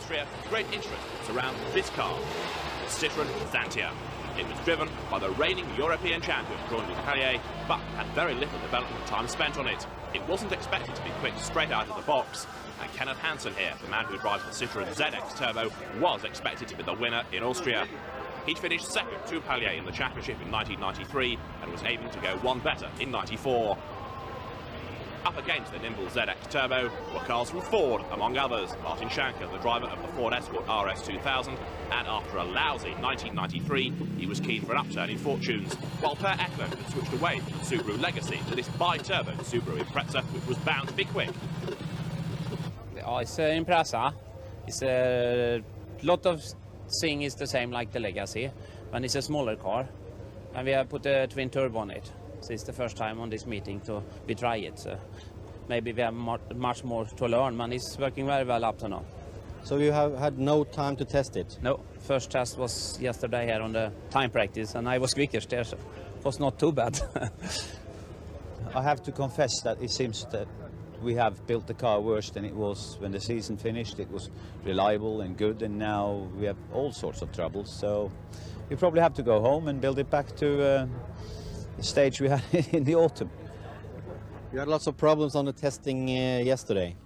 Austria, great interest surrounds this car, the Citroen Xantia. It was driven by the reigning European champion, Jean-Luc, but had very little development time spent on it. It wasn't expected to be quick straight out of the box, and Kenneth Hansen here, the man who drives the Citroen ZX Turbo, was expected to be the winner in Austria. He'd finished second to Pailler in the championship in 1993 and was aiming to go one better in 94. Up against the nimble ZX Turbo were cars from Ford, among others. Martin Schanche, the driver of the Ford Escort RS 2000, and after a lousy 1993, he was keen for an upturn in fortunes, while Per Eklund had switched away from the Subaru legacy to this bi-turbo Subaru Impreza, which was bound to be quick. Yeah, it's an Impreza. It's a lot of things is the same like the legacy, but it's a smaller car, and we have put a twin turbo on it. So it's the first time on this meeting to we try it. So maybe we have much more to learn, but it's working very well up to now. So you have had no time to test it? No, first test was yesterday here on the time practice, and I was quickest there, so it was not too bad. I have to confess that it seems that we have built the car worse than it was when the season finished. It was reliable and good, and now we have all sorts of troubles. So we probably have to go home and build it back to the stage we had in the autumn. You had lots of problems on the testing yesterday.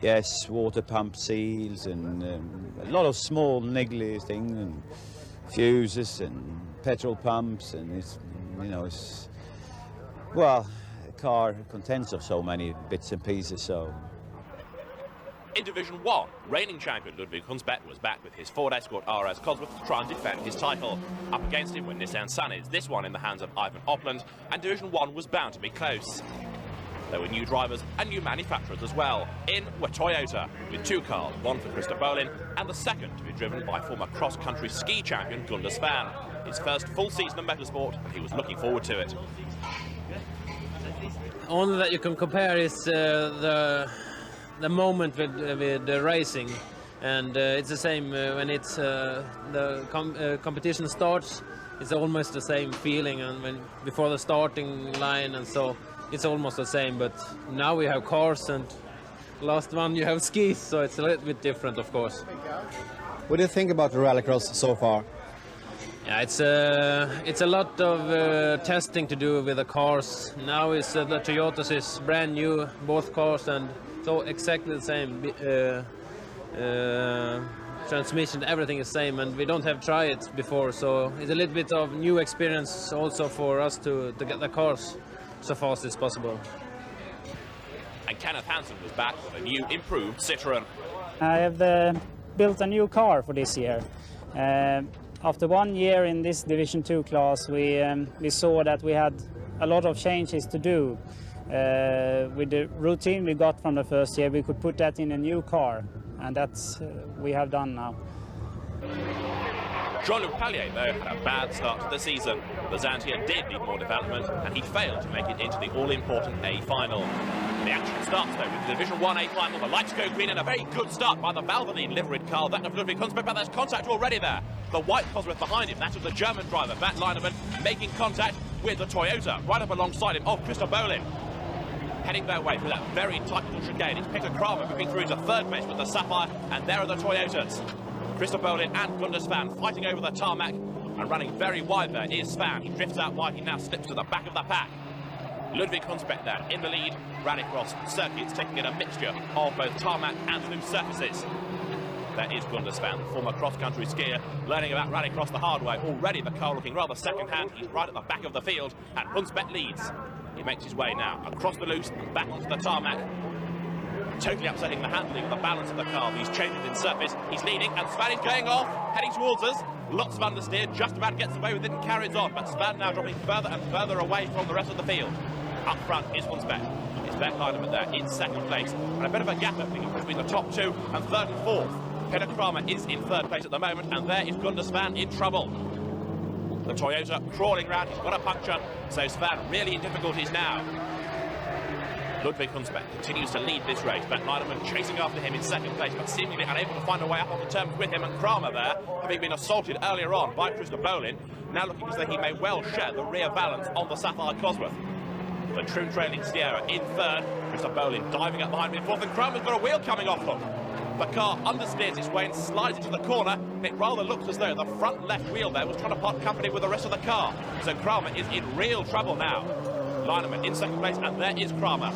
Yes, water pump seals and a lot of small niggly things, and fuses and petrol pumps, and it's, you know, it's, well, a car contains of so many bits and pieces, so. In Division 1, reigning champion Ludvig Hunsbedt was back with his Ford Escort RS Cosworth to try and defend his title. Up against him were Nissan Sunnies, this one in the hands of Eivind Opland, and Division 1 was bound to be close. There were new drivers and new manufacturers as well. In were Toyota, with two cars, one for Bohlin and the second to be driven by former cross-country ski champion Gunde Svan. His first full season of motorsport, and he was looking forward to it. Only that you can compare is the moment with the racing, and it's the same when it's the competition starts. It's almost the same feeling, and when before the starting line, and so it's almost the same. But now we have cars, and last one you have skis, so it's a little bit different, of course. What do you think about the Rallycross so far? Yeah, it's a lot of testing to do with the cars. Now is the Toyotas is brand new, both cars, and so exactly the same transmission, everything is same, and we don't have tried it before, so it's a little bit of new experience also for us to get the cars so fast as possible. And Kenneth Hansen was back with a new, improved Citroen. I have built a new car for this year. After 1 year in this Division 2 class, we saw that we had a lot of changes to do. With the routine we got from the first year, we could put that in a new car, and that's we have done now. Jean-Luc Pailler, though, had a bad start to the season. The Xantia did need more development, and he failed to make it into the all-important A final. The action starts, though, with the Division 1 A final. The lights go green, and a very good start by the Valvoline liveried car, that of Ludvig Hunsbedt, but there's contact already there. The white Cosworth behind him, that of the German driver, Bernd Leinemann, making contact with the Toyota, right up alongside him, of Bohlin. Heading their way through that very tight little chicane. It's Peter Kramer moving through to third place with the Sapphire, and there are the Toyotas. Bohlin and Gunde Svan fighting over the tarmac, and running very wide there is Svan. He drifts out wide, he now slips to the back of the pack. Ludvig Hunsbedt there in the lead. Rallycross circuits taking in a mixture of both tarmac and loose surfaces. There is Gunde Svan, the former cross-country skier, learning about Rallycross the hard way. Already the car looking rather second-hand. He's right at the back of the field, and Hunsbedt leads. He makes his way now across the loose and back onto the tarmac. Totally upsetting the handling of the balance of the car. These changes in surface. He's leading, and Svan is going off, heading towards us. Lots of understeer, just about gets away with it and carries on, but Svan now dropping further and further away from the rest of the field. Up front is Hunsbedt. It's Bernd Leinemann there in second place, and a bit of a gap opening between the top two and third and fourth. Peter Kramer is in third place at the moment, and there is Gunde Svan in trouble. The Toyota crawling round, he's got a puncture, so Svan really in difficulties now. Ludvig Hunsbedt continues to lead this race. Bernd Leinemann chasing after him in second place, but seemingly unable to find a way up on the terms with him, and Kramer there, having been assaulted earlier on by Bohlin, now looking as though he may well share the rear balance on the Sapphire Cosworth. The true trailing Sierra in third, Bohlin diving up behind me in fourth, and Kramer's got a wheel coming off them. The car understeers its way and slides into the corner. It rather looks as though the front left wheel there was trying to part company with the rest of the car. So Kramer is in real trouble now. Leinemann in second place, and there is Kramer.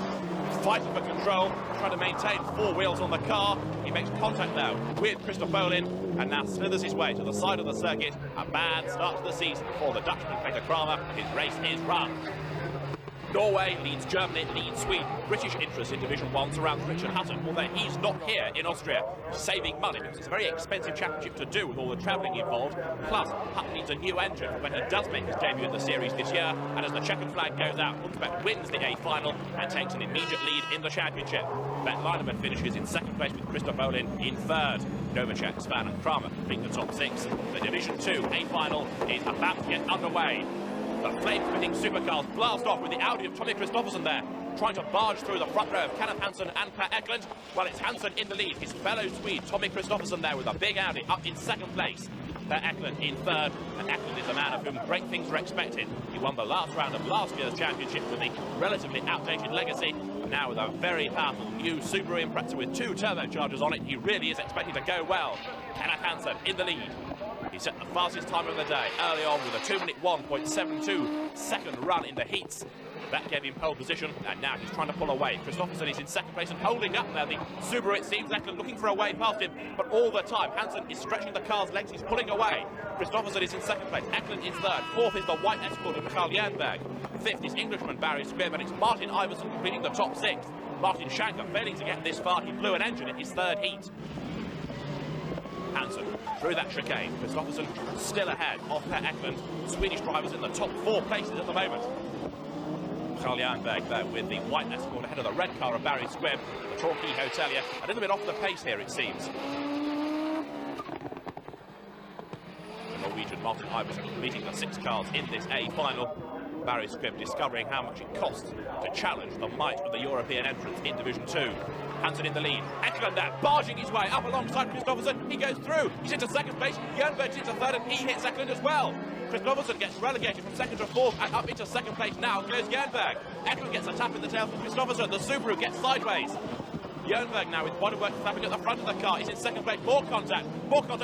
Fighting for control, trying to maintain four wheels on the car. He makes contact now with Christoph Bohlin, and now slithers his way to the side of the circuit. A bad start to the season for the Dutchman, Peter Kramer. His race is run. Norway leads Germany, leads Sweden. British interest in Division 1 surrounds Rickard Hutton, although he's not here in Austria, saving money because it's a very expensive championship to do with all the travelling involved. Plus, Hutton needs a new engine when he does make his debut in the series this year, and as the checkered flag goes out, Hunsbedt wins the A final and takes an immediate lead in the championship. Bernd Leinemann finishes in second place with Christoph Bohlin in third. Novacek, Svan and Kramer complete the top six. The Division 2 A final is about to get underway. The flame-spitting supercars blast off with the Audi of Tommy Kristoffersen there, trying to barge through the front row of Kenneth Hansen and Per Eklund. Well, it's Hansen in the lead, his fellow Swede Tommy Kristoffersen there with a big Audi up in second place. Per Eklund in third, and Eklund is a man of whom great things were expected. He won the last round of last year's championship with a relatively outdated legacy. Now with a very powerful new Subaru Impreza with two turbochargers on it, he really is expecting to go well. Kenneth Hansen in the lead. He set the fastest time of the day early on with a 2-minute 1.72 second run in the heats. That gave him pole position, and now he's trying to pull away. Kristoffersen is in second place and holding up there. The Subaru, it seems, Eklund looking for a way past him, but all the time Hansen is stretching the car's legs, he's pulling away. Kristoffersen is in second place, Eklund is third, fourth is the white Escort of Jernberg, fifth is Englishman Barry Squibb, and it's Martin Iversen completing the top six. Martin Schanche failing to get this far, he blew an engine in his third heat. Hansen through that chicane. Kristoffersen still ahead of Per Eklund. Swedish drivers in the top four places at the moment. Jernberg there with the white Escort ahead of the red car of Barry Squibb. The Torquay Hotelier a little bit off the pace here, it seems. The Norwegian Martin Iversen leading the six cars in this A final. Barry Squibb discovering how much it costs to challenge the might of the European entrants in Division 2. Hansen in the lead. Eklund there, barging his way up alongside Kristoffersen. He goes through. He's into second place. Jernberg's into third, and he hits Eklund as well. Kristoffersen gets relegated from second to fourth, and up into second place now goes Jernberg. Eklund gets a tap in the tail from Kristoffersen. The Subaru gets sideways. Jernberg now with bodywork flapping at the front of the car. He's in second place. More contact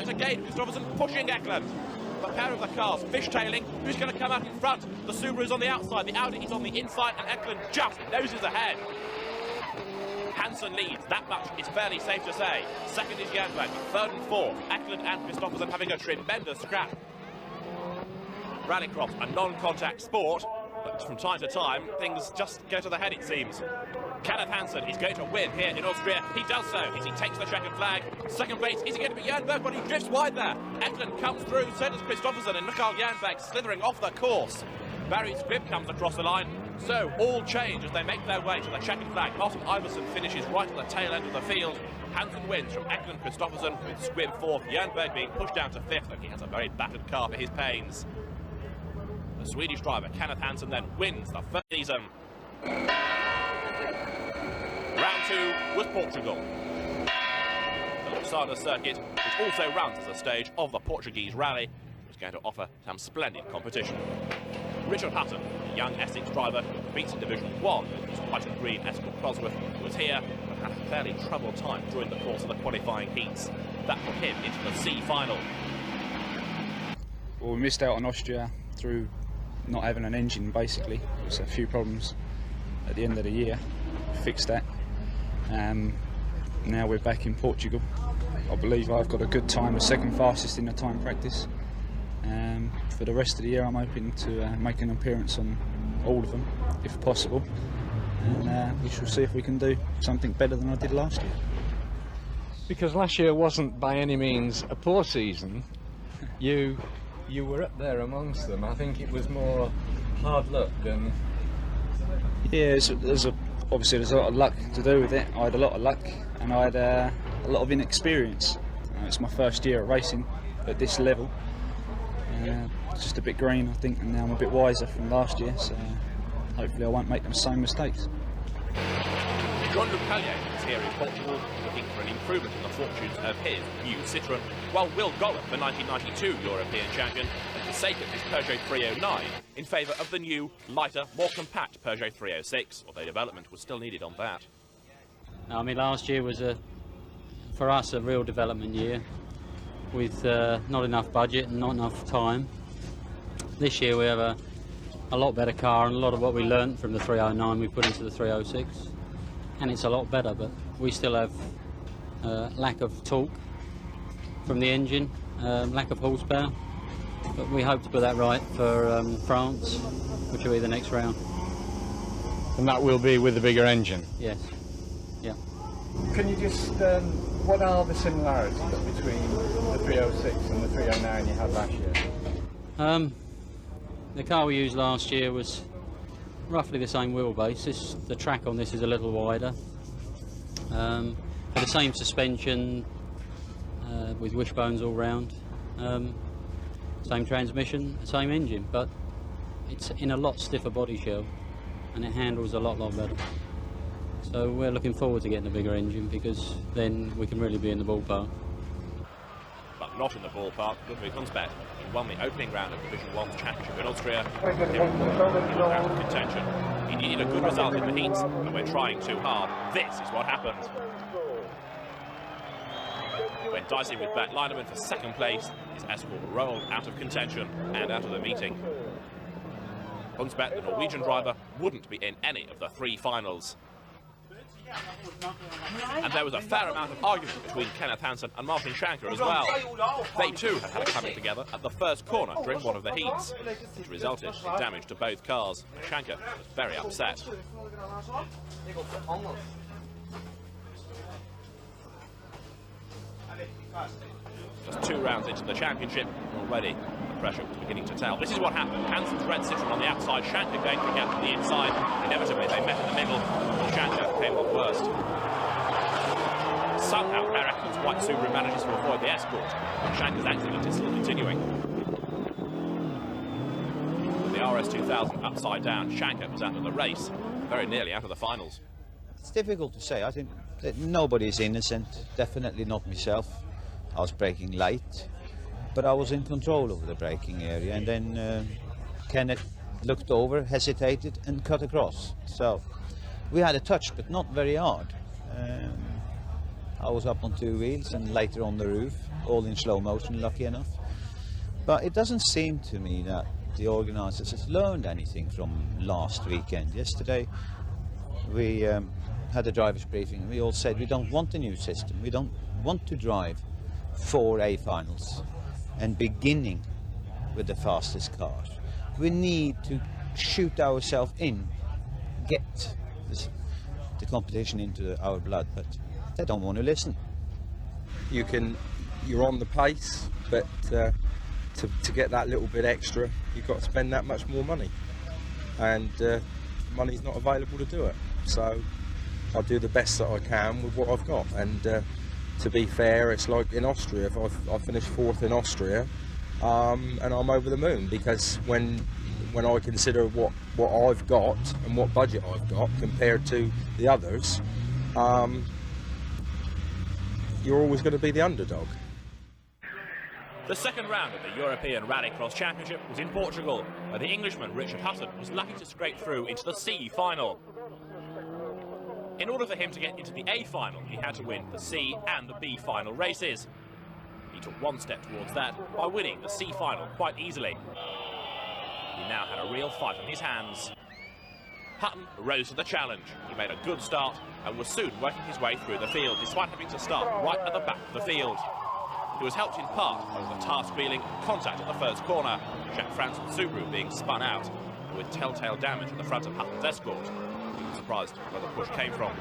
again. Kristoffersen pushing Eklund. The pair of the cars fishtailing. Who's going to come out in front? The Subaru's on the outside. The Audi is on the inside, and Eklund just noses ahead. Hansen leads, that much is fairly safe to say. Second is Jernberg, third and fourth. Eklund and Kristoffersen having a tremendous scrap. Rallycross, a non-contact sport, but from time to time, things just go to the head, it seems. Kenneth Hansen is going to win here in Austria. He does so as he takes the checkered flag. Second place, is he going to be Jernberg? But he drifts wide there. Eklund comes through, so does Kristoffersen, and Rickard Jernberg slithering off the course. Barry Squibb comes across the line. So all change as they make their way to the checkered flag. Martin Iversen finishes right at the tail end of the field. Hansen wins from Eklund Kristoffersen, with Squibb fourth, Jernberg being pushed down to fifth, and he has a very battered car for his pains. The Swedish driver Kenneth Hansen then wins the first season. Round two was Portugal. The Lusada circuit, which also runs as a stage of the Portuguese rally, was going to offer some splendid competition. Rickard Hutton, a young Essex driver who competes in Division 1 with his white and green Escort Cosworth, was here but had a fairly troubled time during the course of the qualifying heats. That put him into the C final. Well, we missed out on Austria through not having an engine, basically. There was a few problems at the end of the year. We fixed that. Now we're back in Portugal. I believe I've got a good time, the second fastest in the time practice. For the rest of the year I'm hoping to make an appearance on all of them, if possible. And we shall see if we can do something better than I did last year. Because last year wasn't by any means a poor season. You were up there amongst them. I think it was more hard luck than... Yeah, obviously there's a lot of luck to do with it. I had a lot of luck and I had a lot of inexperience. It's my first year at racing at this level. Just a bit green, I think, and now I'm a bit wiser from last year, so hopefully I won't make the same mistakes. Jean-Luc is here in Portugal, looking for an improvement in the fortunes of his new Citroen, while Will Gollop, the 1992 European champion, has forsaken his Peugeot 309 in favour of the new, lighter, more compact Peugeot 306, although development was still needed on that. I mean, last year was a for us, a real development year with not enough budget and not enough time. This year we have a lot better car, and a lot of what we learnt from the 309 we put into the 306, and it's a lot better, but we still have lack of torque from the engine, lack of horsepower, but we hope to put that right for France, which will be the next round. And that will be with the bigger engine? Yes. Yeah. Can you just, what are the similarities between the 306 and the 309 you had last year? The car we used last year was roughly the same wheelbase. The track on this is a little wider. Had the same suspension with wishbones all round. Same transmission, same engine, but it's in a lot stiffer body shell and it handles a lot better. So we're looking forward to getting a bigger engine, because then we can really be in the ballpark. But not in the ballpark. Ludvig Hunsbedt, he won the opening round of Division 1's championship in Austria. He was out of contention. He needed a good result in the heats, and we're trying too hard. This is what happened. When dicing with Bernd Leinemann for second place, his Escort rolled out of contention and out of the meeting. Hunsbedt, the Norwegian driver, wouldn't be in any of the 3 finals. And there was a fair amount of argument between Kenneth Hansen and Martin Schanche as well. They too had had a coming together at the first corner during one of the heats, which resulted in damage to both cars. Schanche was very upset. Just 2 rounds into the championship, already the pressure was beginning to tell. This is what happened. Hansen's red Citroen on the outside, Schanche going for a gap on the inside. Inevitably, they met in the middle, and Schanche came off worst. Somehow, Eklund's white Subaru manages to avoid the Escort, but Schanche's accident is still continuing. With the RS2000 upside down, Schanche was out of the race, very nearly out of the finals. It's difficult to say. I think that nobody's innocent, definitely not myself. I was braking late, but I was in control of the braking area, and then Kenneth looked over, hesitated and cut across. So we had a touch, but not very hard. I was up on 2 wheels and later on the roof, all in slow motion, lucky enough. But it doesn't seem to me that the organisers has learned anything from last weekend. Yesterday we had a driver's briefing, and we all said we don't want a new system, we don't want to drive 4 A finals and beginning with the fastest cars. We need to shoot ourselves in, get the competition into our blood, but they don't want to listen. You're on the pace, but to get that little bit extra, you've got to spend that much more money, and money's not available to do it. So I'll do the best that I can with what I've got, and to be fair, it's like in Austria. If I finished 4th in Austria, and I'm over the moon, because when I consider what I've got and what budget I've got compared to the others, you're always going to be the underdog. The second round of the European Rallycross Championship was in Portugal, where the Englishman Rickard Hutton was lucky to scrape through into the C final. In order for him to get into the A final, he had to win the C and the B final races. He took 1 step towards that by winning the C final quite easily. He now had a real fight on his hands. Hutton rose to the challenge. He made a good start and was soon working his way through the field, despite having to start right at the back of the field. He was helped in part by the tyre squealing contact at the first corner, Jacques Franssen's Subaru being spun out, with telltale damage at the front of Hutton's Escort. He was surprised where the push came from.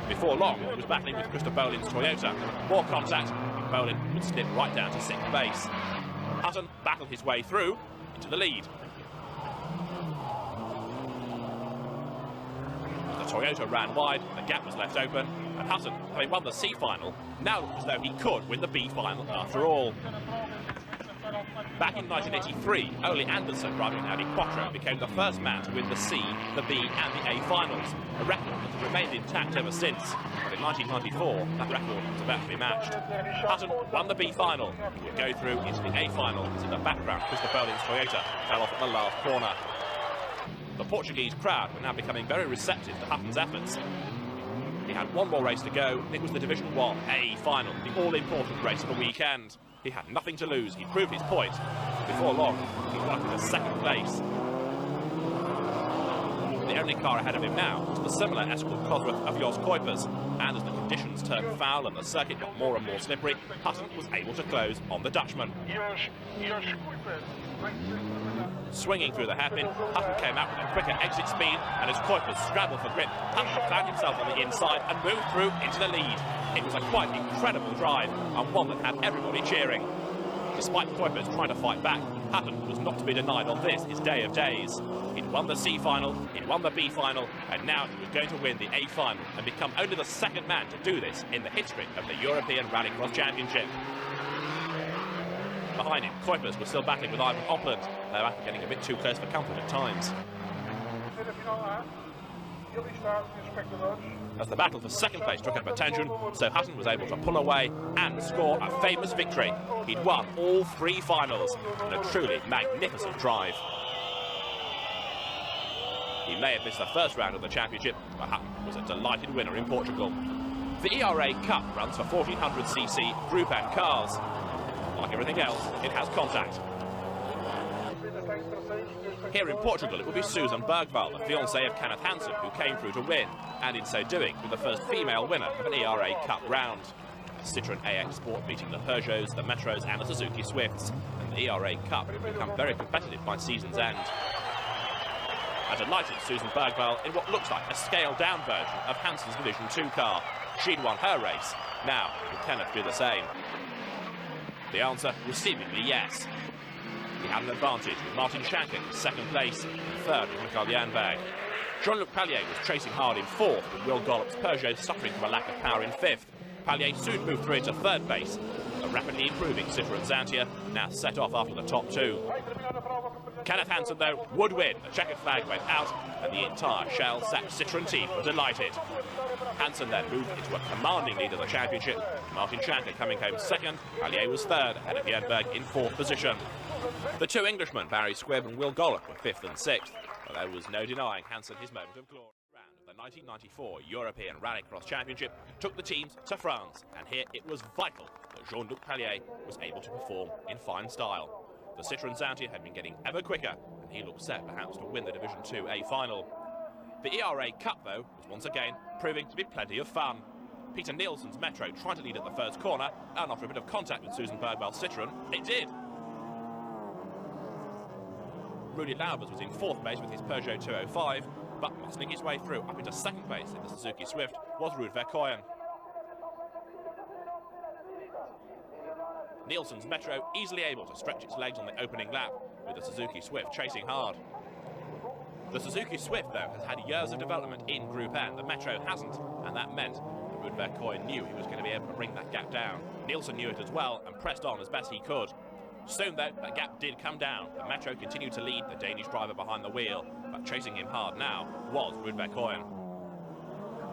Before long, he was battling with Mr. Bohlin's Toyota. More contact, and Bohlin would slip right down to 6th base. Hutton battled his way through into the lead. The Toyota ran wide, the gap was left open, and Hutton, having won the C final, now looked as though he could win the B final after all. Back in 1983, Ole Andersen, driving an Audi Quattro, became the first man to win the C, the B and the A finals, a record that has remained intact ever since. But in 1994, that record was about to be matched. Hutton won the B final. He would go through into the A final, as in the background, Mr. Bohlin's Toyota fell off at the last corner. The Portuguese crowd were now becoming very receptive to Hutton's efforts. He had one more race to go. It was the Division 1A final, the all-important race of the weekend. He had nothing to lose. He proved his point. Before long, he won in second place. The only car ahead of him now was the similar Escort Cosworth of Jos Kuipers, and as the conditions turned foul and the circuit got more and more slippery, Hutton was able to close on the Dutchman. Swinging through the hairpin, Hutton came out with a quicker exit speed, and as Kuipers scrambled for grip, Hutton found himself on the inside and moved through into the lead. It was a quite incredible drive, and one that had everybody cheering. Despite Kuipers trying to fight back, Hutton was not to be denied on this, his day of days. He'd won the C final, he'd won the B final, and now he was going to win the A final and become only the second man to do this in the history of the European Rallycross Championship. Behind him, Kuipers was still battling with Eivind Opland, though after getting a bit too close for comfort at times. As the battle for second place took up a tangent, so Hutton was able to pull away and score a famous victory. He'd won all 3 finals in a truly magnificent drive. He may have missed the first round of the championship, but Hutton was a delighted winner in Portugal. The ERA Cup runs for 1400cc Group N cars. Like everything else, it has contact. Here in Portugal, it will be Susan Bergvall, the fiancée of Kenneth Hansen, who came through to win, and in so doing, be the first female winner of an ERA Cup round. Citroen AX Sport beating the Peugeots, the Metros and the Suzuki Swifts, and the ERA Cup will become very competitive by season's end. A delighted Susan Bergvall in what looks like a scaled-down version of Hansen's Division 2 car. She'd won her race. Now, will Kenneth do the same? The answer was seemingly yes. He had an advantage with Martin Schanche in second place, and third with Rickard Jernberg. Jean-Luc Pailler was chasing hard in fourth, with Will Gollop's Peugeot suffering from a lack of power in fifth. Pailler soon moved through into third place. The rapidly improving Citroen Xantia now set off after the top 2. Kenneth Hansen, though, would win. The checkered flag went out, and the entire Shell-sacked Citroen team were delighted. Hansen then moved into a commanding lead of the championship. Martin Schanche coming home second. Pailler was third, ahead of Jernberg in fourth position. The 2 Englishmen, Barry Squibb and Will Gollop, were 5th and 6th, but there was no denying Hansen his moment of glory. Round of the 1994 European Rallycross Championship took the teams to France, and here it was vital that Jean-Luc Pailler was able to perform in fine style. The Citroen Xantia had been getting ever quicker, and he looked set perhaps to win the Division 2A final. The ERA Cup, though, was once again proving to be plenty of fun. Peter Nielsen's Metro tried to lead at the first corner, and after a bit of contact with Susan Bergvall's Citroen, it did. Rudy Laubers was in 4th place with his Peugeot 205, but muscling his way through up into 2nd place in the Suzuki Swift was Ludvig Hunsbedt. Nielsen's Metro easily able to stretch its legs on the opening lap, with the Suzuki Swift chasing hard. The Suzuki Swift, though, has had years of development in Group N. The Metro hasn't, and that meant that Ludvig Hunsbedt knew he was going to be able to bring that gap down. Nielsen knew it as well and pressed on as best he could. Soon, though, that gap did come down. The Metro continued to lead the Danish driver behind the wheel, but chasing him hard now was Ludvig Hunsbedt.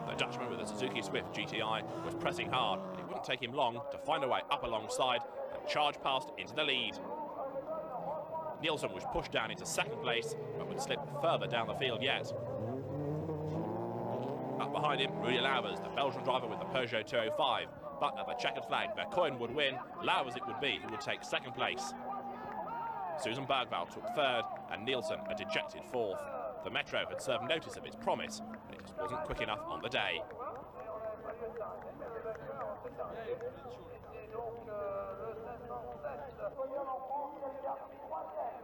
The Dutchman with the Suzuki Swift GTI was pressing hard, and it wouldn't take him long to find a way up alongside and charge past into the lead. Nielsen was pushed down into 2nd place, but would slip further down the field yet. Up behind him, Rudy Laubers, the Belgian driver with the Peugeot 205. But at the checkered flag, Verkoyen would win. Laubers it would be who would take 2nd place. Susan Bergvall took 3rd, and Nielsen a dejected 4th. The Metro had served notice of its promise, but it just wasn't quick enough on the day.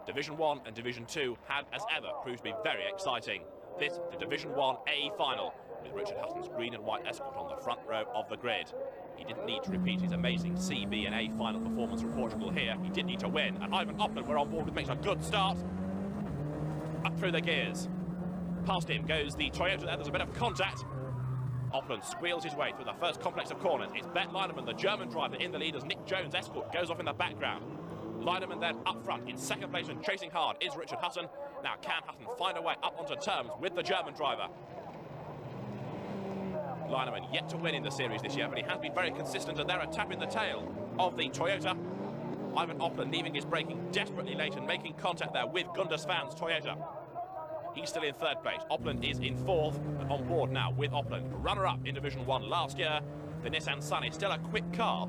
Division 1 and Division 2 had, as ever, proved to be very exciting. This, the Division 1A final, with Rickard Hutton's green and white Escort on the front row of the grid. He didn't need to repeat his amazing C, B and A final performance from Portugal here. He did need to win, and Eivind Opland were on board, which makes a good start. Up through the gears. Past him goes the Toyota there. There's a bit of contact. Opland squeals his way through the first complex of corners. It's Bernd Leinemann, the German driver, in the lead as Nick Jones' Escort goes off in the background. Leinemann then up front in 2nd place and chasing hard is Rickard Hutton. Now can Hutton find a way up onto terms with the German driver? Leinemann yet to win in the series this year, but he has been very consistent, and they're a tap in the tail of the Toyota. Eivind Opland leaving his braking desperately late and making contact there with Gunde Svan's Toyota. He's still in third place. Opland is in fourth and on board now with Opland. Runner-up in Division 1 last year. The Nissan Sunny, still a quick car,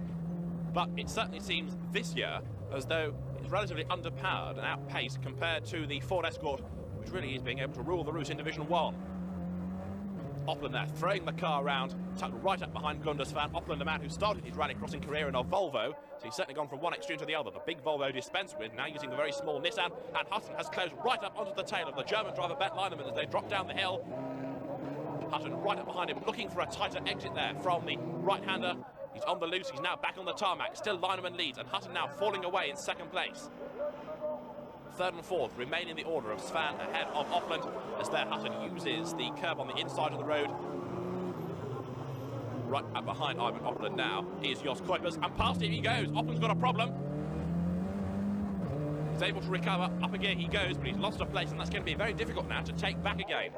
but it certainly seems this year as though it's relatively underpowered and outpaced compared to the Ford Escort, which really is being able to rule the route in Division 1. Opland there, throwing the car around, tucked right up behind Gunde Svan. Opland, a man who started his rallycrossing career in a Volvo, so he's certainly gone from one extreme to the other. The big Volvo dispensed with, now using the very small Nissan, and Hutton has closed right up onto the tail of the German driver Bernd Leinemann as they drop down the hill. Hutton right up behind him, looking for a tighter exit there from the right-hander. He's on the loose, he's now back on the tarmac. Still Leinemann leads, and Hutton now falling away in second place. Third and fourth remain in the order of Svan ahead of Opland, as there Hutton uses the curb on the inside of the road. Right up behind Eivind Opland now is Jacques, and past him he goes. Opland's got a problem. He's able to recover, up again he goes, but he's lost a place, and that's going to be very difficult now to take back again.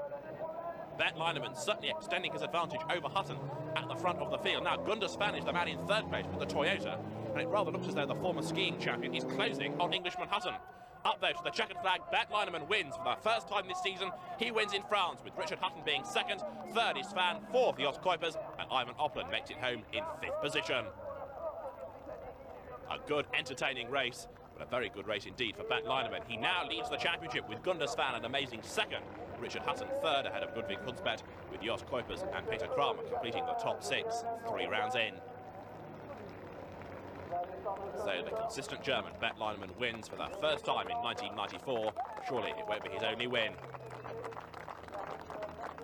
Bernd Leinemann certainly extending his advantage over Hutton at the front of the field. Now Gunde Svan is the man in third place with the Toyota, and it rather looks as though the former skiing champion is closing on Englishman Hutton. Up though to the checkered flag, Bernd Leinemann wins for the first time this season. He wins in France, with Rickard Hutton being second. Third is Svan, fourth Jacques, and Eivind Opland makes it home in fifth position. A good, entertaining race, but a very good race indeed for Bernd Leinemann. He now leads the championship with Gunde Svan an amazing second. Richard Hutton third ahead of Ludvig Hunsbedt, with Jos Kuipers and Peter Kramer completing the top six 3 rounds in. So the consistent German, Bernd Leinemann, wins for the first time in 1994. Surely it won't be his only win.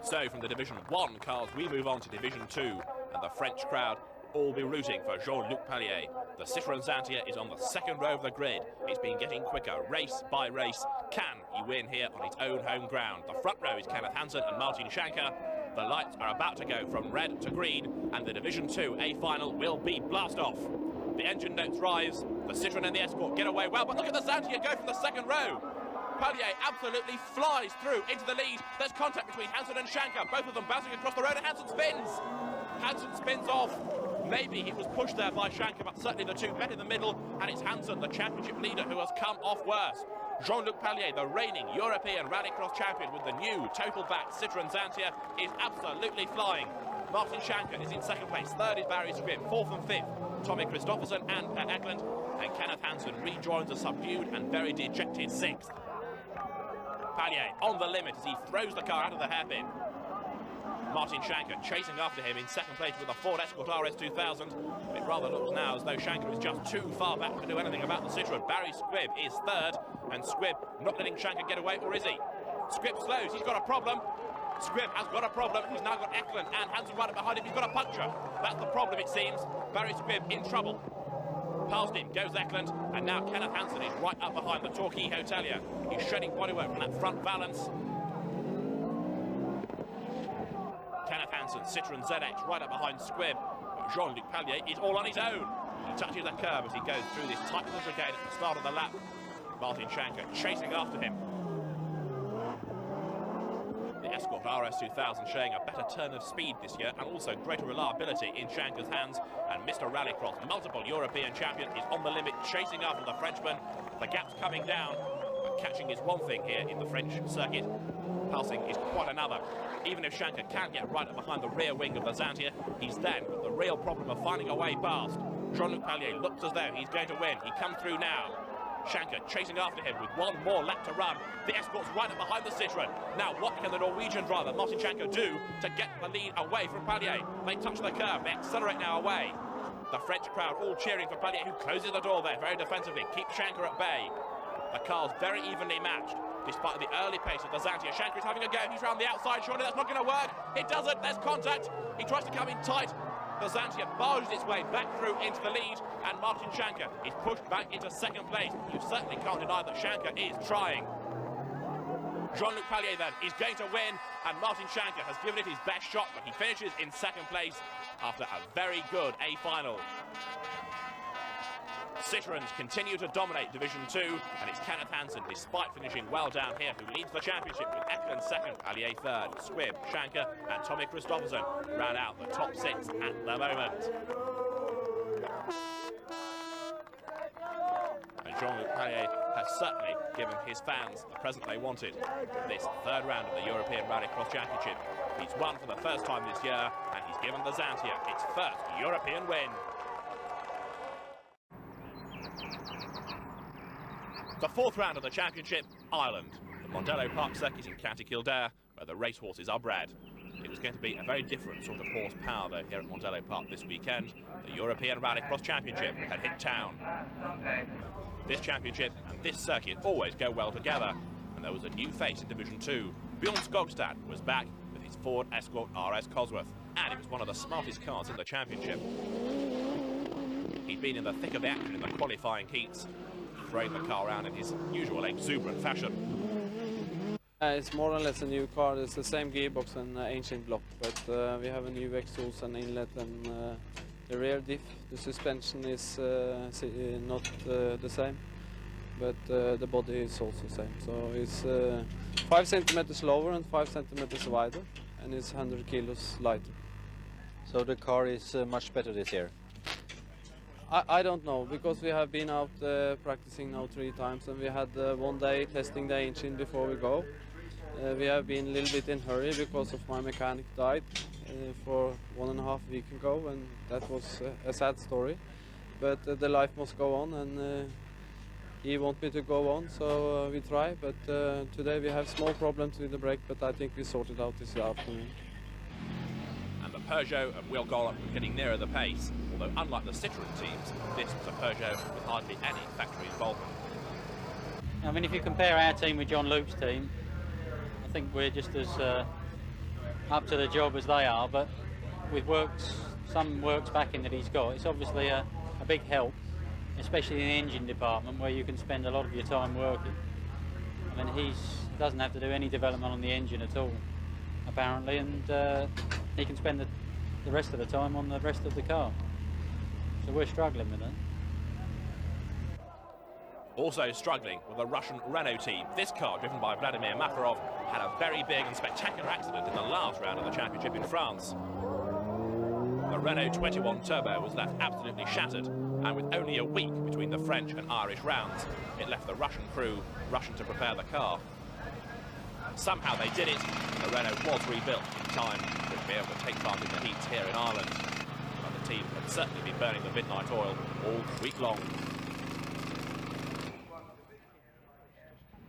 So from the Division 1 cars, we move on to Division 2, and the French crowd all be rooting for Jean-Luc Pailler. The Citroen Xantia is on the second row of the grid. It's been getting quicker, race by race. Can he win here on his own home ground? The front row is Kenneth Hansen and Martin Schanche. The lights are about to go from red to green, and the Division 2 A final will be blast off. The engine notes rise, the Citroen and the Escort get away well, but look at the Xantia go from the second row. Pailler absolutely flies through into the lead. There's contact between Hansen and Schanche, both of them bouncing across the road, and Hansen spins. Hansen spins off. Maybe he was pushed there by Schanche, but certainly the two met in the middle, and it's Hansen, the championship leader, who has come off worse. Jean-Luc Pailler, the reigning European Rallycross champion with the new total-back Citroen Xantia, is absolutely flying. Martin Schanche is in second place, third is Barry Squibb, fourth and fifth Tommy Christopherson and Per Eklund, and Kenneth Hansen rejoins a subdued and very dejected sixth. Pailler on the limit as he throws the car out of the hairpin. Martin Schanche chasing after him in second place with a Ford Escort RS 2000. It rather looks now as though Schanche is just too far back to do anything about the Citroen. Barry Squibb is third, and Squibb not letting Schanche get away, or is he? Squibb slows, he's got a problem. Squibb has got a problem. He's now got Eklund and Hansen right behind him. He's got a puncture. That's the problem, it seems. Barry Squibb in trouble. Past him goes Eklund, and now Kenneth Hansen is right up behind the Torquay hotelier. He's shredding bodywork from that front balance. Kenneth Hansen, Citroen ZX, right up behind Squibb. But Jean-Luc Pailler is all on his own. He touches the curb as he goes through this tight little chicane at the start of the lap. Martin Schanche chasing after him. The Escort RS 2000 showing a better turn of speed this year, and also greater reliability in Schanche's hands. And Mr. Rallycross, multiple European champion, is on the limit, chasing after the Frenchman. The gap's coming down, but catching is one thing here in the French circuit. Passing is quite another. Even if Schanche can't get right up behind the rear wing of the Xantia, he's then got the real problem of finding a way past. Jean-Luc Pailler looks as though he's going to win. He comes through now. Schanche chasing after him with one more lap to run. The Escort's right up behind the Citroen. Now, what can the Norwegian driver, Martin Schanche, do to get the lead away from Pailler? They touch the curb, they accelerate now away. The French crowd all cheering for Pailler, who closes the door there very defensively, keeps Schanche at bay. The car's very evenly matched, despite the early pace of the Xantia. Schanche is having a go, he's round the outside, surely that's not going to work. It doesn't, there's contact. He tries to come in tight. The Xantia barges its way back through into the lead, and Martin Schanche is pushed back into second place. You certainly can't deny that Schanche is trying. Jean-Luc Pailler then is going to win, and Martin Schanche has given it his best shot, but he finishes in second place after a very good A final. Citroens continue to dominate Division 2, and it's Kenneth Hansen, despite finishing well down here, who leads the championship with Eklund second, Pailler third, Squibb, Schanche and Tommy Christopherson round out the top six at the moment. and Jean-Luc Pailler has certainly given his fans the present they wanted. This third round of the European Rallycross Championship. He's won for the first time this year, and he's given the Xantia its first European win. The fourth round of the championship, Ireland. The Mondello Park circuit in County Kildare, where the racehorses are bred. It was going to be a very different sort of horsepower though here at Mondello Park this weekend. The European Rallycross Championship had hit town. This championship and this circuit always go well together, and there was a new face in Division 2. Bjorn Skogstad was back with his Ford Escort RS Cosworth, and it was one of the smartest cars in the championship. He'd been in the thick of the action in the qualifying heats, throwing the car around in his usual exuberant fashion. It's more or less a new car. It's the same gearbox and ancient block, but we have a new exhaust and inlet and the rear diff. The suspension is not the same, but the body is also the same. So it's 5 centimeters lower and 5 centimeters wider, and it's 100 kilos lighter. So the car is much better this year? I don't know, because we have been out practicing now 3 times, and we had 1 day testing the engine before we go. We have been a little bit in hurry because of my mechanic died for 1.5 weeks ago, and that was a sad story. But the life must go on, and he wants me to go on, so we try. But today we have small problems with the brake, but I think we sorted out this afternoon. And the Peugeot and Will Gollop were getting nearer the pace, although unlike the Citroen teams, this was a Peugeot with hardly any factory involvement. I mean, if you compare our team with Jean-Luc's team, I think we're just as up to the job as they are, but with some works backing that he's got, it's obviously a big help, especially in the engine department where you can spend a lot of your time working. I mean, he doesn't have to do any development on the engine at all, apparently, and he can spend the rest of the time on the rest of the car. So we're struggling with that. Also struggling with the Russian Renault team. This car, driven by Vladimir Makarov, had a very big and spectacular accident in the last round of the championship in France. The Renault 21 Turbo was left absolutely shattered, and with only a week between the French and Irish rounds, it left the Russian crew rushing to prepare the car. Somehow they did it, and the Renault was rebuilt in time to be able to take part in the heats here in Ireland. But the team had certainly been burning the midnight oil all week long.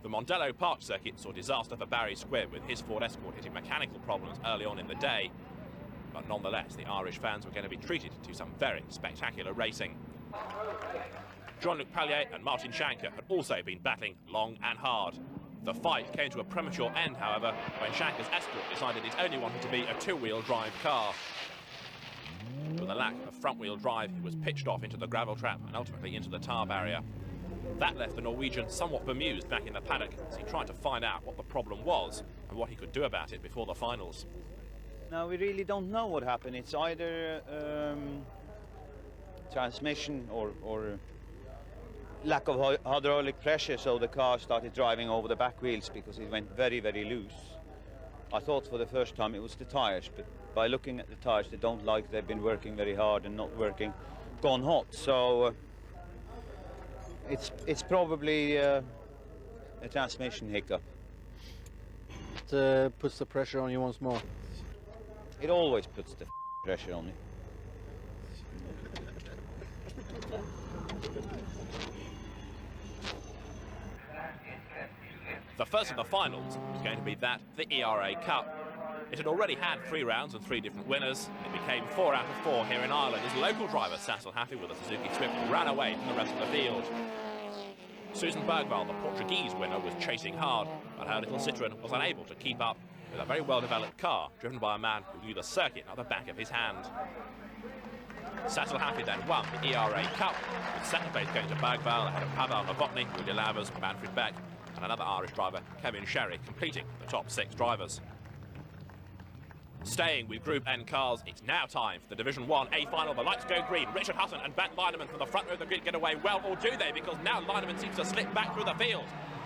The Mondello Park circuit saw disaster for Barry Squibb, with his Ford Escort hitting mechanical problems early on in the day. But nonetheless, the Irish fans were going to be treated to some very spectacular racing. Jean-Luc Pailler and Martin Schanche had also been battling long and hard. The fight came to a premature end, however, when Schanche's Escort decided it only wanted to be a 2-wheel drive car. With a lack of front-wheel drive, he was pitched off into the gravel trap and ultimately into the tar barrier. That left the Norwegian somewhat bemused back in the paddock as he tried to find out what the problem was and what he could do about it before the finals. No, we really don't know what happened. It's either transmission or lack of hydraulic pressure, so the car started driving over the back wheels because it went very, very loose. I thought for the first time it was the tires, but by looking at the tires, they don't like they've been working very hard and not working, gone hot. So it's probably a transmission hiccup. It puts the pressure on you once more. It always puts the pressure on me. The first of the finals was going to be that, the ERA Cup. It had already had 3 rounds and 3 different winners. It became 4 out of 4 here in Ireland as local driver Sassel Happy with a Suzuki Swift ran away from the rest of the field. Susan Bergvall, the Portuguese winner, was chasing hard, but her little Citroen was unable to keep up with a very well-developed car driven by a man who knew the circuit like the back of his hand. Sassel Happy then won the ERA Cup, with second place going to Bergvall ahead of Pavel Novotny, Rudy Lavers, Manfred Beck, and another Irish driver, Kevin Sherry, completing the top 6 drivers. Staying with Group N cars, it's now time for the Division 1 A final. The lights go green. Rickard Hutton and Bernd Leinemann from the front row of the grid get away well, or do they? Because now Leinemann seems to slip back through the field.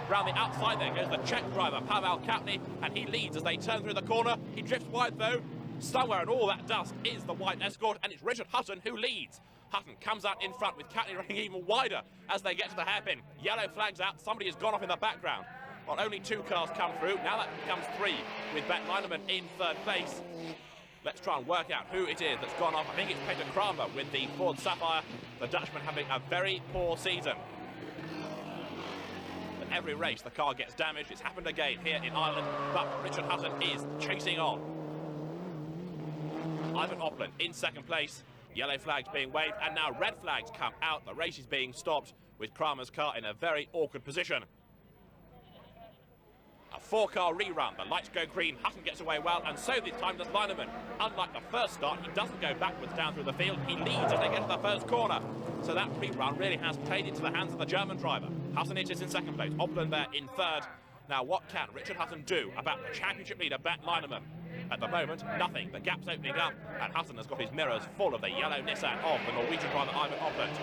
Round the outside there goes the Czech driver, Pavel, Koutny, and he leads as they turn through the corner. He drifts wide though. Somewhere in all that dust is the white Escort, and it's Rickard Hutton who leads. Hutton comes out in front with Koutny running even wider as they get to the hairpin. Yellow flags out, somebody has gone off in the background. Well, only 2 cars come through, now that becomes 3 with Bernd Leinemann in 3rd place. Let's try and work out who it is that's gone off. I think it's Peter Kramer with the Ford Sapphire. The Dutchman having a very poor season. At every race the car gets damaged. It's happened again here in Ireland, but Rickard Hutton is chasing on. Eivind Opland in 2nd place. Yellow flags being waved, and now red flags come out. The race is being stopped with Kramer's car in a very awkward position. A 4-car rerun, the lights go green, Hutton gets away well, and so this time does Leinemann. Unlike the first start, he doesn't go backwards down through the field, he leads as they get to the first corner. So that rerun really has played into the hands of the German driver. Hutton it is in 2nd place, Opland there in 3rd. Now what can Rickard Hutton do about the championship leader, Bernd Leinemann? At the moment, nothing. The gap's opening up, and Hutton has got his mirrors full of the yellow Nissan of the Norwegian driver, Eivind Opland.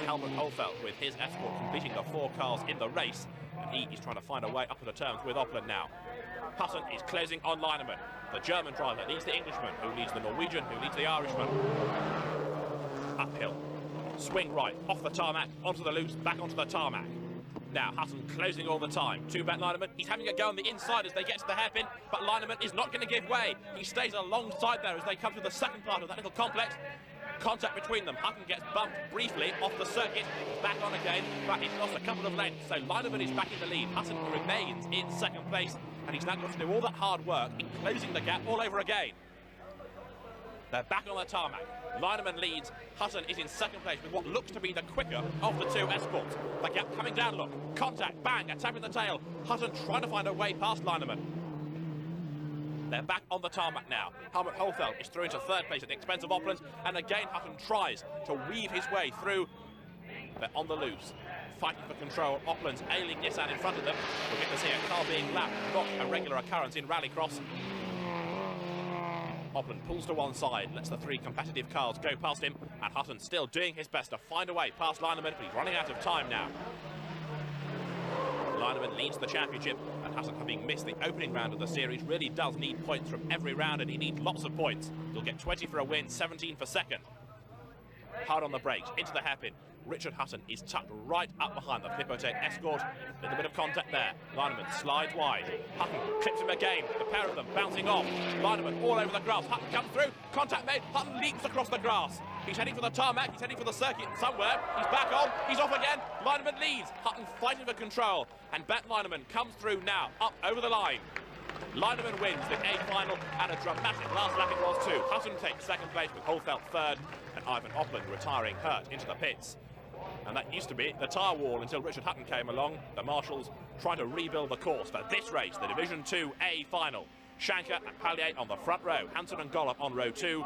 Helmut Holfeld with his Escort completing the 4 cars in the race, and he is trying to find a way up to the terms with Opland now. Hutton is closing on Leinemann. The German driver leads the Englishman, who leads the Norwegian, who leads the Irishman. Uphill, swing right, off the tarmac, onto the loose, back onto the tarmac. Now Hutton closing all the time to Bernd Leinemann. He's having a go on the inside as they get to the hairpin, but Leinemann is not going to give way. He stays alongside there as they come through the second part of that little complex. Contact between them. Hutton gets bumped briefly off the circuit, back on again, but he's lost a couple of lengths, so Leinemann is back in the lead. Hutton remains in 2nd place, and he's now got to do all that hard work in closing the gap all over again. They're back on the tarmac. Leinemann leads. Hutton is in 2nd place with what looks to be the quicker of the 2 Escorts. The gap coming down, look. Contact, bang, a tap in the tail. Hutton trying to find a way past Leinemann. They're back on the tarmac now. Helmut Holfeld is through into 3rd place at the expense of Opland, and again Hutton tries to weave his way through. They're on the loose, fighting for control. Opland's ailing Nissan in front of them. We'll get to see a car being lapped, not a regular occurrence in Rallycross. Opland pulls to one side, lets the 3 competitive cars go past him, and Hutton still doing his best to find a way past Leinemann, but he's running out of time now. Leinemann leads the championship, and Hutton, having missed the opening round of the series, really does need points from every round, and he needs lots of points. He'll get 20 for a win, 17 for 2nd. Hard on the brakes, into the hairpin. Rickard Hutton is tucked right up behind the Flipotec Escort. A little bit of contact there. Leinemann slides wide. Hutton clips him again. The pair of them bouncing off. Leinemann all over the grass. Hutton comes through. Contact made. Hutton leaps across the grass. He's heading for the tarmac. He's heading for the circuit somewhere. He's back on. He's off again. Leinemann leads. Hutton fighting for control. And Bernd Leinemann comes through now, up over the line. Leinemann wins the A final, and a dramatic last lap it was too. Hutton takes 2nd place with Holfeld 3rd, and Eivind Opland retiring hurt into the pits. And that used to be the tyre wall until Rickard Hutton came along. The marshals trying to rebuild the course for this race, the Division 2 A final. Schanche and Pailler on the front row, Hansen and Gollop on row 2.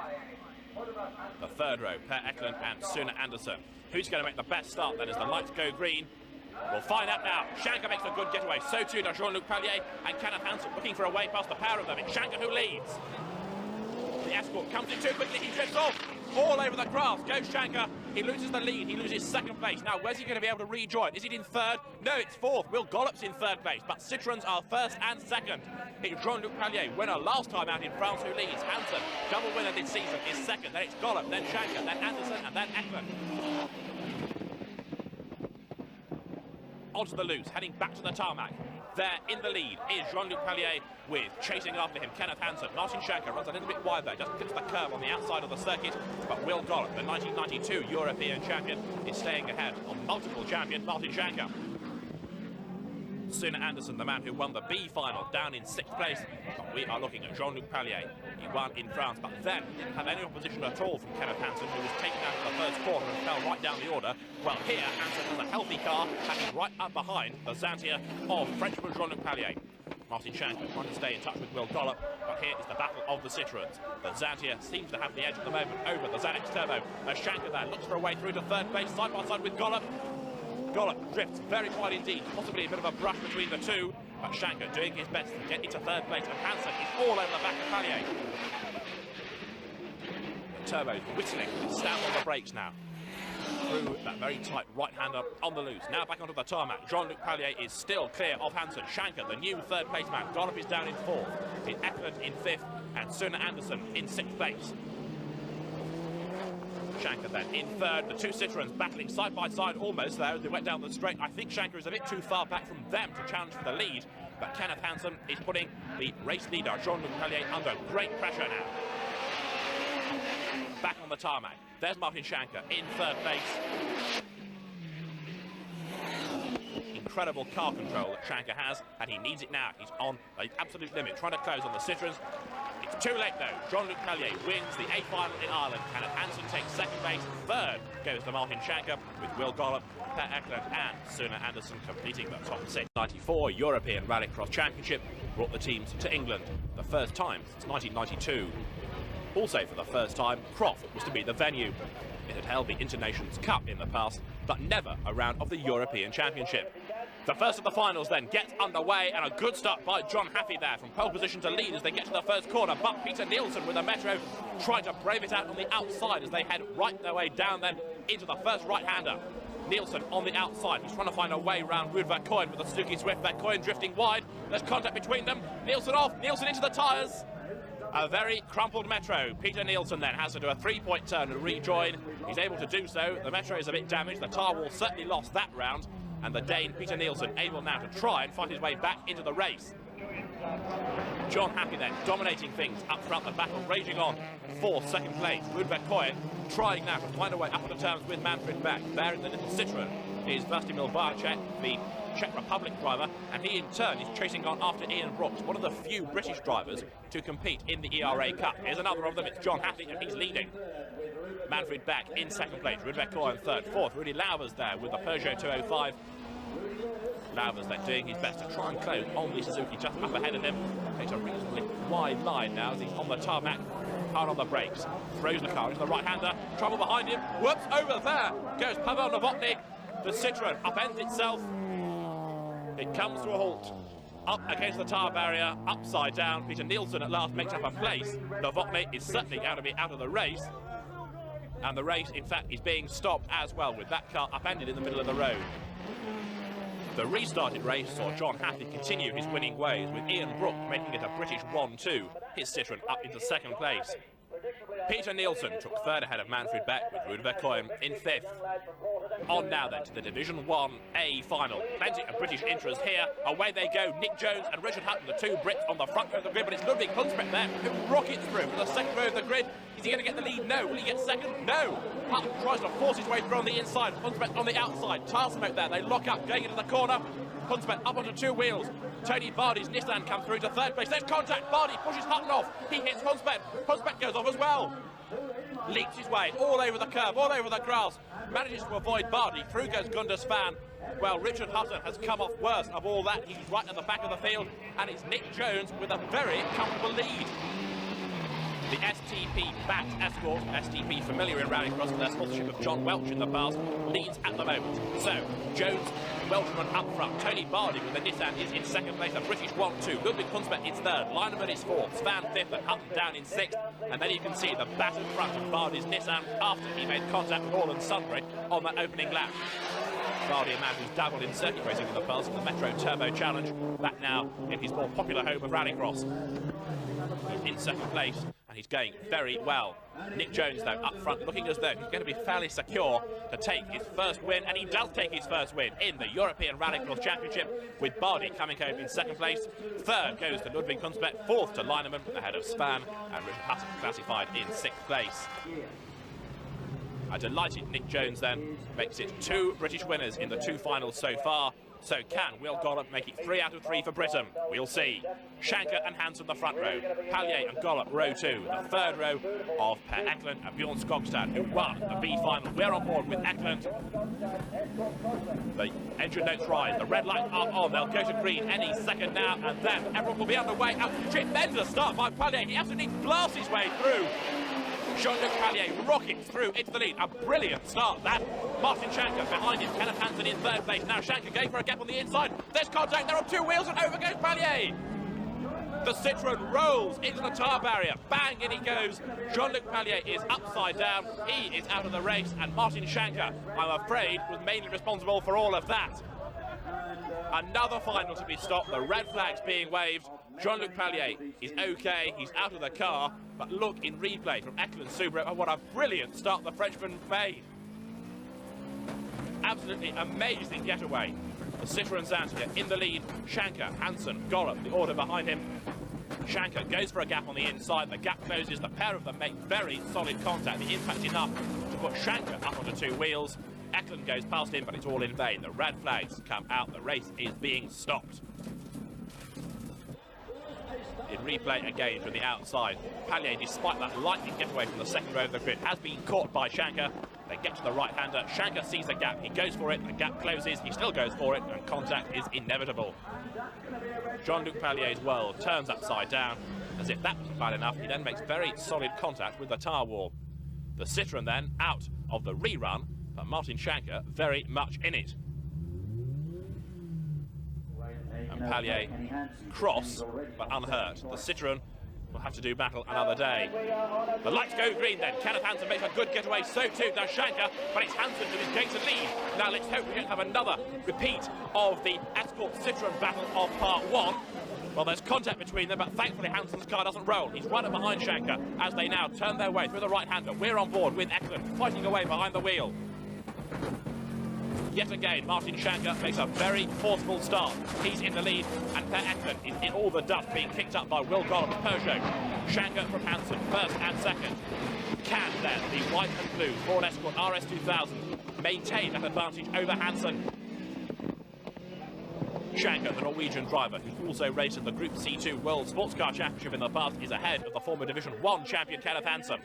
The 3rd row, Per Eklund and Sune Andersen. Who's going to make the best start then as the lights go green? We'll find out now. Schanche makes a good getaway, so too does Jean-Luc Pailler, and Kenneth Hansen looking for a way past the pair of them. It's Schanche who leads. The Escort comes in too quickly, he drifts off. All over the grass goes Schanche. He loses the lead, he loses 2nd place. Now, where's he going to be able to rejoin? Is it in 3rd? No, it's 4th. Will Gollop's in 3rd place, but Citroens are 1st and 2nd. It's Jean-Luc Pailler, winner last time out in France, who leads. Hansen, double winner this season, is 2nd. Then it's Gollop, then Schanche, then Andersen, and then Eklund. Onto the loose, heading back to the tarmac. There in the lead is Jean-Luc Pailler with chasing after him Kenneth Hansen. Martin Schanche runs a little bit wide there, just gets the curve on the outside of the circuit, but Will Gollop, the 1992 European champion, is staying ahead on multiple champion Martin Schanche. Sune Andersen, the man who won the B final, down in 6th place, but we are looking at Jean-Luc Pailler. He won in France, but then didn't have any opposition at all from Kenneth Hansen, who was taken out of the first corner and fell right down the order. Well, here Hansen has a healthy car, hanging right up behind the Xantia of Frenchman Jean-Luc Pailler. Martin Schanche trying to stay in touch with Will Gollop, but here is the battle of the Citroens. The Xantia seems to have the edge at the moment over the Xanax Turbo, as Schanche there looks for a way through to 3rd place, side by side with Gollop. Gollop drifts very wide indeed, possibly a bit of a brush between the two, but Schanche doing his best to get into 3rd place, and Hansen is all over the back of Pailler. The turbo's whistling, stamp on the brakes now. Through that very tight right-hander on the loose. Now back onto the tarmac. Jean-Luc Pailler is still clear of Hansen. Schanche, the new 3rd place man. Gollop is down in 4th. It's Eklund in 5th, and Sune Andersen in 6th place. Schanche then in third. The two Citroens battling side by side almost there as they went down the straight. I think Schanche is a bit too far back from them to challenge for the lead, but Kenneth Hansen is putting the race leader Jean-Luc Pailler under great pressure now. Back on the tarmac. There's Martin Schanche in third place. Incredible car control that Schanche has, and he needs it now. He's on the absolute limit, trying to close on the Citroens. It's too late though. Jean-Luc Pailler wins the A final in Ireland. Kenneth Hansen takes second place. Third goes to Martin Schanche, with Will Gollop, Per Eklund and Sune Andersen completing the top six. 94 European Rallycross Championship brought the teams to England, the first time since 1992. Also for the first time, Croft was to be the venue. It had held the Internations Cup in the past, but never a round of the European Championship. The first of the finals then gets underway, and a good start by John Haffey there from pole position to lead as they get to the first corner. But Peter Nielsen with a Metro trying to brave it out on the outside as they head right their way down then into the first right-hander. Nielsen on the outside, he's trying to find a way round Ludvig Hunsbedt with a Suzuki Swift. Verkoyen drifting wide, there's contact between them. Nielsen off, Nielsen into the tyres. A very crumpled Metro. Peter Nielsen then has to do a three-point turn and rejoin. He's able to do so. The Metro is a bit damaged. The tyre wall certainly lost that round. And the Dane, Peter Nielsen, able now to try and find his way back into the race. John Haffey then dominating things up front. The battle raging on for second place. Ludvig Hunsbedt trying now to find a way up on the terms with Manfred Beck. There in the little Citroen is Vlastimil Barcek, the Czech Republic driver, and he in turn is chasing on after Ian Brooks, one of the few British drivers to compete in the ERA Cup. Here's another of them, it's John Haffey, and he's leading. Manfred Beck in second place, Ludvig Hunsbedt third, fourth, Rudy Lauvers there with the Peugeot 205. Lauvers then doing his best to try and close on the Suzuki just up ahead of him. It's a reasonably wide line now as he's on the tarmac, hard on the brakes, throws the car into the right-hander, trouble behind him, whoops, over there goes Pavel Novotny. The Citroen upends itself. It comes to a halt, up against the tyre barrier, upside down. Peter Nielsen at last makes up a place. Novotny is certainly going to be out of the race. And the race, in fact, is being stopped as well, with that car upended in the middle of the road. The restarted race saw John Haffey continue his winning ways, with Ian Brooks making it a British 1-2. His Citroen up into second place. Peter Nielsen took third ahead of Manfred Beck, with Ludvig Hunsbedt in fifth. On now then to the Division 1A final. Plenty of British interest here. Away they go, Nick Jones and Rickard Hutton, the two Brits on the front row of the grid, but it's Ludvig Hunsbedt there who rockets through to the second row of the grid. Is he going to get the lead? No. Will he get second? No. Hutton tries to force his way through on the inside. Hunsbedt on the outside. Tire smoke there. They lock up, going into the corner. Hunsbedt up onto two wheels. Tony Bardy's Nissan comes through to third place. There's contact. Bardy pushes Hutton off. He hits Hunsbedt. Hunsbedt goes off as well. Leaps his way all over the curve, all over the grass. Manages to avoid Bardy. Through goes Gunde Svan. Well, Rickard Hutton has come off worst of all that. He's right at the back of the field. And it's Nick Jones with a very comfortable lead. The STP-backed Escort, STP familiar in Rallycross with their sponsorship of John Welch in the past, leads at the moment. So, Jones, Welshman up front. Tony Bardy with the Nissan is in second place, a British 1-2. Ludvig Hunsbedt is third, Leinemann is fourth, Svan fifth, and Hutton down in sixth. And then you can see the battered front of Bardy's Nissan after he made contact with Orland Sundbury on that opening lap. Bardy, a man who's dabbled in circuit racing in the past, the Metro Turbo Challenge, back now in his more popular home of Rallycross. He's in second place, and he's going very well. Nick Jones, though, up front, looking as though he's going to be fairly secure to take his first win, and he does take his first win in the European Rallycross Championship, with Bardy coming home in second place. Third goes to Ludvig Hunsbedt, fourth to Leinemann, ahead of Svan, and Rickard Hutton classified in sixth place. A delighted Nick Jones then makes it two British winners in the two finals so far. So can Will Gollop make it 3 out of 3 for Britain? We'll see. Schanche and Hansen the front row. Pailler and Gollop row 2. The third row of Per Eklund and Bjorn Skogstad, who won the B final. We're on board with Eklund. The engine notes rise. The red lights are on. They'll go to green any second now, and then everyone will be underway. A tremendous start by Pailler. He absolutely blasts his way through. Jean-Luc Pailler rockets through into the lead. A brilliant start, that. Martin Schanche behind him. Kenneth Hansen in third place. Now Schanche going for a gap on the inside. There's contact. They're on two wheels and over goes Pailler. The Citroen rolls into the tar barrier. Bang, in he goes. Jean-Luc Pailler is upside down. He is out of the race. And Martin Schanche, I'm afraid, was mainly responsible for all of that. Another final to be stopped. The red flags being waved. Jean-Luc Pailler is okay, he's out of the car, but look in replay from Eklund Subaru, and what a brilliant start the Frenchman made. Absolutely amazing getaway. The Citroen Xantia in the lead, Schanche, Hansen, Gollop, the order behind him. Schanche goes for a gap on the inside, the gap closes, the pair of them make very solid contact, the impact enough to put Schanche up onto two wheels. Eklund goes past him, but it's all in vain. The red flags come out, the race is being stopped. In replay again from the outside, Pailler, despite that lightning getaway from the second row of the grid, has been caught by Schanche. They get to the right-hander, Schanche sees the gap, he goes for it, the gap closes, he still goes for it, and contact is inevitable. Jean-Luc Pailler's world turns upside down. As if that wasn't bad enough, he then makes very solid contact with the tyre wall. The Citroen then out of the rerun, but Martin Schanche very much in it. And Pailler cross, but unhurt. The Citroen will have to do battle another day. The lights go green then. Kenneth Hansen makes a good getaway, so too does Schanche, but it's Hansen who is going to lead. Now let's hope we don't have another repeat of the Escort Citroen battle of part one. Well, there's contact between them, but thankfully Hansen's car doesn't roll. He's right up behind Schanche as they now turn their way through the right-hander. We're on board with Eklund fighting away behind the wheel. Yet again, Martin Schanche makes a very forceful start. He's in the lead, and Per Eklund is in all the dust, being kicked up by Will Gollop's Peugeot. Schanche from Hansen, first and second. Can then the white and blue Ford Escort RS2000 maintain that advantage over Hansen? Schanche, the Norwegian driver, who's also raced in the Group C2 World Sports Car Championship in the past, is ahead of the former Division 1 champion Kenneth Hansen.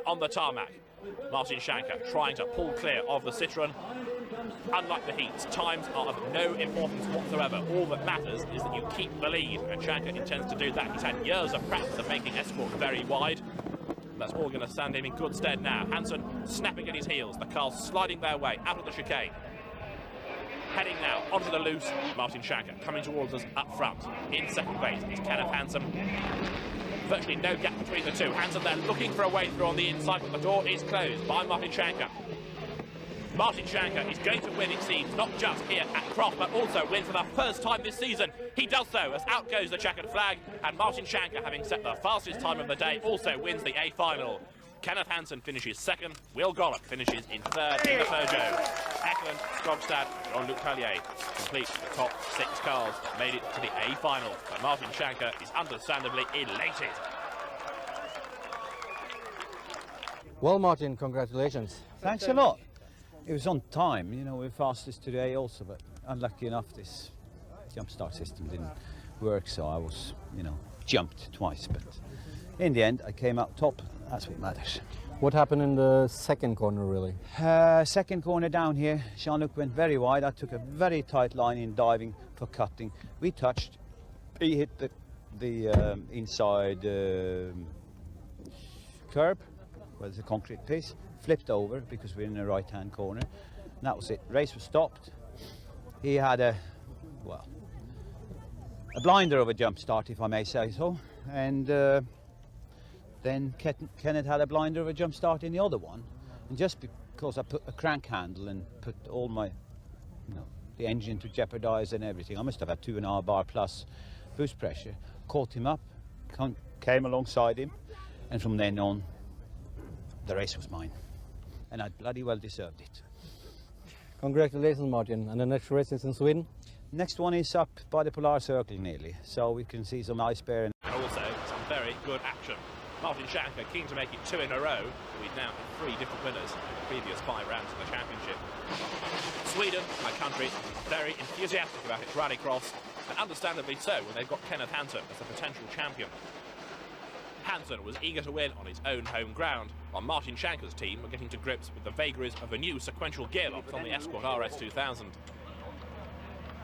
On the tarmac, Martin Schanche trying to pull clear of the Citroen. Unlike the heats, times are of no importance whatsoever. All that matters is that you keep the lead, and Schanche intends to do that. He's had years of practice of making Escort very wide. That's all going to stand him in good stead now. Hansen snapping at his heels, the cars sliding their way out of the chicane. Heading now onto the loose, Martin Schanche coming towards us up front. In second place is Kenneth Hansen. Virtually no gap between the two. Hansen there looking for a way through on the inside, but the door is closed by Martin Schanche. Martin Schanche is going to win, it seems, not just here at Croft, but also win for the first time this season. He does so as out goes the checkered flag, and Martin Schanche, having set the fastest time of the day, also wins the A final. Kenneth Hansen finishes second, Will Gollop finishes in third in the Peugeot. Eklund, Skogstad, Jean-Luc Pailler complete the top 6 cars, made it to the A final, but Martin Schanche is understandably elated. Well, Martin, congratulations. Thanks a lot. It was on time, you know, we were fastest today also, but unlucky enough this jump start system didn't work, so I was, you know, jumped twice, but in the end I came out top. That's what matters. What happened in the second corner, really? Second corner down here, Jean-Luc went very wide. I took a very tight line in diving for cutting. We touched, he hit the inside curb, where there's a concrete piece, flipped over because we're in the right-hand corner. And that was it. Race was stopped. He had a blinder of a jump start, if I may say so, and then Kenneth had a blinder of a jump start in the other one, and just because I put a crank handle and put all my, you know, the engine to jeopardize and everything, I must have had 2.5 bar plus boost pressure, caught him up, came alongside him, and from then on the race was mine, and I bloody well deserved it. Congratulations, Martin. And the next race is in Sweden? Next one is up by the Polar Circle nearly, so we can see some ice bear. And also some very good action. Martin Schanche keen to make it 2 in a row. We've now had 3 different winners in the previous 5 rounds of the championship. Sweden, my country, very enthusiastic about its rallycross, and understandably so when they've got Kenneth Hansen as a potential champion. Hansen was eager to win on his own home ground, while Martin Schanche's team were getting to grips with the vagaries of a new sequential gearbox on the Escort RS2000.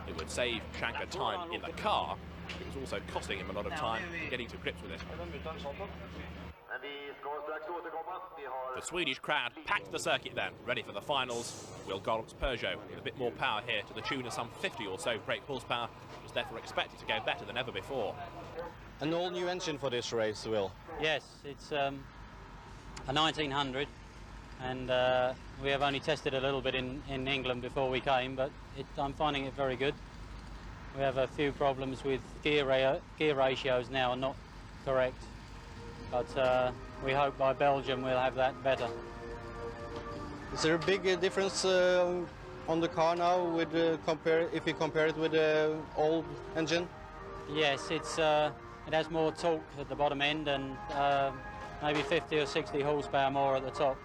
It would save Schanche time in the car, but it was also costing him a lot of time getting to grips with it. The Swedish crowd packed the circuit then, ready for the finals. Will Gollop's Peugeot, with a bit more power here to the tune of some 50 or so brake horsepower, was therefore expected to go better than ever before. An all-new engine for this race, Will? Yes, it's a 1900, and we have only tested a little bit in England before we came, but I'm finding it very good. We have a few problems with gear ratios now are not correct, but we hope by Belgium we'll have that better. Is there a big difference on the car now with if you compare it with the old engine? Yes, it has more torque at the bottom end and maybe 50 or 60 horsepower more at the top.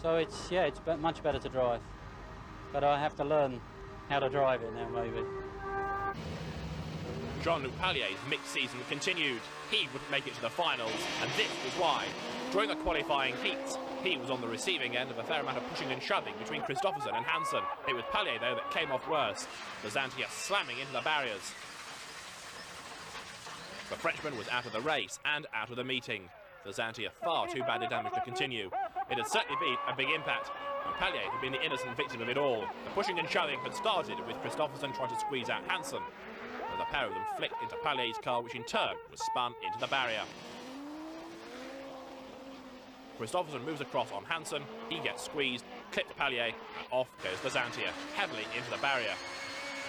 So it's much better to drive. But I have to learn how to drive it now, maybe. Jean-Luc Paillier's mixed season continued. He wouldn't make it to the finals, and this was why. During the qualifying heats, he was on the receiving end of a fair amount of pushing and shoving between Kristoffersen and Hansen. It was Pailler, though, that came off worse. The Xantia slamming into the barriers. The Frenchman was out of the race and out of the meeting. The Xantia far too badly damaged to continue. It had certainly been a big impact, and Pailler had been the innocent victim of it all. The pushing and shoving had started with Kristoffersen trying to squeeze out Hansen, and the pair of them flicked into Pailler's car, which in turn was spun into the barrier. Kristoffersen moves across on Hansen, he gets squeezed, clips Pailler, and off goes the Xantia, heavily into the barrier.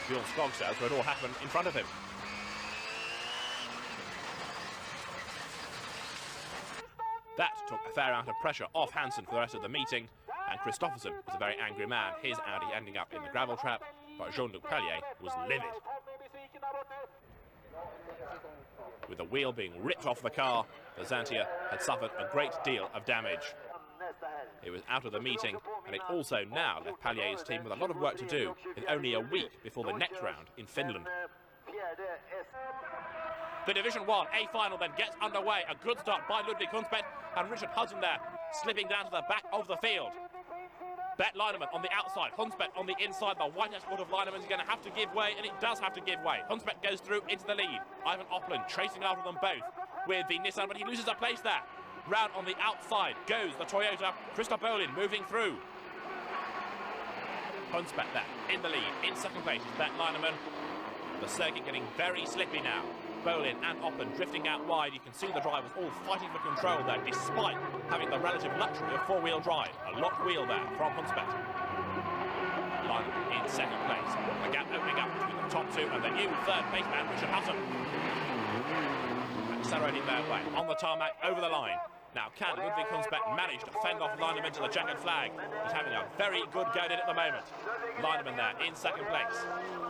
Bjorn Skogstad saw it all happen in front of him. That took a fair amount of pressure off Hansen for the rest of the meeting, and Kristoffersen was a very angry man, his Audi ending up in the gravel trap, but Jean-Luc Pailler was livid. With the wheel being ripped off the car, the Xantia had suffered a great deal of damage. It was out of the meeting, and it also now left Paillier's team with a lot of work to do, with only a week before the next round in Finland. The Division 1 A final then gets underway. A good start by Ludvig Hunsbedt and Rickard Hutton there, slipping down to the back of the field. Bernd Leinemann on the outside, Hunsbedt on the inside. The white escort of Leinemann is going to have to give way, and it does have to give way. Hunsbedt goes through into the lead. Eivind Opland chasing after them both with the Nissan, but he loses a place there. Round on the outside goes the Toyota. Christoph Bohlin moving through. Hunsbedt there in the lead. In second place is Bernd Leinemann. The circuit getting very slippy now. Bohlin and Opland drifting out wide. You can see the drivers all fighting for control there, despite having the relative luxury of four-wheel drive. A locked wheel there from Hunsbedt. Leinemann in second place. The gap opening up between the top two and the new third baseman, Rickard Hutton. Accelerating their way on the tarmac over the line. Now, can Ludvig Hunsbedt manage to fend off Leinemann to the checkered flag? He's having a very good go at it at the moment. Leinemann there in second place.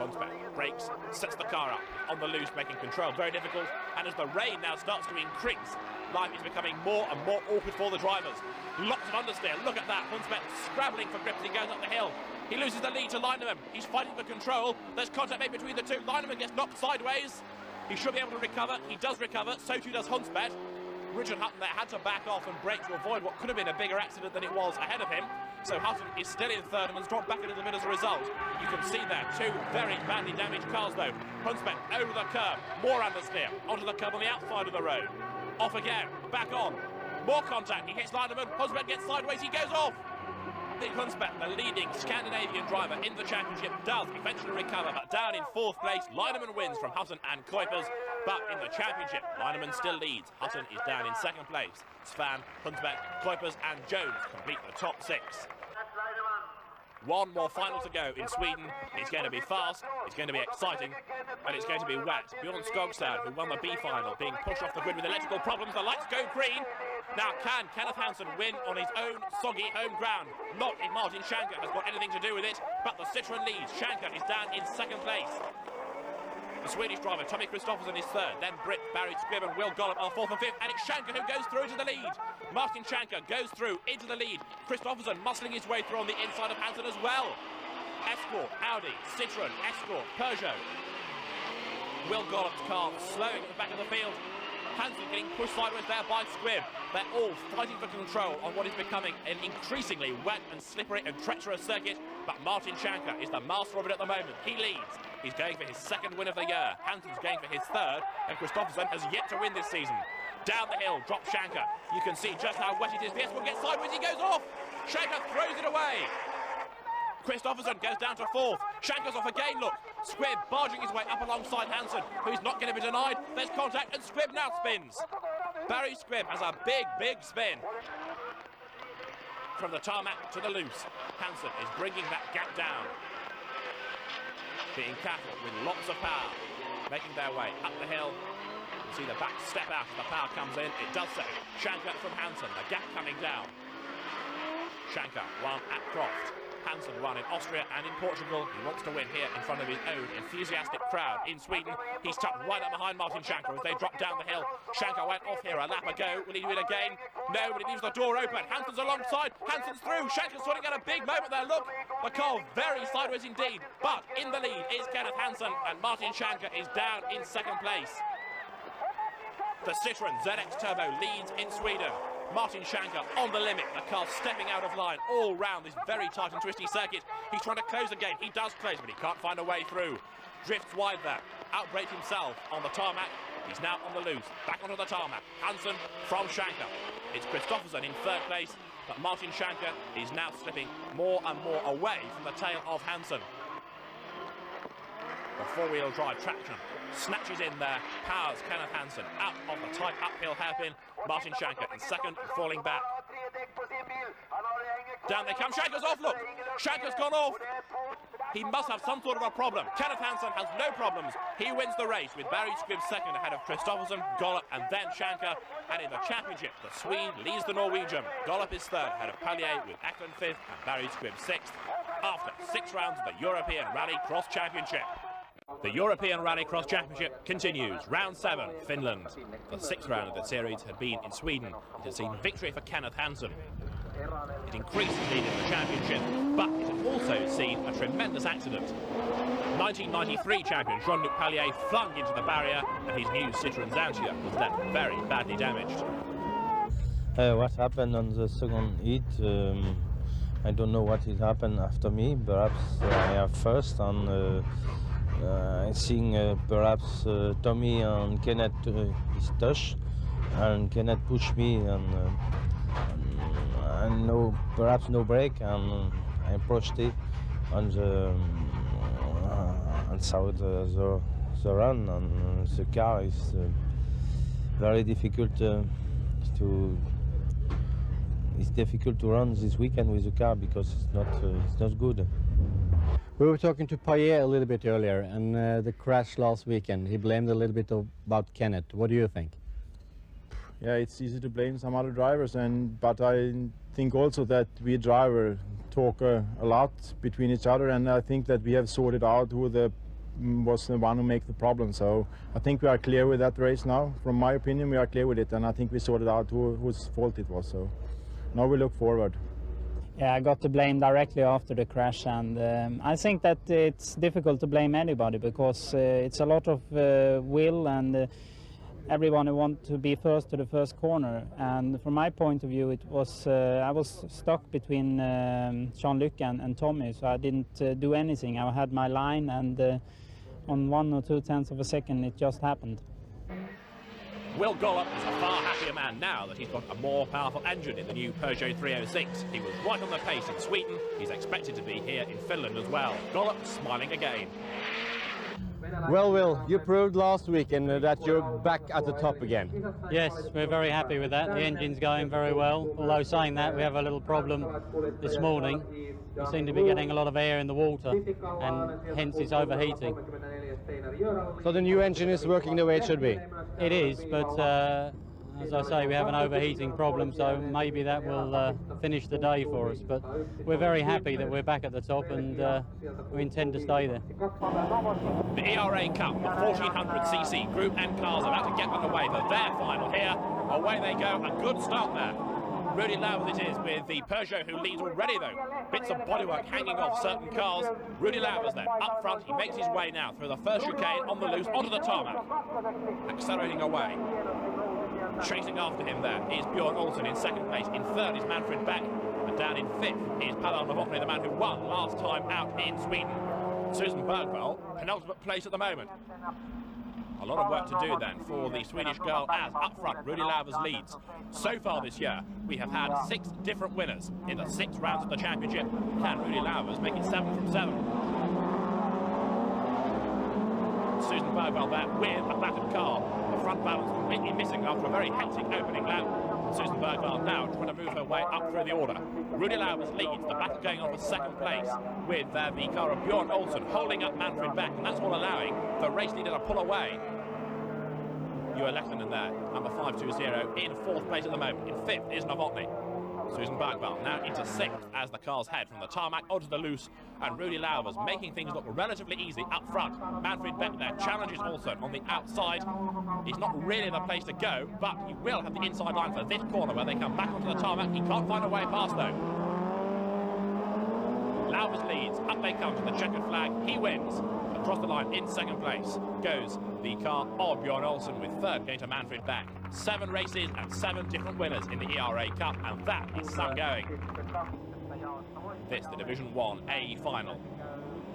Hunsbedt brakes, sets the car up on the loose, making control very difficult. And as the rain now starts to increase, life is becoming more and more awkward for the drivers. Lots of understeer. Look at that. Hunsbedt scrabbling for grip as he goes up the hill. He loses the lead to Leinemann. He's fighting for control. There's contact made between the two. Leinemann gets knocked sideways. He should be able to recover. He does recover. So too does Hunsbedt. Rickard Hutton there had to back off and brake to avoid what could have been a bigger accident than it was ahead of him. So Hutton is still in third and has dropped back a little bit as a result. You can see there two very badly damaged cars though. Hunsbedt over the curb, more understeer, onto the curb on the outside of the road. Off again, back on, more contact, he hits Leinemann, Hunsbedt gets sideways, he goes off. Ludvig Hunsbedt, the leading Scandinavian driver in the championship, does eventually recover, but down in fourth place, Leinemann wins from Hutton and Kuipers. But in the championship, Leinemann still leads. Hutton is down in second place. Svan, Hunsbedt, Kuipers and Jones complete the top six. One more final to go in Sweden. It's going to be fast, it's going to be exciting, and it's going to be wet. Bjorn Skogstad, who won the B final, being pushed off the grid with electrical problems. The lights go green. Now can Kenneth Hansen win on his own soggy home ground? Not if Martin Schanche has got anything to do with it, but the Citroen leads. Schanche is down in second place. The Swedish driver, Tommy Kristoffersen, is third. Then Brit, Barry, Squibb and Will Gollop are fourth and fifth. And it's Schanche who goes through to the lead. Martin Schanche goes through into the lead. Kristoffersen muscling his way through on the inside of Hansen as well. Escort, Audi, Citroen, Escort, Peugeot. Will Gollop's car slowing at the back of the field. Hansen getting pushed sideways there by Squibb. They're all fighting for control on what is becoming an increasingly wet and slippery and treacherous circuit. But Martin Schanche is the master of it at the moment. He leads. He's going for his second win of the year. Hansen's going for his third, and Kristoffersen has yet to win this season. Down the hill, drops Schanche. You can see just how wet it is. The Escort gets sideways, he goes off. Schanche throws it away. Kristoffersen goes down to fourth. Schanche's off again, look. Squibb barging his way up alongside Hansen, who's not going to be denied. There's contact, and Squibb now spins. Barry Squibb has a big, big spin. From the tarmac to the loose. Hansen is bringing that gap down. being cattle with lots of power, making their way up the hill. You see the back step out as the power comes in. It does so. Schanche from Hansen, the gap coming down. Schanche won at Croft. Hansen won in Austria and in Portugal. He wants to win here in front of his own enthusiastic crowd in Sweden. He's tucked right up behind Martin Schanche as they drop down the hill. Schanche went off here a lap ago. Will he do it again? No, but he leaves the door open. Hansen's alongside. Hansen's through. Schanche's sorting out a big moment there. Look, the car very sideways indeed. But in the lead is Kenneth Hansen, and Martin Schanche is down in second place. The Citroen ZX Turbo leads in Sweden. Martin Schanche on the limit, the car stepping out of line all round this very tight and twisty circuit. He's trying to close the gate. He does close, but he can't find a way through. Drifts wide there, outbrakes himself on the tarmac. He's now on the loose, back onto the tarmac. Hansen from Schanche. It's Kristoffersen in third place, but Martin Schanche is now slipping more and more away from the tail of Hansen. The four-wheel drive traction snatches in there, powers Kenneth Hansen out of the tight uphill hairpin. Martin Schanche in second and falling back. Down they come, Schanche's off, look! Schanche's gone off! He must have some sort of a problem. Kenneth Hansen has no problems. He wins the race with Bardy Squibb second ahead of Kristoffersen, Gollop and then Schanche. And in the championship, the Swede leads the Norwegian. Gollop is third ahead of Pailler with Eklund fifth and Bardy Squibb sixth after 6 rounds of the European Rallycross Championship. The European Rallycross Championship continues. Round 7, Finland. The 6th round of the series had been in Sweden. It had seen victory for Kenneth Hansen. It increased the lead in the championship, but it had also seen a tremendous accident. 1993 champion Jean-Luc Pailler flung into the barrier, and his new Citroen Xantia was left very badly damaged. What happened on the second heat? I don't know what had happened after me. Perhaps I have first on. I think perhaps Tommy and Kenneth is touch, and Kenneth pushed me, and no, perhaps no brake, and I pushed it on the and saw the run, and the car is very difficult It's difficult to run this weekend with the car because it's not good. We were talking to Pailler a little bit earlier, and the crash last weekend, he blamed a little bit about Kenneth. What do you think? Yeah, it's easy to blame some other drivers, but I think also that we drivers talk a lot between each other, and I think that we have sorted out who was the one who made the problem. So I think we are clear with that race now. From my opinion, we are clear with it, and I think we sorted out whose fault it was. So now we look forward. Yeah, I got the blame directly after the crash, and I think that it's difficult to blame anybody because it's a lot of will, and everyone who wants to be first to the first corner. And from my point of view, it was I was stuck between Jean-Luc and Tommy, so I didn't do anything. I had my line, and on 1 or 2 tenths of a second, it just happened. Will Gollop is a far happier man now that he's got a more powerful engine in the new Peugeot 306. He was right on the pace in Sweden. He's expected to be here in Finland as well. Gollop smiling again. Well, Will, you proved last weekend that you're back at the top again. Yes, we're very happy with that. The engine's going very well. Although saying that, we have a little problem this morning. We seem to be getting a lot of air in the water, and hence it's overheating. So the new engine is working the way it should be? It is, but as I say, we have an overheating problem, so maybe that will finish the day for us. But we're very happy that we're back at the top, and we intend to stay there. The ERA Cup, the 1400cc Group N cars are about to get underway for their final here. Away they go, a good start there. Rudy Lauwers it is with the Peugeot who leads already though. Bits of bodywork hanging off certain cars. Rudy Lauwers there, up front, he makes his way now through the first chicane on the loose, onto the tarmac. Accelerating away. Chasing after him there is Bjorn Olsen in second place. In third is Manfred Beck. And down in fifth is Pavel, the man who won last time out in Sweden. Susan Bergvall, penultimate place at the moment. A lot of work to do then for the Swedish girl as up front Rudy Lauwers leads. So far this year we have had 6 different winners in the 6 rounds of the championship. Can Rudy Lauwers make it 7 from 7? Susan Bergvall there with a battered car. The front balance completely missing after a very hectic opening lap. Susan Bergdahl now trying to move her way up through the order. Rudi Lauvers leads, the battle going on for second place with the car of Bjorn Olsen holding up Manfred Beck, and that's all allowing the race leader to pull away. Eklund in there, number 520, in fourth place at the moment. In fifth is Novotny. Susan Bergdahl now into sixth as the cars head from the tarmac onto the loose, and Rudi Lauvers making things look relatively easy up front. Manfred Beck there challenges Olsen on the outside. He's not really the place to go, but he will have the inside line for this corner where they come back onto the tarmac. He can't find a way past though. Lauvers leads, up they come to the checkered flag, he wins. Across the line in second place goes the car of Bjorn Olsen, with third going to Manfred Beck. 7 races and 7 different winners in the ERA Cup, and that is some going. This, the Division 1A final.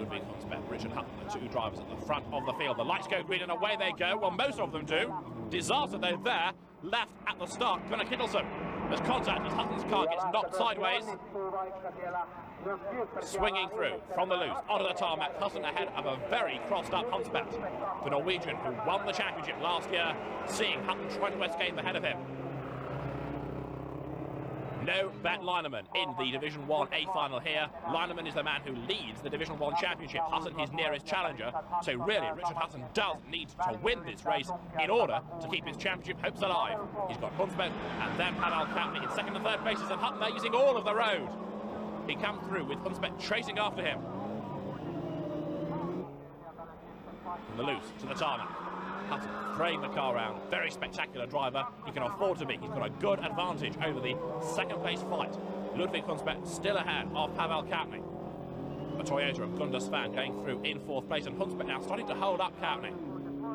Ludvig Hunsbedt, Rickard Hutton, the 2 drivers at the front of the field. The lights go green and away they go. Well, most of them do. Disaster though there, left at the start. Gunnar Kittelsen. There's contact as Hutton's car gets knocked sideways. Swinging through from the loose onto the tarmac, Hutton ahead of a very crossed up Hunsbedt, the Norwegian who won the championship last year, seeing Hutton trying to escape ahead of him. No Bernd Leinemann in the Division 1A final here. Leinemann is the man who leads the Division 1 championship. Hutton his nearest challenger. So really, Rickard Hutton does need to win this race in order to keep his championship hopes alive. He's got Hunsbedt and then Pavel Koutny in second and third places, and Hutton there using all of the road. He comes through with Hunsbedt chasing after him. From the loose to the tarmac. Hutton throwing the car around. Very spectacular driver. He can afford to be. He's got a good advantage over the second place fight. Ludvig Hunsbedt still ahead of Pavel Koutny. The Toyota of Gunde Svan going through in fourth place, and Hunsbedt now starting to hold up Koutny.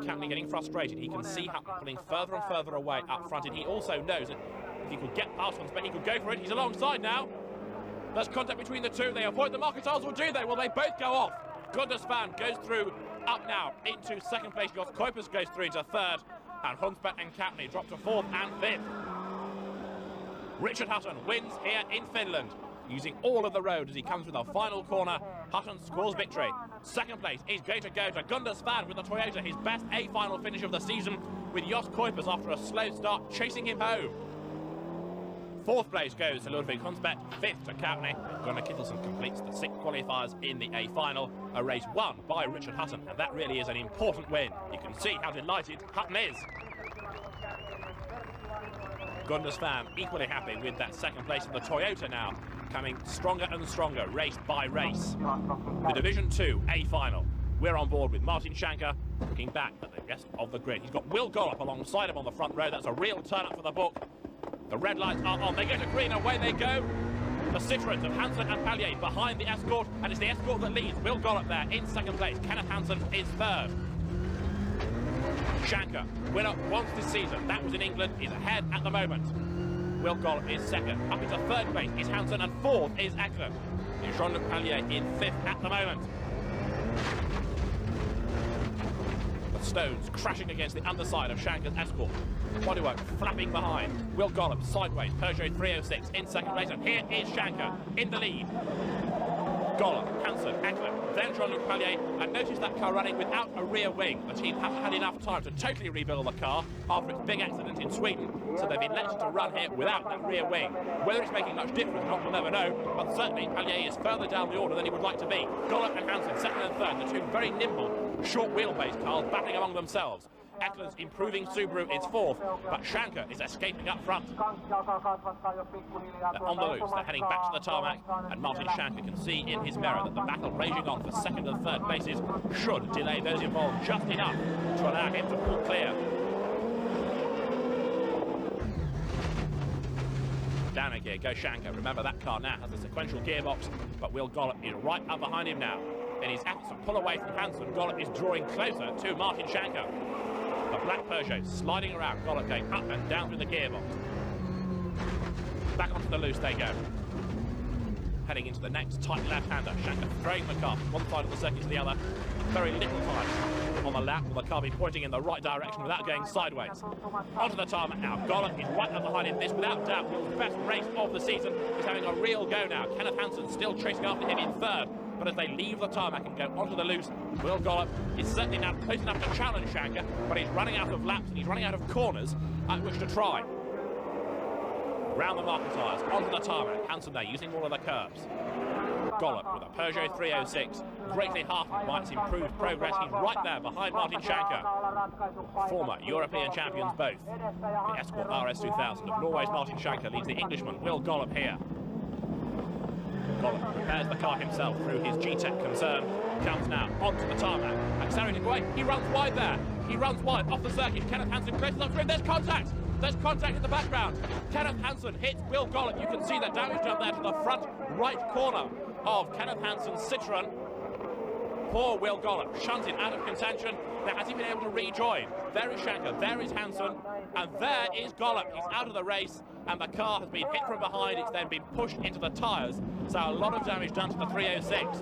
Koutny getting frustrated. He can see Hutton pulling further and further away up front, and he also knows that if he could get past Hunsbedt, he could go for it. He's alongside now. There's contact between the two. They avoid the market tiles, or do they? Well, they both go off. Gunde Svan goes through up now into second place. Jos Kuipers goes through into third, and Hunsbedt and Koutny drop to fourth and fifth. Rickard Hutton wins here in Finland, using all of the road as he comes with a final corner. Hutton scores victory. Second place is going to go to Gunde Svan with the Toyota, his best A final finish of the season, with Jos Kuipers after a slow start chasing him home. Fourth place goes to Ludvig Hunsbedt, fifth to Koutny. Gunnar Kittelsen completes the 6 qualifiers in the A final, a race won by Rickard Hutton, and that really is an important win. You can see how delighted Hutton is. Gunde Svan equally happy with that second place of the Toyota now, coming stronger and stronger race by race. The Division 2 A final. We're on board with Martin Schanche, looking back at the rest of the grid. He's got Will Gollop alongside him on the front row. That's a real turn up for the book. The red lights are on, they go to green, away they go. The Citroens of Hansen and Pailler behind the Escort, and it's the Escort that leads. Will Gollop there in second place. Kenneth Hansen is third. Schanche, winner once this season, that was in England, is ahead at the moment. Will Gollop is second. Up into third place is Hansen, and fourth is Eklund. Jean-Luc Pailler in fifth at the moment. Stones crashing against the underside of Schanche's Escort. Bodywork flapping behind. Will Gollop sideways. Peugeot 306 in second place, and here is Schanche in the lead. Gollop, Hansen, Eklund, then Jean-Luc Pailler, and notice that car running without a rear wing. The team haven't had enough time to totally rebuild the car after its big accident in Sweden, so they've elected to run here without that rear wing. Whether it's making much difference or not, we'll never know, but certainly Pailler is further down the order than he would like to be. Gollop and Hansen, second and third, the two very nimble, short wheelbase cars battling among themselves. Eklund's improving Subaru is fourth, but Schanche is escaping up front. They're on the loose, they're heading back to the tarmac, and Martin Schanche can see in his mirror that the battle raging on for second and third places should delay those involved just enough to allow him to pull clear. Down a gear goes Schanche. Remember, that car now has a sequential gearbox, but Will Gollop is right up behind him now. In his efforts to pull away from Hansen, Gollop is drawing closer to Martin Schanche. The black Peugeot sliding around, Gollop going up and down through the gearbox. Back onto the loose they go. Heading into the next tight left-hander. Schanche throwing the car from one side of the circuit to the other. Very little time on the lap, will the car be pointing in the right direction without going sideways. Onto the tarmac now. Gollop is right up behind him. This, without doubt, his best race of the season. He's having a real go now. Kenneth Hansen still chasing after him in third. But as they leave the tarmac and go onto the loose, Will Gollop is certainly now close enough to challenge Schanche, but he's running out of laps and he's running out of corners at which to try. Round the marker tyres, onto the tarmac. Hansen there using all of the curbs. Gollop with a Peugeot 306. Greatly heartened by its improved progress. He's right there behind Martin Schanche. Former European champions both. The Escort RS 2000 of Norway's Martin Schanche leads the Englishman Will Gollop here. Gollop prepares the car himself through his G-Tech concern. Comes now onto the tarmac. Accelerating away. He runs wide there. He runs wide off the circuit. Kenneth Hansen closes up to him. There's contact. There's contact in the background. Kenneth Hansen hits Will Gollop. You can see the damage up there to the front right corner of Kenneth Hansen's Citroen. Poor Will Gollop, shunted out of contention. Now, has he been able to rejoin? There is Schanche, there is Hansen, and there is Gollop. He's out of the race, and the car has been hit from behind. It's then been pushed into the tyres, so a lot of damage done to the 306.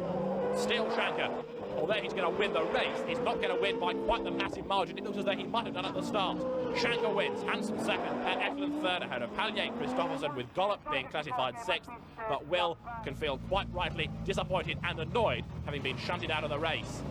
Still Schanche, although he's going to win the race, he's not going to win by quite the massive margin it looks as though he might have done at the start. Schanche wins, Hansen second, and Eklund third ahead of Pailler Christophersen, with Gollop being classified sixth. But Will can feel quite rightly disappointed and annoyed, having been shunted out of the race.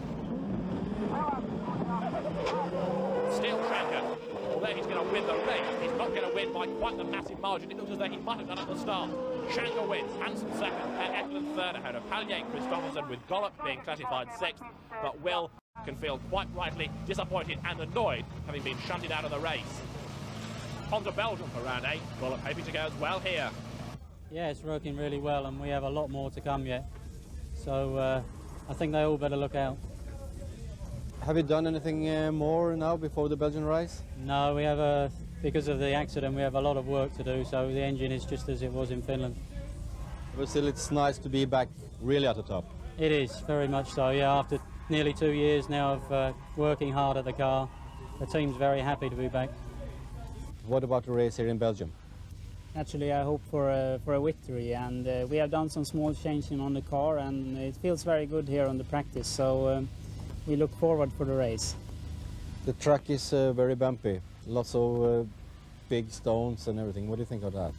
Still Schanche, although he's going to win the race, he's not going to win by quite the massive margin it looks as though he might have done at the start. Schanche wins, Hansen second, and Eklund third ahead of Pailler Christophersen, with Gollop being classified sixth. But Will can feel quite rightly disappointed and annoyed, having been shunted out of the race. On to Belgium for round 8. Gollop hoping to go as well here. Yeah, it's working really well, and we have a lot more to come yet. So I think they all better look out. Have you done anything more now before the Belgian race? No, we have because of the accident, we have a lot of work to do, so the engine is just as it was in Finland. But still, it's nice to be back really at the top. It is, very much so, yeah. After nearly 2 years now of working hard at the car, the team's very happy to be back. What about the race here in Belgium? Actually, I hope for a victory, and we have done some small changing on the car, and it feels very good here on the practice, so we look forward for the race. The track is very bumpy, lots of big stones and everything. What do you think of that?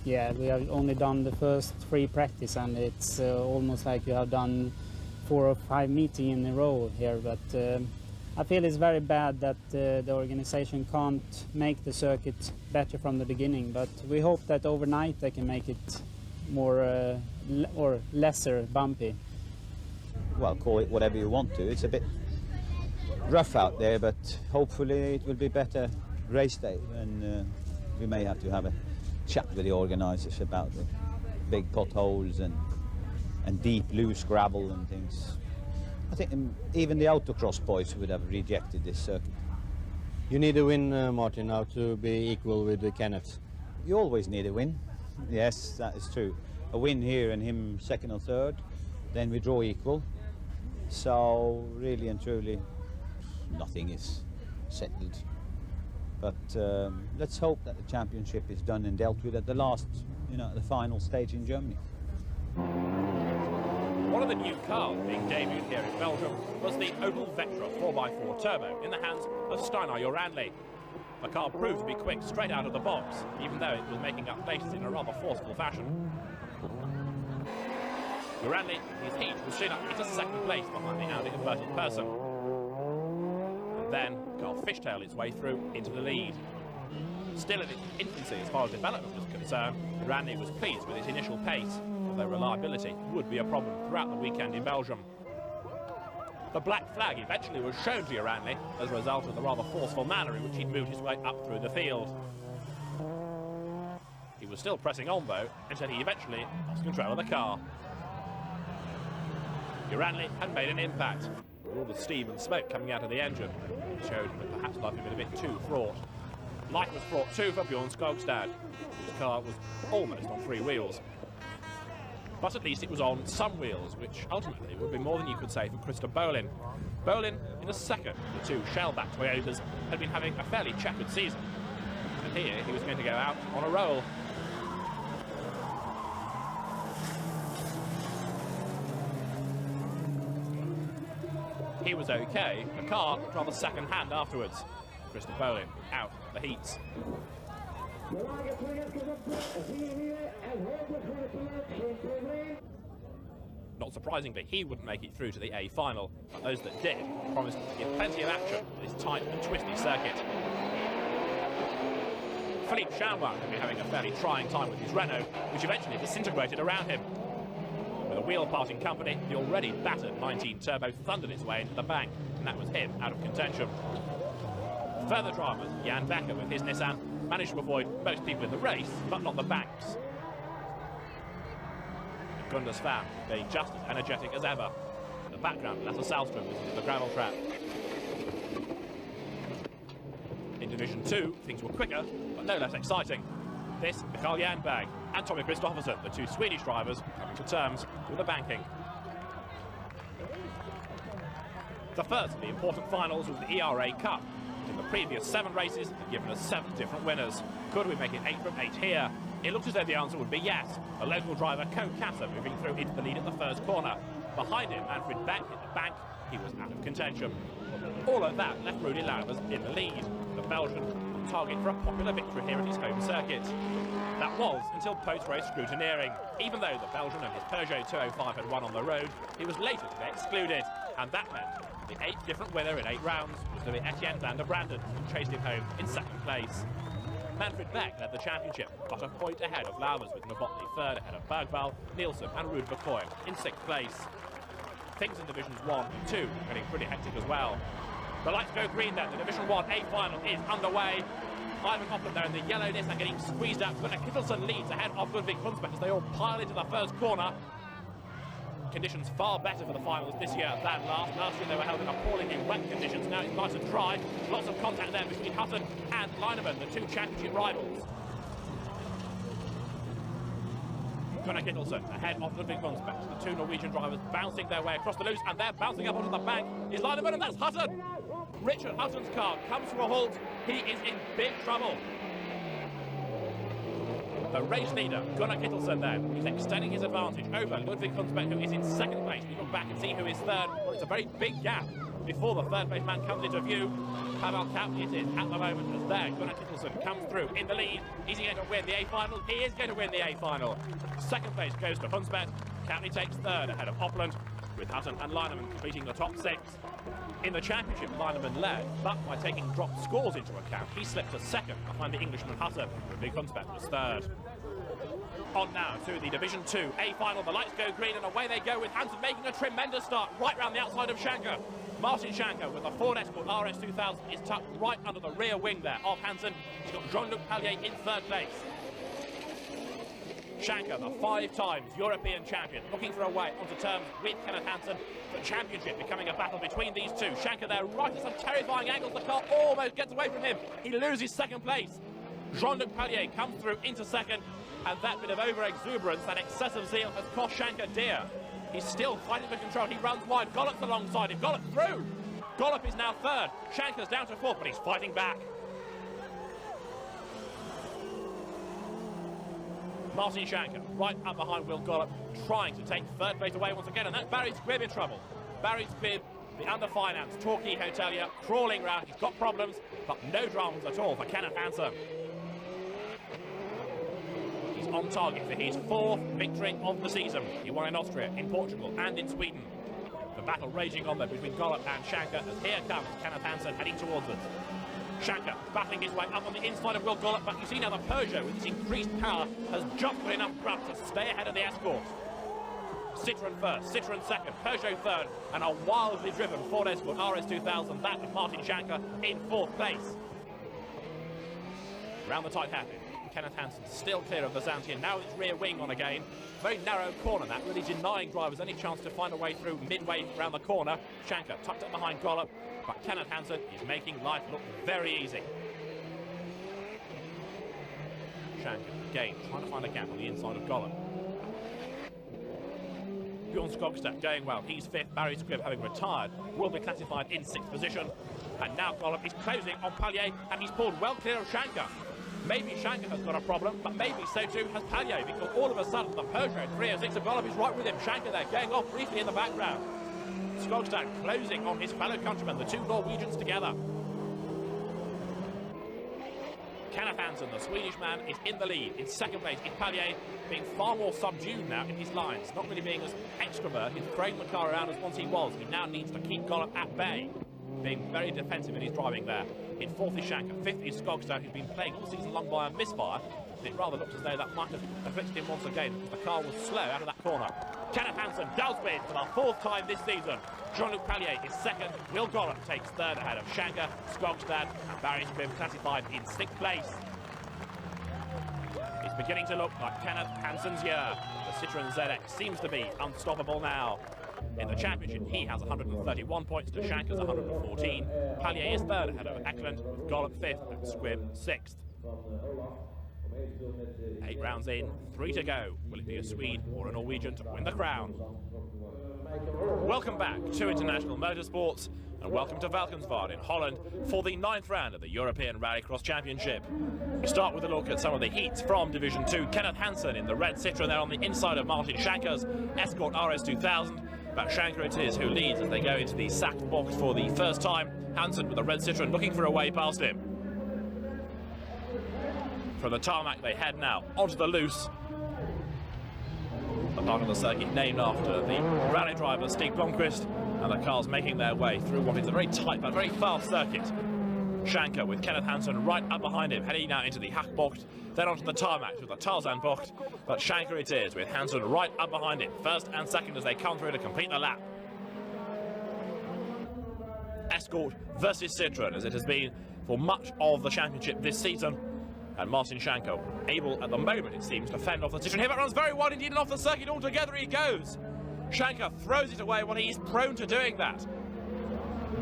Yeah, we have only done the first 3 practice, and it's almost like you have done 4 or 5 meetings in a row here, but I feel it's very bad that the organization can't make the circuit better from the beginning, but we hope that overnight they can make it more or lesser bumpy. Well, call it whatever you want to. It's a bit rough out there, but hopefully it will be better race day, and we may have to have a chat with the organisers about the big potholes and deep loose gravel and things. I think even the autocross boys would have rejected this circuit. You need a win, Martin, now to be equal with Kenneth. You always need a win. Yes, that is true. A win here and him second or third, then we draw equal. So really and truly, nothing is settled. But let's hope that the championship is done and dealt with at the last, the final stage in Germany. One of the new cars being debuted here in Belgium was the Opel Vectra 4x4 Turbo in the hands of Steinar Joranli. The car proved to be quick straight out of the box, even though it was making up places in a rather forceful fashion. Joranli, his heat was soon up into second place behind the Audi converted person. And then the car fishtailed its way through into the lead. Still in its infancy as far as development was concerned, Joranli was pleased with its initial pace, although reliability would be a problem throughout the weekend in Belgium. The black flag eventually was shown to Joranli as a result of the rather forceful manner in which he'd moved his way up through the field. He was still pressing on though, until he eventually lost control of the car. Joranli had made an impact, with all the steam and smoke coming out of the engine. It showed that perhaps life had been a bit too fraught. Light was fraught too for Bjorn Skogstad, whose car was almost on 3 wheels. But at least it was on some wheels, which ultimately would be more than you could say for Christer Bohlin. Bohlin, in the second of the 2 shell-backed Toyotas, had been having a fairly checkered season. And here he was going to go out on a roll. He was okay. The car looked rather second-hand afterwards. Christer Bohlin out of the heats. Not surprisingly, he wouldn't make it through to the A final, but those that did promised to give plenty of action in this tight and twisty circuit. Philippe Chamois could be having a fairly trying time with his Renault, which eventually disintegrated around him. With a wheel parting company, the already battered 19 Turbo thundered its way into the bank, and that was him out of contention. Further dramas, Jan Becker with his Nissan managed to avoid most people in the race, but not the banks. Gunde Svan being just as energetic as ever. In the background, Lasse Salström visited the gravel trap. In Division 2, things were quicker, but no less exciting. This, Mikael Jernberg and Tommy Kristoffersen, the two Swedish drivers, coming to terms with the banking. The first of the important finals was the ERA Cup. In the previous 7 races, had given us 7 different winners. Could we make it 8 from 8 here? It looked as though the answer would be yes. A local driver, Koutny, moving through into the lead at the first corner. Behind him, Manfred Beck hit the bank. He was out of contention. All of that left Rudy Lauvers in the lead. The Belgian on target for a popular victory here at his home circuit. That was until post-race scrutineering. Even though the Belgian and his Peugeot 205 had won on the road, he was later to be excluded. And that meant the 8th different winner in 8 rounds was to be Etienne van der Branden, who chased him home in 2nd place. Manfred Beck led the championship, but a point ahead of Lauvers, with Novotny 3rd ahead of Bergvall, Nielsen and Ruud Verkooy in 6th place. Things in Divisions 1 and 2 are getting pretty hectic as well. The lights go green then, the Division 1 A final is underway. Eivind Opland there in the yellowness and getting squeezed out, but Kittelsen leads ahead of Ludvig Hunsbedt as they all pile into the first corner. Conditions far better for the finals this year than last. Last year they were held in appallingly wet conditions, now it's nice and dry. Lots of contact there between Hutton and Leinemann, the 2 championship rivals. Gunnar Kittelsen ahead of Ludvig Hunsbedt. The 2 Norwegian drivers bouncing their way across the loose, and they're bouncing up onto the bank. Is Leinemann, and that's Hutton! Rickard Hutton's car comes to a halt. He is in big trouble. The race leader, Gunnar Kittelsen then, he's extending his advantage over Ludvig Hunsbedt, who is in 2nd place. We look back and see who is 3rd. Well, it's a very big gap before the 3rd place man comes into view. Pavel Koutny it is at the moment as there. Gunnar Kittelsen comes through in the lead. Is he going to win the A final? He is going to win the A final. 2nd place goes to Hunsbedt. Koutny takes 3rd ahead of Opland, with Hutton and Leinemann completing the top 6. In the championship, Leinemann led, but by taking dropped scores into account, he slipped to 2nd behind the Englishman Hutton. Ludvig Hunsbedt was 3rd. On now to the Division 2 A final. The lights go green and away they go, with Hansen making a tremendous start right round the outside of Schanche. Martin Schanche with the Ford Escort RS 2000 is tucked right under the rear wing there of Hansen. He's got Jean-Luc Pailler in 3rd place. Schanche, the 5 times European champion, looking for a way onto terms with Kenneth Hansen. The championship becoming a battle between these 2. Schanche there right at some terrifying angles. The car almost gets away from him. He loses 2nd place. Jean-Luc Pailler comes through into 2nd, and that bit of over-exuberance, that excessive zeal, has cost Schanche dear. He's still fighting for control. He runs wide. Gollop's alongside him. Gollop through. Gollop is now 3rd. Schanche's down to 4th, but he's fighting back. Martin Schanche right up behind Will Gollop, trying to take 3rd place away once again, and that's Barry Squibb in trouble. Barry Squibb, the underfinanced Torquay hotelier, crawling round. He's got problems, but no dramas at all for Kenneth Hansen. He's on target for his 4th victory of the season. He won in Austria, in Portugal and in Sweden. The battle raging on there between Gollop and Schanche, as here comes Kenneth Hansen heading towards us. Schanche battling his way up on the inside of Will Gollop, but you see now the Peugeot with its increased power has jumped with enough grub to stay ahead of the Escort. Citroen 1st, Citroen 2nd, Peugeot 3rd, and a wildly driven Ford Escort RS 2000, that of Martin Schanche in 4th place. Round the tight hairpin, Kenneth Hansen still clear of the Zantian, now its rear wing on again. Very narrow corner that, really denying drivers any chance to find a way through midway round the corner. Schanche tucked up behind Gollop, but Kenneth Hansen is making life look very easy. Schanche again trying to find a gap on the inside of Gollop. Bjorn Skogstad going well, he's 5th. Barry Squibb, having retired, will be classified in 6th position. And now Gollop is closing on Pailler, and he's pulled well clear of Schanche. Maybe Schanche has got a problem, but maybe so too has Pailler, because all of a sudden the Peugeot 306 of Gollop is right with him. Schanche there going off briefly in the background. Skogstad closing on his fellow countrymen, the 2 Norwegians together. Kenneth Hansen, the Swedish man, is in the lead. In 2nd place is Pailler, being far more subdued now in his lines, not really being as extrovert in throwing the car around as once he was. He now needs to keep Gollop at bay. being very defensive in his driving there. In fourth is Schanche, fifth is Skogstad, who's been playing all season long by a misfire. It rather looks as though that might have afflicted him once again because the car was slow out of that corner. Kenneth Hansen does win for the fourth time this season. Jean-Luc Pailler is second. Will Gollop takes third ahead of Schanche, Skogstad, and Barry Squibb classified in sixth place. It's beginning to look like Kenneth Hansen's year. The Citroen ZX seems to be unstoppable now. In the championship, he has 131 points to Schanche's 114. Pailler is third ahead of Eklund, with Gollop fifth and Squibb sixth. 8 rounds in, 3 to go. Will it be a Swede or a Norwegian to win the crown? Welcome back to International Motorsports, and welcome to Valkenswaard in Holland for the 9th round of the European Rallycross Championship. We start with a look at some of the heats from Division 2. Kenneth Hansen in the red Citroen there on the inside of Martin Schanche's Escort RS 2000. But Schanche it is who leads as they go into the sacked box for the first time. Hansen with the red Citroen looking for a way past him. From the tarmac they head now onto the loose. A part of the circuit named after the rally driver Stig Blomqvist, and the cars making their way through what is a very tight but very fast circuit. Schanche with Kenneth Hansen right up behind him, heading now into the Hackbocht, then onto the tarmac with the Tarzanbocht, but Schanche it is with Hansen right up behind him, first and second as they come through to complete the lap. Escort versus Citroen, as it has been for much of the championship this season. And Martin Schanche able at the moment, it seems, to fend off the Citroen. Here it runs very wide indeed, and off the circuit altogether he goes. Schanche throws it away when he's prone to doing that.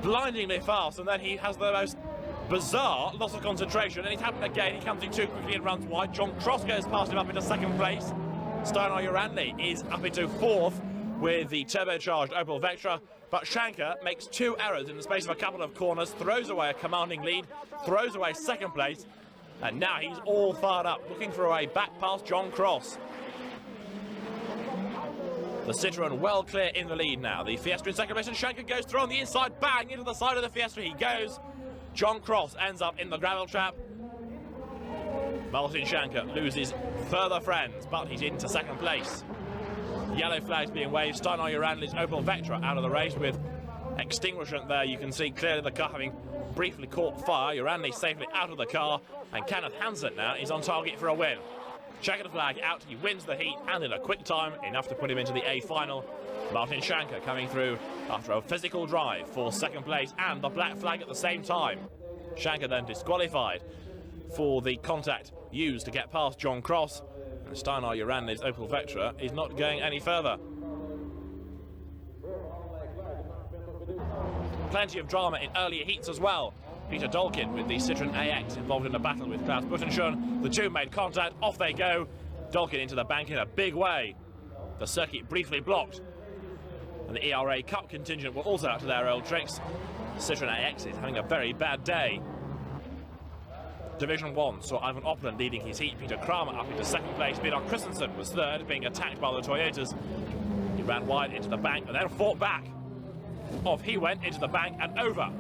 Blindingly fast, and then he has the most bizarre loss of concentration, and it's happened again. He comes in too quickly and runs wide. John Cross goes past him up into second place. Steinar Uranli is up into fourth with the turbocharged Opel Vectra, but Schanche makes 2 errors in the space of a couple of corners, throws away a commanding lead, throws away second place, and now he's all fired up, looking for a way back past John Cross. The Citroen well clear in the lead now. The Fiesta in second place, and Schanche goes through on the inside, bang, into the side of the Fiesta he goes. John Cross ends up in the gravel trap. Martin Schanche loses further friends, but he's into second place. Yellow flags being waved. Steinar Uranli's Opel Vectra out of the race with extinguishment there. You can see clearly the car having briefly caught fire. Uranli safely out of the car, and Kenneth Hansen now is on target for a win. Checkered flag out, he wins the heat, and in a quick time, enough to put him into the A final. Martin Schanche coming through after a physical drive for second place and the black flag at the same time. Schanche then disqualified for the contact used to get past John Cross, and Steinar Uranli's Opel Vectra is not going any further. Plenty of drama in earlier heats as well. Peter Dolkin with the Citroen AX involved in a battle with Klaus Buttenschön. The two made contact, off they go. Dolkin into the bank in a big way. The circuit briefly blocked, and the ERA Cup contingent were also out to their old tricks. Citroen AX is having a very bad day. Division 1 saw Eivind Opland leading his heat. Peter Kramer up into second place. Vidar Christensen was third, being attacked by the Toyotas. He ran wide into the bank and then fought back. Off he went into the bank and over.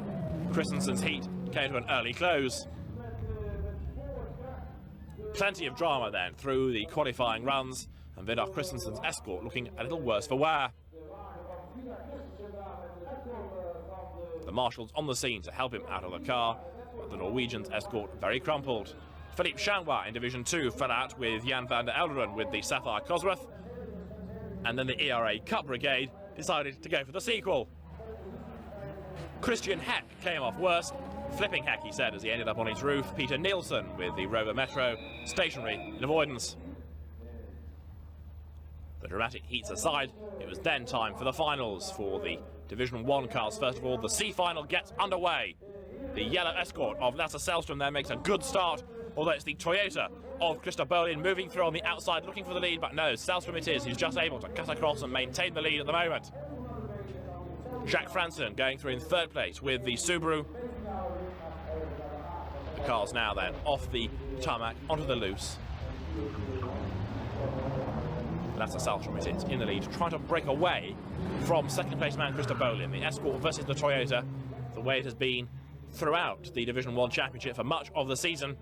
Christensen's heat came to an early close. Plenty of drama then through the qualifying runs, and Vidar Christensen's Escort looking a little worse for wear. The marshals on the scene to help him out of the car, but the Norwegian's Escort very crumpled. Philippe Chanois in Division 2 fell out with Jan van der Elderen with the Sapphire Cosworth, and then the ERA Cup Brigade decided to go for the sequel. Christian Heck came off worst. Flipping Heck, he said, as he ended up on his roof. Peter Nielsen with the Rover Metro, stationary in avoidance. The dramatic heats aside, it was then time for the finals for the Division 1 cars. First of all, the C final gets underway. The yellow Escort of Lasse Sällström there makes a good start, although it's the Toyota of Christer Bohlin moving through on the outside looking for the lead, but no, Sällström it is who's just able to cut across and maintain the lead at the moment. Jacques Franssen going through in third place with the Subaru. The cars now then off the tarmac onto the loose. Lasse Sällström it is in the lead, trying to break away from second place man Christer Bohlin. The Escort versus the Toyota, the way it has been throughout the Division 1 Championship for much of the season.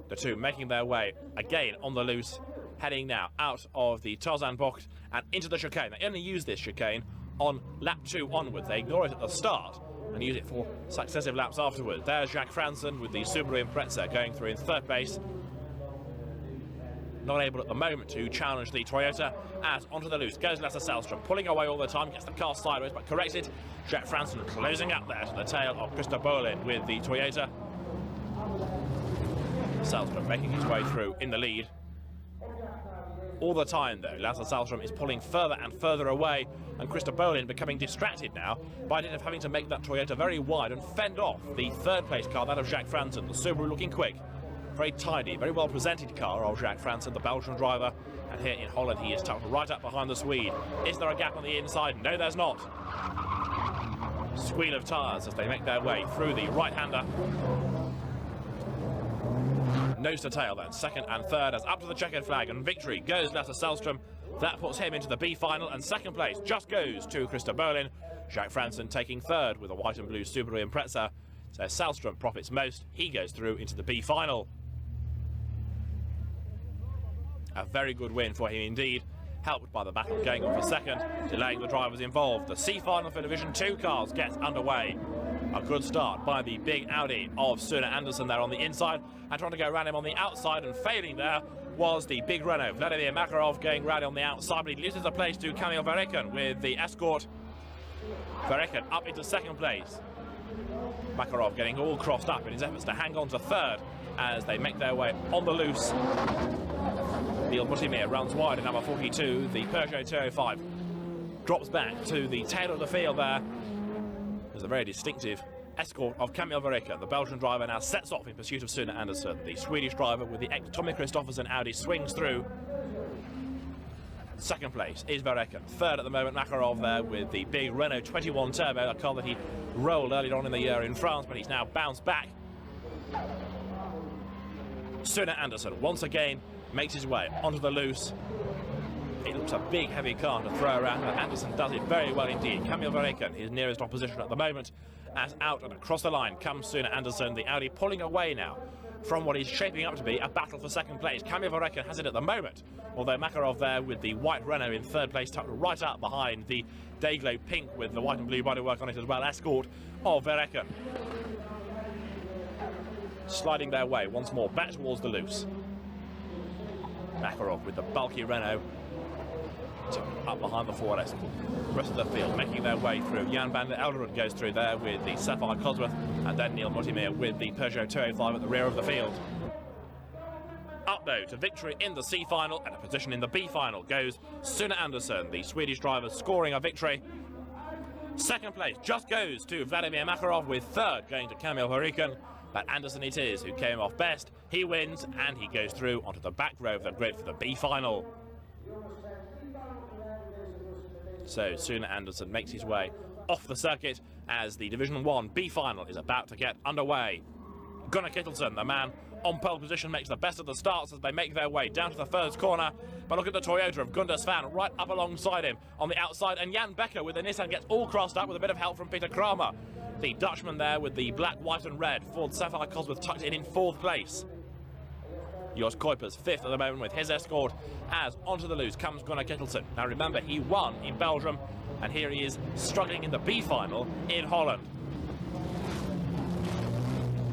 The two making their way again on the loose, heading now out of the Tarzanbocht and into the chicane. They only use this chicane on lap 2 onwards. They ignore it at the start, and use it for successive laps afterwards. There's Jacques Franssen with the Subaru Impreza going through in third place. Not able at the moment to challenge the Toyota, as onto the loose goes Lasse Sällström, pulling away all the time, gets the car sideways but corrected. Jacques Franssen closing up there to the tail of Christoph Bohlin with the Toyota. Sällström making his way through in the lead. All the time though, Lasse Sällström is pulling further and further away, and Christoph Bohlin becoming distracted now by dint of having to make that Toyota very wide and fend off the third place car, that of Jacques Franssen. The Subaru looking quick. Very tidy, very well presented car of Jacques Franssen, the Belgian driver. And here in Holland, he is tucked right up behind the Swede. Is there a gap on the inside? No, there's not. Squeal of tyres as they make their way through the right-hander. Nose to tail then, second and third, as up to the checkered flag, and victory goes Lasse Sällström. That puts him into the B final, and second place just goes to Christoph Bohlin. Jacques Franssen taking third with a white and blue Subaru Impreza. So Sällström profits most, he goes through into the B final. A very good win for him indeed, helped by the battle going on for second, delaying the drivers involved. The C final for Division 2 cars gets underway. A good start by the big Audi of Sune Andersen there on the inside, and trying to go around him on the outside, and failing there was the big Renault. Vladimir Makarov going round on the outside, but he loses the place to Kamil Verrecken with the Escort. Verrecken up into second place. Makarov getting all crossed up in his efforts to hang on to third as they make their way on the loose. Neil Mutimir runs wide at number 42. The Peugeot 205 drops back to the tail of the field there. There's a very distinctive Escort of Kamil Verrecken. The Belgian driver now sets off in pursuit of Sune Andersen. The Swedish driver with the ex-Tommy Christophersen Audi swings through. Second place is Verrecken. Third at the moment, Makarov there with the big Renault 21 Turbo, a car that he rolled earlier on in the year in France, but he's now bounced back. Sune Andersen once again makes his way onto the loose. It looks a big heavy car to throw around, but Andersen does it very well indeed. Kamil Verrecken, his nearest opposition at the moment, as out and across the line comes Sune Andersen, the Audi pulling away now from what is shaping up to be a battle for second place. Kamil Verrecken has it at the moment, although Makarov there with the white Renault in third place, tucked right up behind the Dayglow pink with the white and blue bodywork on it as well, Escort of Verrecken. Sliding their way once more back towards the loose. Makarov with the bulky Renault up behind the Ford Escort. The rest of the field making their way through. Jan van der Elderud goes through there with the Sapphire Cosworth, and then Neil Mutimir with the Peugeot 205 at the rear of the field. Up though to victory in the C final, and a position in the B final goes Sune Andersen, the Swedish driver scoring a victory. Second place just goes to Vladimir Makarov, with third going to Kamil Verrecken. But Andersen it is who came off best. He wins and he goes through onto the back row of the grid for the B final. So Sune Andersen makes his way off the circuit as the Division 1 B final is about to get underway. Gunnar Kittelsen, the man on pole position, makes the best of the starts as they make their way down to the first corner. But look at the Toyota of Gunde Svan right up alongside him on the outside, and Jan Becker with the Nissan gets all crossed up with a bit of help from Peter Kramer. The Dutchman there with the black, white and red Ford Sapphire Cosworth tucked in fourth place. Jos Kuipers fifth at the moment with his Escort, as onto the loose comes Gunnar Kittelsen. Now remember, he won in Belgium, and here he is struggling in the B final in Holland.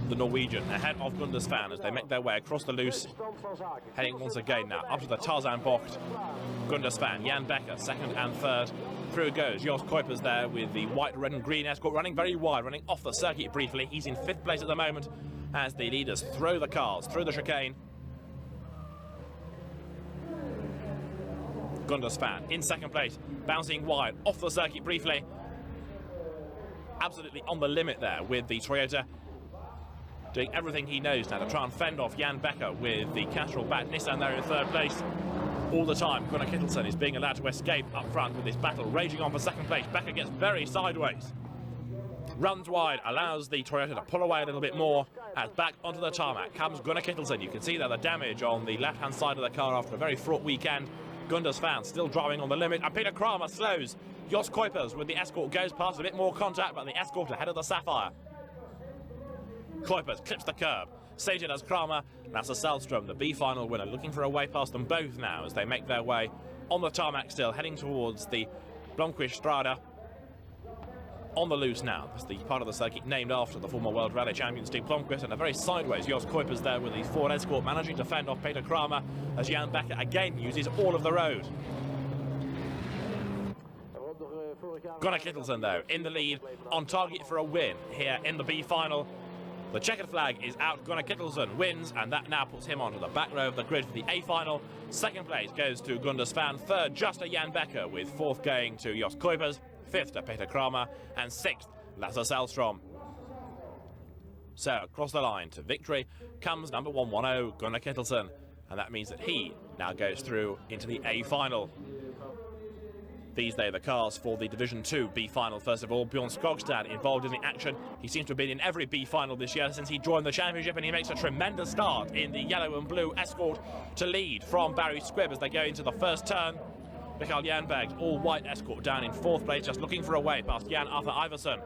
The Norwegian ahead of Gunde Svan as they make their way across the loose, heading once again now up to the Tarzan Bocht. Gunde Svan, Jan Becker second and third. Through goes Jos Kuipers there with the white, red and green Escort, running very wide, running off the circuit briefly. He's in fifth place at the moment as the leaders throw the cars through the chicane. Gunde Svan in second place, bouncing wide off the circuit briefly. Absolutely on the limit there with the Toyota, doing everything he knows now to try and fend off Jan Becker with the Castrol-backed Nissan there in third place. All the time, Gunnar Kittelsen is being allowed to escape up front with this battle raging on for second place. Becker gets very sideways, runs wide, allows the Toyota to pull away a little bit more, as back onto the tarmac comes Gunnar Kittelsen. You can see there the damage on the left-hand side of the car after a very fraught weekend. Gunde Svan still driving on the limit, and Peter Kramer slows. Jos Kuipers with the Escort goes past, a bit more contact, but the Escort ahead of the Sapphire. Kuipers clips the curb, sated as Kramer. Lasse Sällström, the B final winner, looking for a way past them both now as they make their way on the tarmac still, heading towards the Blomqvist Strada. on the loose now. That's the part of the circuit named after the former World Rally champion Stig Blomqvist, and a very sideways Jos Kuipers there with the Ford Escort managing to fend off Peter Kramer as Jan Becker again uses all of the road. Gunde Kittelsen though in the lead, on target for a win here in the B final. The checkered flag is out. Gunde Kittelsen wins, and that now puts him onto the back row of the grid for the A final. Second place goes to Gunde Svan, third just to Jan Becker, with fourth going to Jos Kuipers, fifth to Peter Kramer, and sixth Lasse Sällström. So across the line to victory comes number 110 Gunde Kittelsen, and that means that he now goes through into the A final. These are the cars for the Division 2 B final. First of all, Bjorn Skogstad involved in the action. He seems to have been in every B final this year since he joined the championship, and he makes a tremendous start in the yellow and blue Escort to lead from Barry Squibb as they go into the first turn. Rickard Jernberg's all-white Escort down in fourth place, just looking for a way past Jan Arthur Iversen.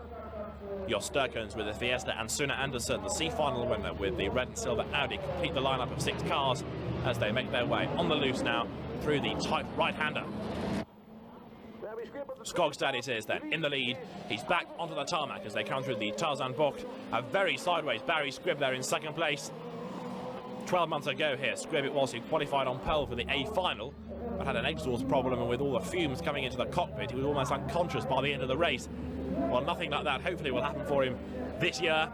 Jos Sturkens with the Fiesta and Sune Andersen, the C final winner with the red and silver Audi, complete the lineup of 6 cars as they make their way on the loose now through the tight right-hander. Skogstad it is then, in the lead. He's back onto the tarmac as they come through the Tarzan Bocht. A very sideways Barry Squibb there in second place. 12 months ago here, Squibb it was who qualified on pole for the A final, but had an exhaust problem, and with all the fumes coming into the cockpit, he was almost unconscious by the end of the race. Well, nothing like that hopefully will happen for him this year.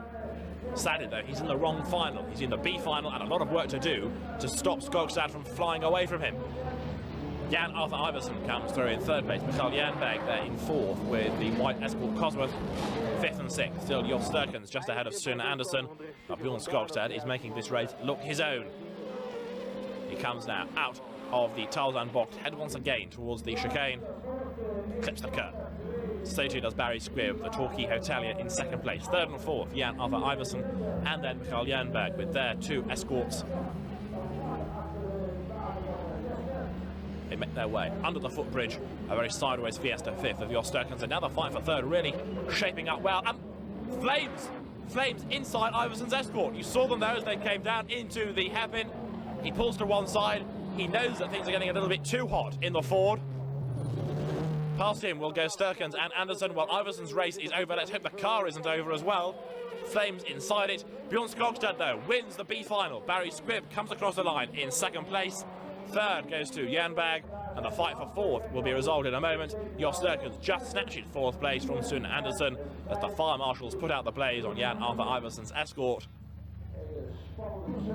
Sadly though, he's in the wrong final. He's in the B final, and a lot of work to do to stop Skogstad from flying away from him. Jan Arthur Iversen comes through in third place. Michael Jernberg there in fourth with the white Escort Cosworth. Fifth and sixth, still Jos Sturkens just ahead of Sune Andersen. But Bjorn Skogstad is making this race look his own. He comes now out of the Tarzan Bocht, head once again towards the chicane. Clips the curb. So too does Barry Squibb, the Torquay hotelier, in second place. Third and fourth, Jan Arthur Iversen, and then Michael Jernberg with their 2 Escorts. They make their way under the footbridge. A very sideways Fiesta fifth of Jos Sturkens. Another fight for third, really shaping up well. And flames inside Iversen's Escort. You saw them there as they came down into the hairpin. He pulls to one side. He knows that things are getting a little bit too hot in the Ford. Past him will go Sturkens and Andersen. While Iversen's race is over, let's hope the car isn't over as well. Flames inside it. Bjorn Skogstad, though, wins the B final. Barry Squibb comes across the line in second place. Third goes to Jernberg, and the fight for fourth will be resolved in a moment. Jos Sturkens just snatched it fourth place from Sune Andersen as the fire marshals put out the blaze on Jan Arthur Iversen's Escort.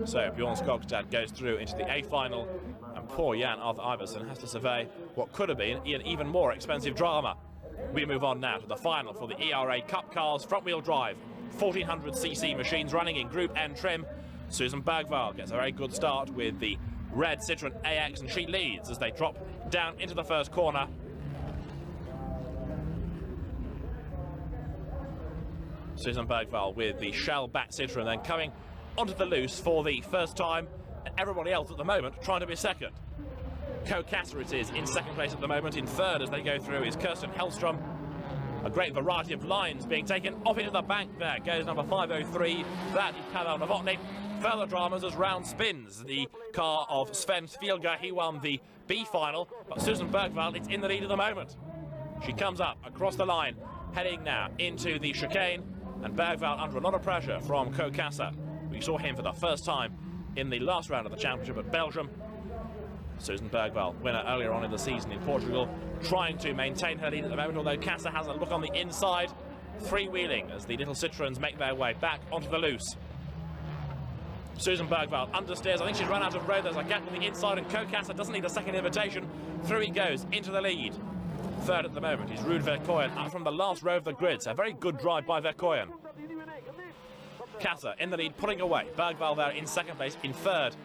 So Bjorn Skogstad goes through into the A final, and poor Jan Arthur Iversen has to survey what could have been an even more expensive drama. We move on now to the final for the ERA Cup Cars front-wheel drive 1400cc machines running in Group N trim. Susan Bergvall gets a very good start with the red Citroen AX, and she leads as they drop down into the first corner. Susan Bergvall with the Shell back Citroen, then coming onto the loose for the first time, and everybody else at the moment trying to be second. Koutny it is in second place at the moment. In third as they go through is Kirsten Hellström. A great variety of lines being taken off into the bank. There goes number 503. That is Pavel Novotny. Further dramas as round spins. The car of Sven Svielga, he won the B final, but Susan Bergvall is in the lead at the moment. She comes up across the line, heading now into the chicane, and Bergvall under a lot of pressure from Koutny. We saw him for the first time in the last round of the championship at Belgium. Susan Bergvall, winner earlier on in the season in Portugal, trying to maintain her lead at the moment, although Kassa has a look on the inside, freewheeling as the little Citroens make their way back onto the loose. Susan Bergvall understeers. I think she's run out of road. There's a gap on the inside, and Koutny doesn't need a second invitation. Through he goes into the lead. Third at the moment is Ruud Verkooyen, up from the last row of the grid. So a very good drive by Verkooyen. Kassa in the lead, pulling away. Bergvall there in second place. In third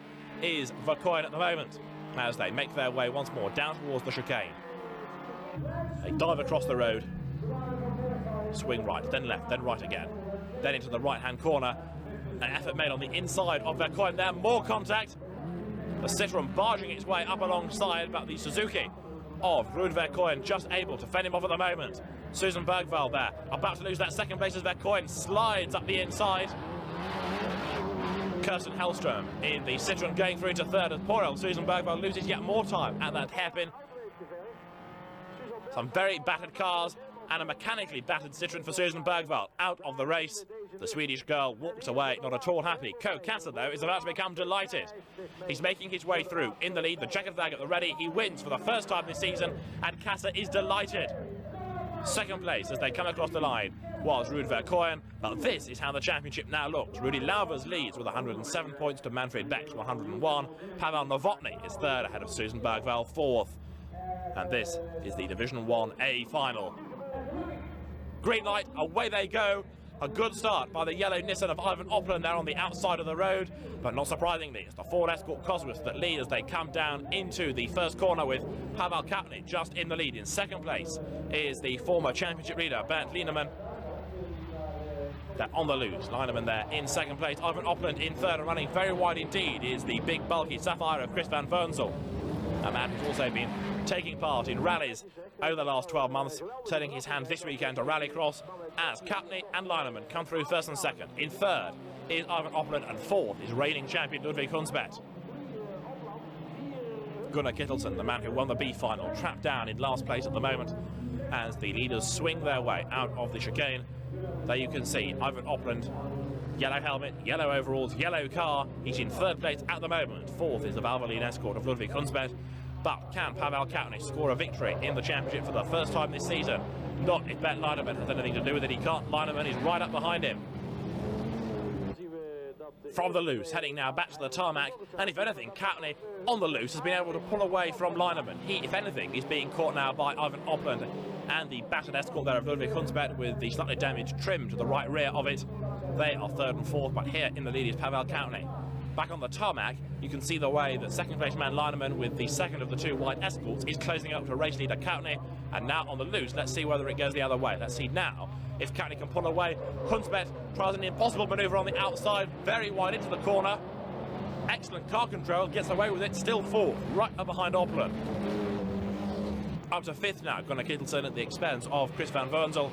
is Verkooyen at the moment, as they make their way once more down towards the chicane. They dive across the road, swing right, then left, then right again, then into the right-hand corner. An effort made on the inside of Verkooyen there, more contact. The Citroen barging its way up alongside, but the Suzuki of Ruud Verkooyen just able to fend him off at the moment. Susan Bergvall there, about to lose that second place as Verkooyen slides up the inside. Kirsten Hellström in the Citroen going through into third as poor old Susan Bergvall loses yet more time at that hairpin. Some very battered cars and a mechanically battered Citroen for Susan Bergvall out of the race. The Swedish girl walks away, not at all happy. Kassa, though, is about to become delighted. He's making his way through in the lead, the checkered flag at the ready. He wins for the first time this season, and Kassa is delighted. Second place as they come across the line was Ludvig Hunsbedt, but this is how the championship now looks. Rudy Lauvers leads with 107 points to Manfred Beck's 101. Pavel Novotny is third ahead of Susan Bergvall, fourth. And this is the Division 1A final. Green light, away they go. A good start by the yellow Nissan of Eivind Opland there on the outside of the road, but not surprisingly, it's the Ford Escort Cosworth that lead as they come down into the first corner with Pavel Koutny just in the lead. In second place is the former championship leader, Bernd Leinemann. They're on the loose. Leinemann there in second place. Eivind Opland in third, and running very wide indeed is the big bulky Sapphire of Chris van Vernzel. A man who's also been taking part in rallies over the last 12 months, turning his hand this weekend to Rallycross as Koutny and Leinemann come through first and second. In third is Eivind Opland, and fourth is reigning champion Ludvig Hunsbedt. Gunnar Kittelsen, the man who won the B final, trapped down in last place at the moment as the leaders swing their way out of the chicane. There you can see Eivind Opland, yellow helmet, yellow overalls, yellow car. He's in third place at the moment. Fourth is the Valvoline Escort of Ludvig Hunsbedt. But can Pavel Koutny score a victory in the championship for the first time this season? Not if Bernd Leinemann has anything to do with it. He can't. Leinemann is right up behind him. From the loose, heading now back to the tarmac, and if anything, Koutny on the loose has been able to pull away from Leinemann. He, if anything, is being caught now by Eivind Opland and the battered Escort there of Ludvig Hunsbedt with the slightly damaged trim to the right rear of it. They are third and fourth, but here in the lead is Pavel Koutny. Back on the tarmac, you can see the way that second place man Leinemann with the second of the two white Escorts is closing up to race leader Koutny, and now on the loose, let's see whether it goes the other way. Let's see now if Koutny can pull away. Hunsbedt tries an impossible manoeuvre on the outside, very wide into the corner. Excellent car control, gets away with it, still fourth, right up behind Opland. Up to fifth now, Gunnar Kittelsen at the expense of Chris van Vernzel.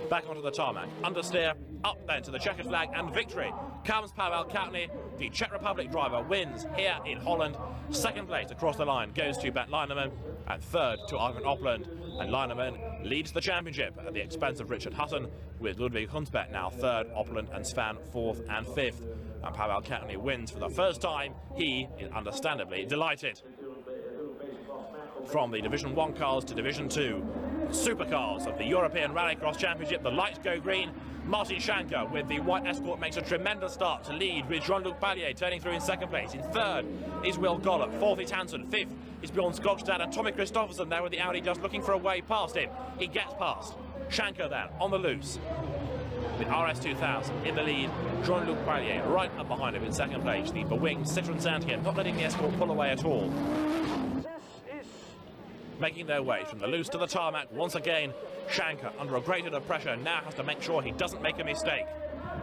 Back onto the tarmac, understeer, up then to the checkered flag, and victory comes Pavel Koutny. The Czech Republic driver wins here in Holland. Second place across the line goes to Bernd Leinemann, and third to Eivind Opland. And Leinemann leads the championship at the expense of Rickard Hutton, with Ludvig Hunsbedt now third, Opland and Svan fourth and fifth. And Pavel Koutny wins for the first time. He is understandably delighted. From the Division 1 cars to Division 2, Supercars of the European Rallycross Championship, the lights go green. Martin Schanche with the white Escort makes a tremendous start to lead, with Jean-Luc Pailler turning through in second place. In third is Will Gollop, fourth is Hansen, fifth is Bjorn Skogstad, and Tommy Kristoffersen there with the Audi just looking for a way past him. He gets past. Schanche then on the loose with RS2000 in the lead. Jean-Luc Pailler right up behind him in second place. The bewinged Citroen Santier not letting the Escort pull away at all. Making their way from the loose to the tarmac once again. Schanche, under a great deal of pressure, now has to make sure he doesn't make a mistake.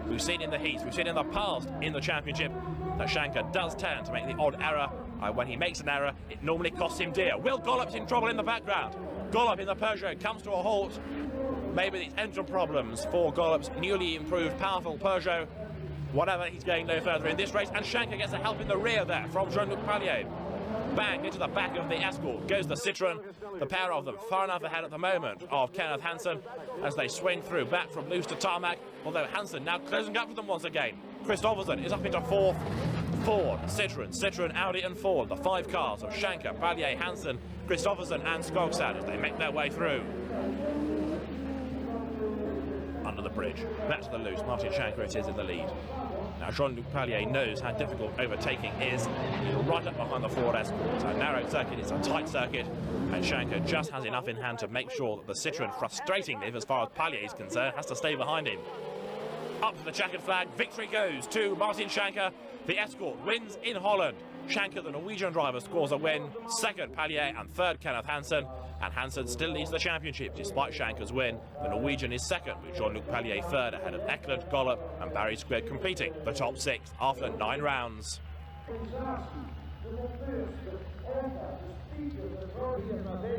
We've seen in the heats, we've seen in the past in the championship that Schanche does tend to make the odd error. When he makes an error, it normally costs him dear. Will Gollop's in trouble in the background. Gollop in the Peugeot comes to a halt. Maybe it's engine problems for Gollop's newly improved, powerful Peugeot. Whatever, he's going no further in this race, and Schanche gets a help in the rear there from Jean-Luc Pailler. Bang into the back of the Escort goes the Citroen. The pair of them far enough ahead at the moment of Kenneth Hansen as they swing through back from loose to tarmac, although Hansen now closing up with them once again. Kristoffersen is up into fourth. Ford, Citroen, Audi and Ford, the five cars of Schanche, Pailler, Hansen, Kristoffersen and Skogstad as they make their way through. Under the bridge, back to the loose, Martin Schanche it is in the lead. Now Jean-Luc Pailler knows how difficult overtaking is. He's right up behind the Ford Escort. It's a narrow circuit, it's a tight circuit, and Schanche just has enough in hand to make sure that the Citroen, frustratingly as far as Pailler is concerned, has to stay behind him. Up to the checkered flag, victory goes to Martin Schanche. The Escort wins in Holland. Schanche, the Norwegian driver, scores a win. Second, Pailler, and third, Kenneth Hansen. And Hansen still leads the championship despite Schanche's win. The Norwegian is second, with Jean-Luc Pailler third ahead of Eklund, Gollop and Barry Squibb completing the top six after 9 rounds.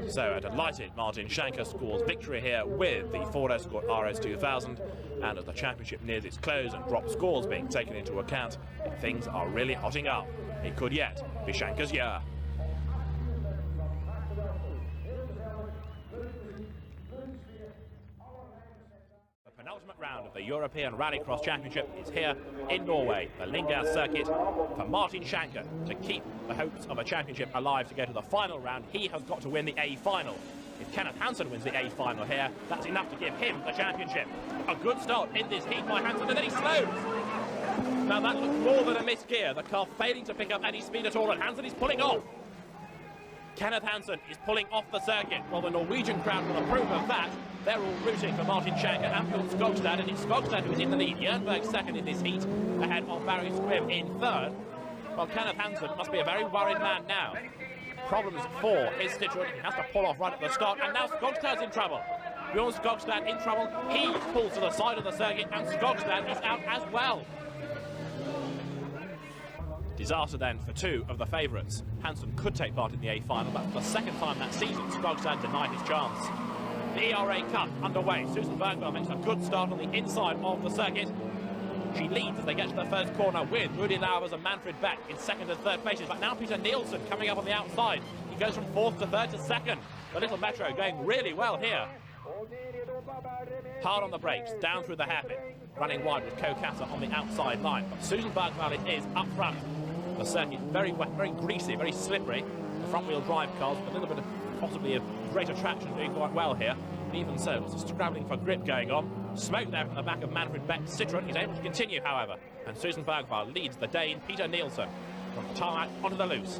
So a delighted Martin Schanche scores victory here with the Ford Escort RS2000, and as the championship nears its close and drop scores being taken into account, things are really hotting up. It could yet be Schanche's year. penultimate round of the European Rallycross Championship is here in Norway, the Lyngas circuit, for Martin Schanche to keep the hopes of a championship alive to go to the final round. He has got to win the A final. If Kenneth Hansen wins the A final here, that's enough to give him the championship. A good start in this heat by Hansen, and then he slows. Now that looks more than a missed gear, the car failing to pick up any speed at all, and Hansen is pulling off. Kenneth Hansen is pulling off the circuit. Well, the Norwegian crowd will approve of that. They're all rooting for Martin Schanche and Phil Skogstad, and it's Skogstad who is in the lead. Jernberg second in this heat, ahead of Barry Squibb in third. Well, Kenneth Hansen must be a very worried man now. Problems for his Citroen. He has to pull off right at the start, and now Skogstad's in trouble. Bjorn Skogstad in trouble. He pulls to the side of the circuit, and Skogstad is out as well. Disaster then for two of the favourites. Hansen could take part in the A final, but for the second time that season, Skogstad denied his chance. The ERA Cup underway. Susan Bergvall makes a good start on the inside of the circuit. She leads as they get to the first corner with Rudi Lauvers and Manfred Beck in second and third places. But now Peter Nielsen coming up on the outside. He goes from fourth to third to second. The little Metro going really well here. Hard on the brakes, down through the hairpin. Running wide with Kokassa on the outside line. But Susan Bergvall is up front. The circuit very wet, very greasy, very slippery. The front-wheel drive cars with a little bit of possibly a greater traction doing quite well here. Even so, lots of scrabbling for grip going on. Smoke there from the back of Manfred Beck's Citroen. He's able to continue, however. And Susan Bergvall leads the Dane, Peter Nielsen, from the tarmac onto the loose.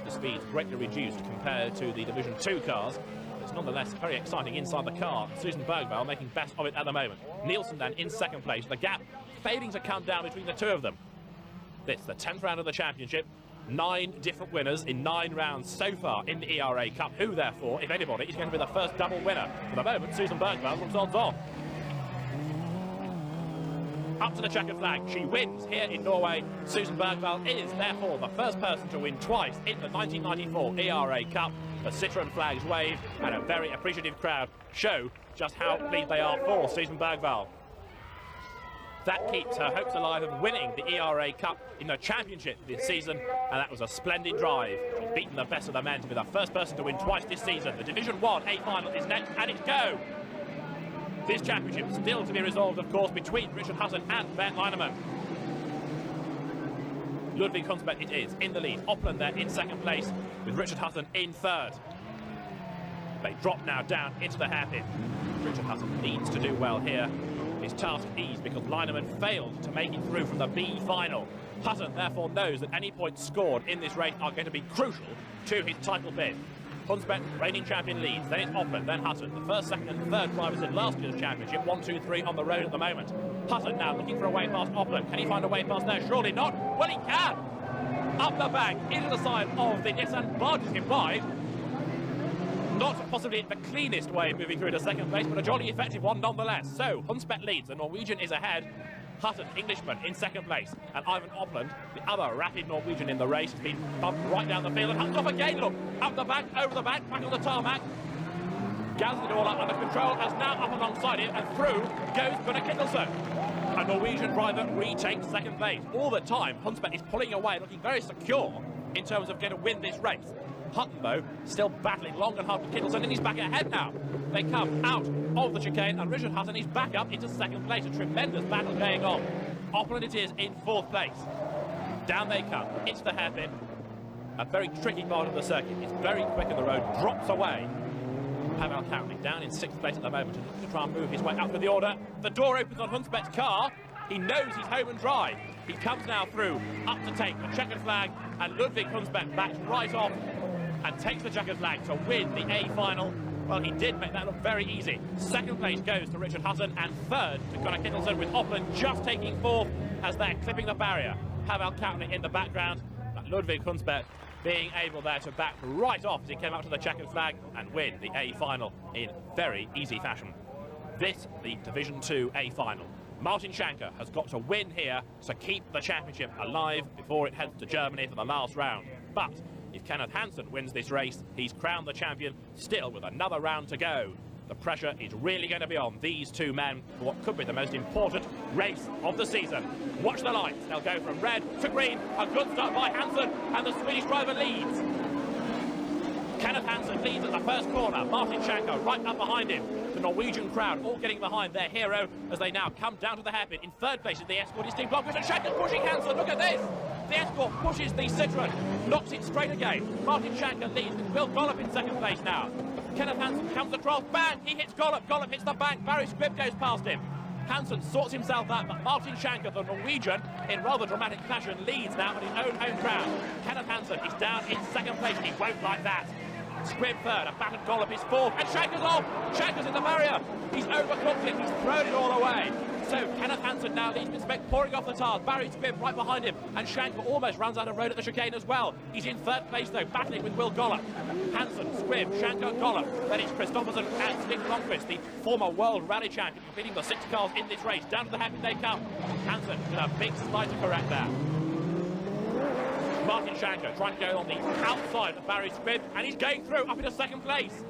The speed's greatly reduced compared to the Division 2 cars. It's nonetheless very exciting inside the car. Susan Bergvall making best of it at the moment. Nielsen then in second place. The gap failing to come down between the two of them. This, the 10th round of the championship. 9 different winners in 9 rounds so far in the ERA Cup. Who, therefore, if anybody, is going to be the first double winner? For the moment, Susan Bergvall looks odds on. Up to the checkered flag. She wins here in Norway. Susan Bergvall is, therefore, the first person to win twice in the 1994 ERA Cup. The Citroen flags wave, and a very appreciative crowd show just how pleased they are for Susan Bergvall. That keeps her hopes alive of winning the ERA Cup in the championship this season, and that was a splendid drive. She's beaten the best of the men to be the first person to win twice this season. The Division 1 A final is next, and it's go! This championship still to be resolved, of course, between Rickard Hutton and Bernd Leinemann. Ludvig Hunsbedt it is, in the lead. Opland there in second place, with Rickard Hutton in third. They drop now down into the hairpin. Rickard Hutton needs to do well here. His task eased because Leinemann failed to make it through from the B final. Hutton therefore knows that any points scored in this race are going to be crucial to his title bid. Hunsbedt, reigning champion, leads, then it's Opland, then Hutton. The first, second and third drivers in last year's championship, 1, 2, 3 on the road at the moment. Hutton now looking for a way past Opland. Can he find a way past there? Surely not. Well, he can! Up the bank, into the side of the Nissan, barges him by. Not possibly the cleanest way of moving through to second place, but a jolly effective one nonetheless. So, Hunsbedt leads, the Norwegian is ahead. Hutton, Englishman, in second place. And Eivind Opland, the other rapid Norwegian in the race, has been bumped right down the field. And Hutton's off again, look! Up the back, over the back, back on the tarmac. Gathers it all up under control, as now up alongside it, and through goes Gunde Kittelsen. A Norwegian driver retakes second place. All the time, Hunsbedt is pulling away, looking very secure in terms of going to win this race. Hutton, though, still battling long and hard with Kittelsen, and he's back ahead now. They come out of the chicane, and Rickard Hutton is back up into second place. A tremendous battle going on. Opland it is in fourth place. Down they come. It's the hairpin. A very tricky part of the circuit. It's very quick, and the road drops away. Pavel Koutny down in sixth place at the moment, and to try and move his way up with the order. The door opens on Hunsbedt's car. He knows he's home and dry. He comes now through, up to take the checkered flag, and Ludvig Hunsbedt backs right off and takes the checkered flag to win the A final. Well, he did make that look very easy. Second place goes to Rickard Hutton, and third to Gunde Kittelsen, with Opland just taking fourth as they're clipping the barrier. Pavel Koutny in the background, but Ludvig Hunsbedt being able there to back right off as he came up to the checkered flag and win the A final in very easy fashion. This, the Division 2 A final. Martin Schanche has got to win here to keep the championship alive before it heads to Germany for the last round. But if Kenneth Hansen wins this race, he's crowned the champion, still with another round to go. The pressure is really going to be on these two men for what could be the most important race of the season. Watch the lights. They'll go from red to green. A good start by Hansen, and the Swedish driver leads. Kenneth Hansen leads at the first corner. Martin Schanche right up behind him. The Norwegian crowd all getting behind their hero as they now come down to the hairpin. In third place is the Escort, is Team Blockers, and Schanche's pushing Hansen. Look at this! The Escort pushes the Citroen, knocks it straight again. Martin Schanche leads with Will Gollop in second place now. Kenneth Hansen comes across, bang! He hits Gollop, Gollop hits the bank, Barry Squibb goes past him. Hansen sorts himself out, but Martin Schanche, the Norwegian, in rather dramatic fashion, leads now at his own home ground. Kenneth Hansen is down in second place, and he won't like that. Squibb third, a battered Gollop is fourth, and Schanche's off! Schanche's in the barrier! He's overclocked it, he's thrown it all away. So Kenneth Hansen now leads with Speck pouring off the tires, Barry Squibb right behind him, and Schanche almost runs out of road at the chicane as well. He's in third place though, battling with Will Gollop. Hansen, Squibb, Schanche, Gollop. Then it's Christopherson and Stig Blomqvist, the former world rally champion, completing the 6 cars in this race. Down to the happy they come. Hansen with a big slide to correct there. Martin Schanche trying to go on the outside of Barry Squibb, and he's going through up into second place.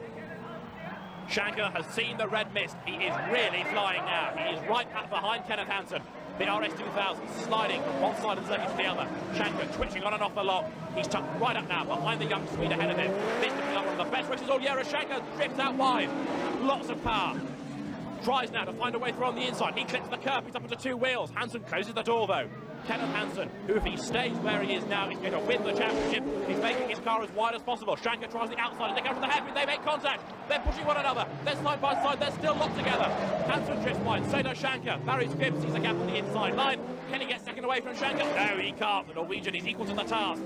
Schanche has seen the red mist. He is really flying now. He is right up behind Kenneth Hansen. The RS2000 sliding from one side of the circuit to the other. Schanche twitching on and off the lock. He's tucked right up now behind the young Swede ahead of him. This could be one of the best races all year as Schanche drifts out wide. Lots of power. Tries now to find a way through on the inside. He clips the curb, he's up onto 2 wheels. Hansen closes the door though. Kenneth Hansen, who if he stays where he is now, is going to win the championship. He's making his car as wide as possible. Schanche tries the outside, and they go to the hairpin, they make contact. They're pushing one another. They're side by side, they're still locked together. Hansen drifts wide, so does Schanche. Barry Squibb sees a gap on the inside line. Can he get second away from Schanche? No, he can't. The Norwegian is equal to the task.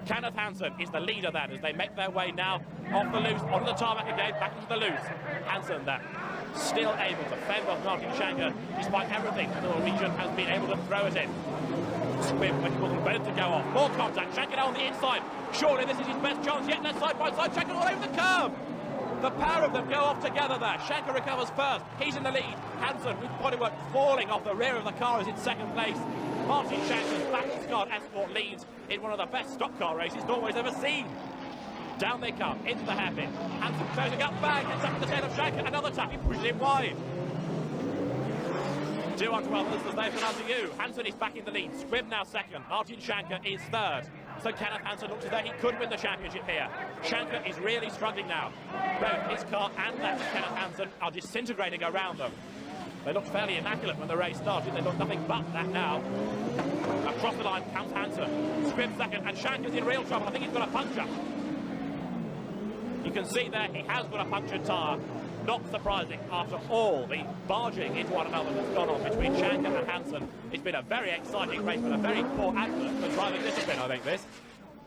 Kenneth Hansen is the leader then as they make their way now off the loose, onto the tarmac again, back into the loose. Hansen then still able to fend off Martin Schanche despite everything the Norwegian has been able to throw at him. Squibb wasn't ready to go off. More contact, Schanche now on the inside. Surely this is his best chance yet. They're side by side, Schanche all over the curb. The pair of them go off together there. Schanche recovers first, he's in the lead. Hansen with bodywork falling off the rear of the car is in second place. Martin Schanche's Backers Car Escort leads in one of the best stock car races Norway's ever seen. Down they come, into the hairpin. Hansen closing up, bang, gets up to the tail of Schanche. Another tap, he pushes him wide. 2 unto others as they've done unto you. Hansen is back in the lead. Squibb now second. Martin Schanche is third. So Kenneth Hansen looks as though he could win the championship here. Schanche is really struggling now. Both his car and that of Kenneth Hansen are disintegrating around them. They looked fairly immaculate when the race started. They look nothing but that now. Across the line comes Hansen. Squibb second, and Schanche's in real trouble. I think he's got a puncture. You can see there he has got a punctured tyre. Not surprising after all the barging into one another that's gone on between Schanche and Hansen. It's been a very exciting race, but a very poor advert for driving discipline, I think, this.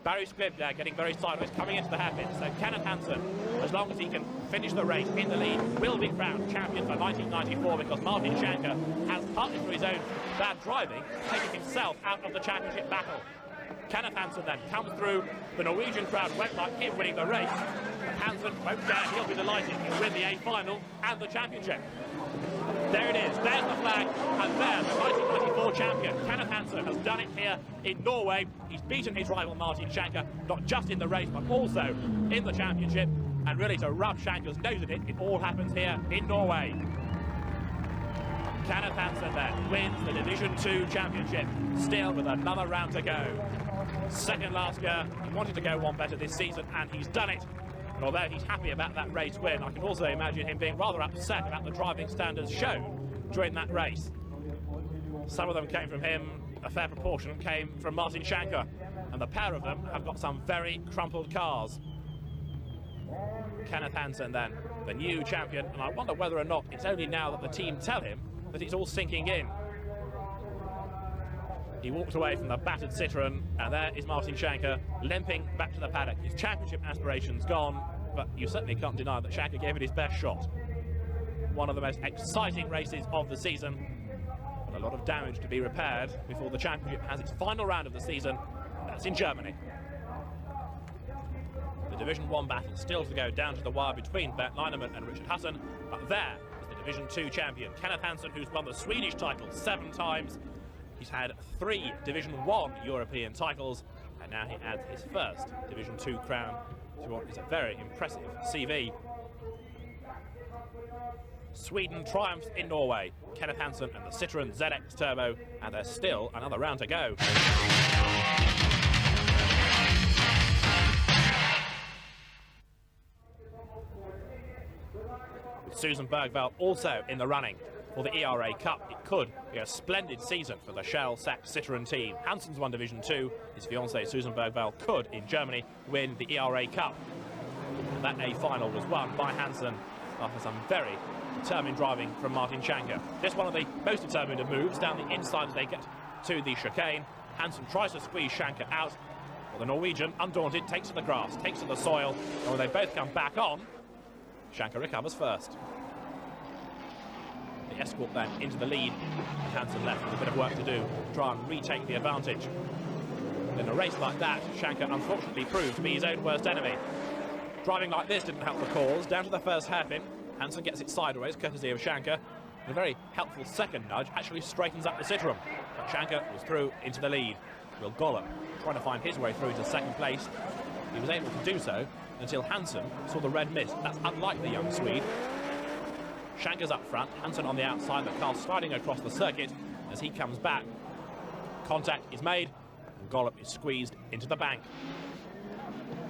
Barry Squibb there getting very sideways, coming into the hairpin. So Kenneth Hansen, as long as he can finish the race in the lead, will be crowned champion for 1994 because Martin Schanche has, partly through his own bad driving, taken himself out of the championship battle. Kenneth Hansen then comes through. The Norwegian crowd won't like him winning the race. Hansen won't dare, he'll be delighted. He'll win the A final and the championship. There it is, there's the flag, and there's the 1994 champion. Kenneth Hansen has done it here in Norway. He's beaten his rival Martin Schanche, not just in the race, but also in the championship. And really to rub Schanche's nose at it, it all happens here in Norway. Kenneth Hansen then wins the Division 2 championship, still with another round to go. Second last year, he wanted to go one better this season, and he's done it. And although he's happy about that race win, I can also imagine him being rather upset about the driving standards shown during that race. Some of them came from him, a fair proportion came from Martin Schanche, and the pair of them have got some very crumpled cars. Kenneth Hansen then, the new champion, and I wonder whether or not it's only now that the team tell him that it's all sinking in. He walks away from the battered Citroen, and there is Martin Schanche limping back to the paddock. His championship aspirations gone, but you certainly can't deny that Schanche gave it his best shot. One of the most exciting races of the season, but a lot of damage to be repaired before the championship has its final round of the season. That's in Germany. The Division 1 battle still to go down to the wire between Bernd Leinemann and Rickard Hutton, but there is the Division 2 champion, Kenneth Hansen, who's won the Swedish title 7 times. He's had 3 Division 1 European titles, and now he adds his first Division 2 crown to what is a very impressive CV. Sweden triumphs in Norway. Kenneth Hansen and the Citroen ZX Turbo, and there's still another round to go. with Susan Bergveld also in the running for the ERA Cup. It could be a splendid season for the Shell-Sack Citroen team. Hansen's won Division 2. His fiancée Susan Bergveld could, in Germany, win the ERA Cup. And that A final was won by Hansen after some very determined driving from Martin Schanche. Just one of the most determined of moves down the inside as they get to the chicane. Hansen tries to squeeze Schanche out, but the Norwegian, undaunted, takes to the grass, takes to the soil, and when they both come back on, Schanche recovers first. The Escort then into the lead, and Hansen left with a bit of work to do to try and retake the advantage. In a race like that, Schanche unfortunately proved to be his own worst enemy. Driving like this didn't help the cause. Down to the first hairpin, Hansen gets it sideways, courtesy of Schanche. A very helpful second nudge actually straightens up the Citroen, but Schanche was through into the lead. Will Gollop trying to find his way through to second place. He was able to do so until Hansen saw the red mist. That's unlike the young Swede. Schanche's up front, Hansen on the outside, the car sliding across the circuit as he comes back. Contact is made, and Gollop is squeezed into the bank.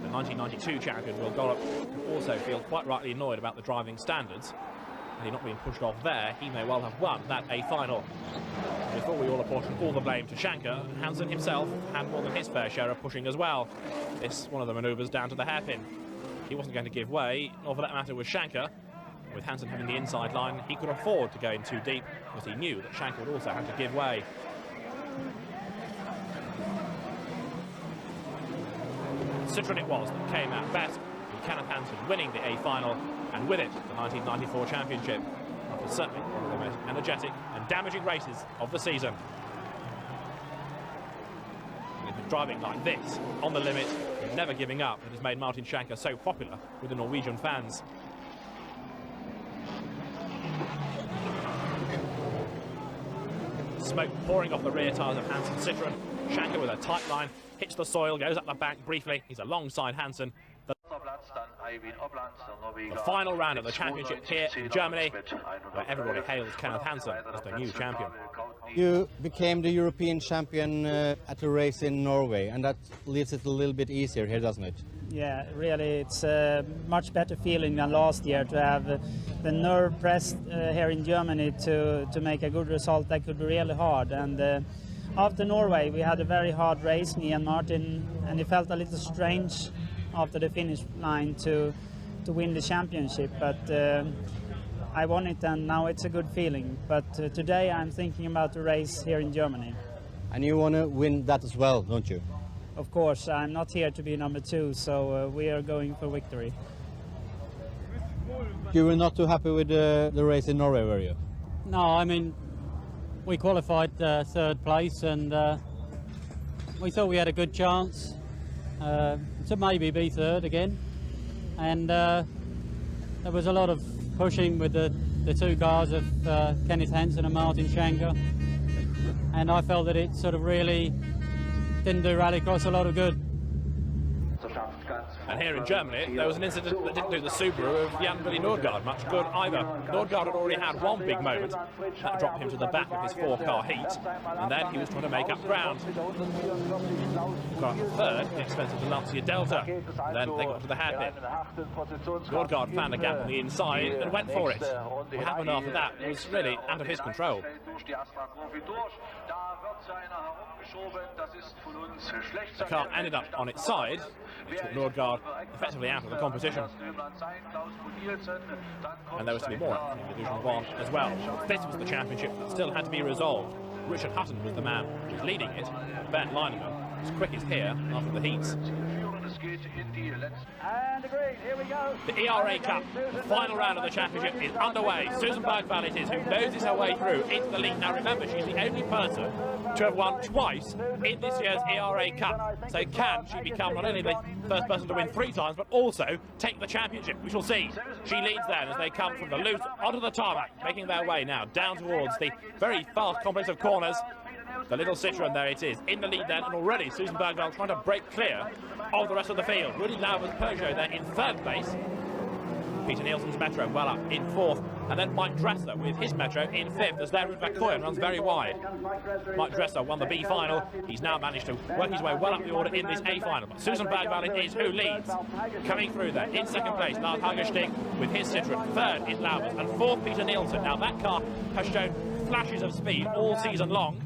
The 1992 champion, Will Gollop, can also feel quite rightly annoyed about the driving standards. Had he not been pushed off there, he may well have won that A final. Before we all apportion all the blame to Schanche, Hansen himself had more than his fair share of pushing as well. This one of the manoeuvres down to the hairpin. He wasn't going to give way, nor for that matter was Schanche. With Hansen having the inside line, he could afford to go in too deep, because he knew that Schanche would also have to give way. Citroen it was that came out best, with Kenneth Hansen winning the A final, and with it, the 1994 championship. It was certainly one of the most energetic and damaging races of the season. It's been driving like this, on the limit, and never giving up, that has made Martin Schanche so popular with the Norwegian fans. Smoke pouring off the rear tyres of Hansen's Citroen. Schanche with a tight line, hits the soil, goes up the bank briefly. He's alongside Hansen. The final round of the championship here in Germany, where everybody hails Kenneth Hansen as the new champion. You became the European champion at a race in Norway, and that leaves it a little bit easier here, doesn't it? Yeah, really, it's a much better feeling than last year to have the nerve pressed here in Germany to make a good result. That could be really hard. And after Norway, we had a very hard race, me and Martin, and it felt a little strange after the finish line to win the championship. But I won it, and now it's a good feeling. But today I'm thinking about the race here in Germany. And you want to win that as well, don't you? Of course, I'm not here to be number 2, so we are going for victory. You were not too happy with the race in Norway, were you? No, I mean, we qualified third place, and we thought we had a good chance to maybe be third again. And there was a lot of pushing with the two cars of Kenneth Hansen and Martin Schanche, and I felt that it sort of really didn't do Rallycross a lot of good. And here in Germany, there was an incident that didn't do the Subaru of Jan-Willy Nordgaard much good either. Nordgaard had already had one big moment. That dropped him to the back of his 4-car heat, and then he was trying to make up ground. He got third at the expense of the Lancia Delta, and then they got to the hairpin. Nordgaard found a gap on the inside and went for it. What happened after that was really out of his control. The car ended up on its side, which took Nordgaard effectively out of the competition. And there was to be more in Division 1 as well. This was the championship that still had to be resolved. Rickard Hutton was the man who was leading it. Bernd Leinemann was quickest here after the heats. And agreed, here we go. The ERA Cup, the final round of the championship, is underway. Susan Bergveld it is who noses her way through into the lead. Now remember, she's the only person to have won twice in this year's ERA Cup. So can she become not only the first person to win 3 times, but also take the championship? We shall see. She leads then as they come from the loose onto the tarmac, making their way now down towards the very fast complex of corners. The little Citroen, there it is, in the lead then, and already Susan Bergveld trying to break clear of the rest of the field. Rudy Lauber's Peugeot there in 3rd place. Peter Nielsen's Metro well up in 4th, and then Mike Dresser with his Metro in 5th as their Ludvig Hunsbedt runs very wide. Mike Dresser won the B final. He's now managed to work his way well up the order in this A final. But Susan Bergvall is who leads. Coming through there in 2nd place, Lars Haggerstig with his Citroen. 3rd is Laubers, and 4th Peter Nielsen. Now that car has shown flashes of speed all season long.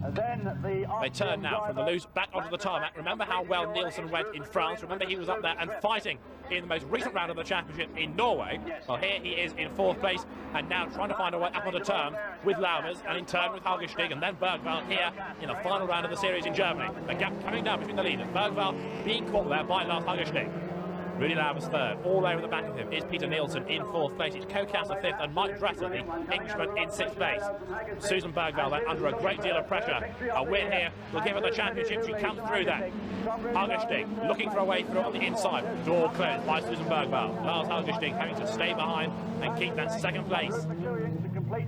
They turn now from the loose back onto the tarmac. Remember how well Nielsen went in France. Remember he was up there and fighting in the most recent round of the championship in Norway. Well, here he is in 4th place and now trying to find a way up onto turn with Laubers and in turn with Haggerstig and then Bergvall here in the final round of the series in Germany. The gap coming down between the leaders. Bergvall being caught there by Lars Haggerstig. Rudy Laubers 3rd. All over the back of him is Peter Nielsen in 4th place. It's Kokassa 5th and Mike Dresser, the Englishman, in 6th place. Susan Bergvall then under a great deal of pressure. A win here will give her the championship. She comes through then. Haggerstig looking for a way through on the inside. Door closed by Susan Bergvall. Lars Haggerstig having to stay behind and keep that 2nd place.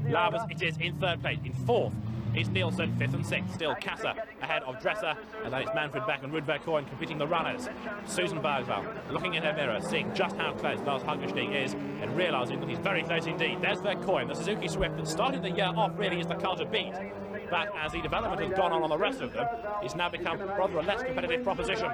Laubers it is in 3rd place. In 4th is Nielsen, 5th and 6th. Still Kassa ahead of Dresser, and then it's Manfred Beck and Ludvig Hunsbedt completing the runners. Susan Bergvall looking in her mirror, seeing just how close Lars Haggerstig is, and realising that he's very close indeed. There's their coin, the Suzuki Swift that started the year off really as the car to beat. But as the development has gone on the rest of them, it's now become rather a less competitive proposition.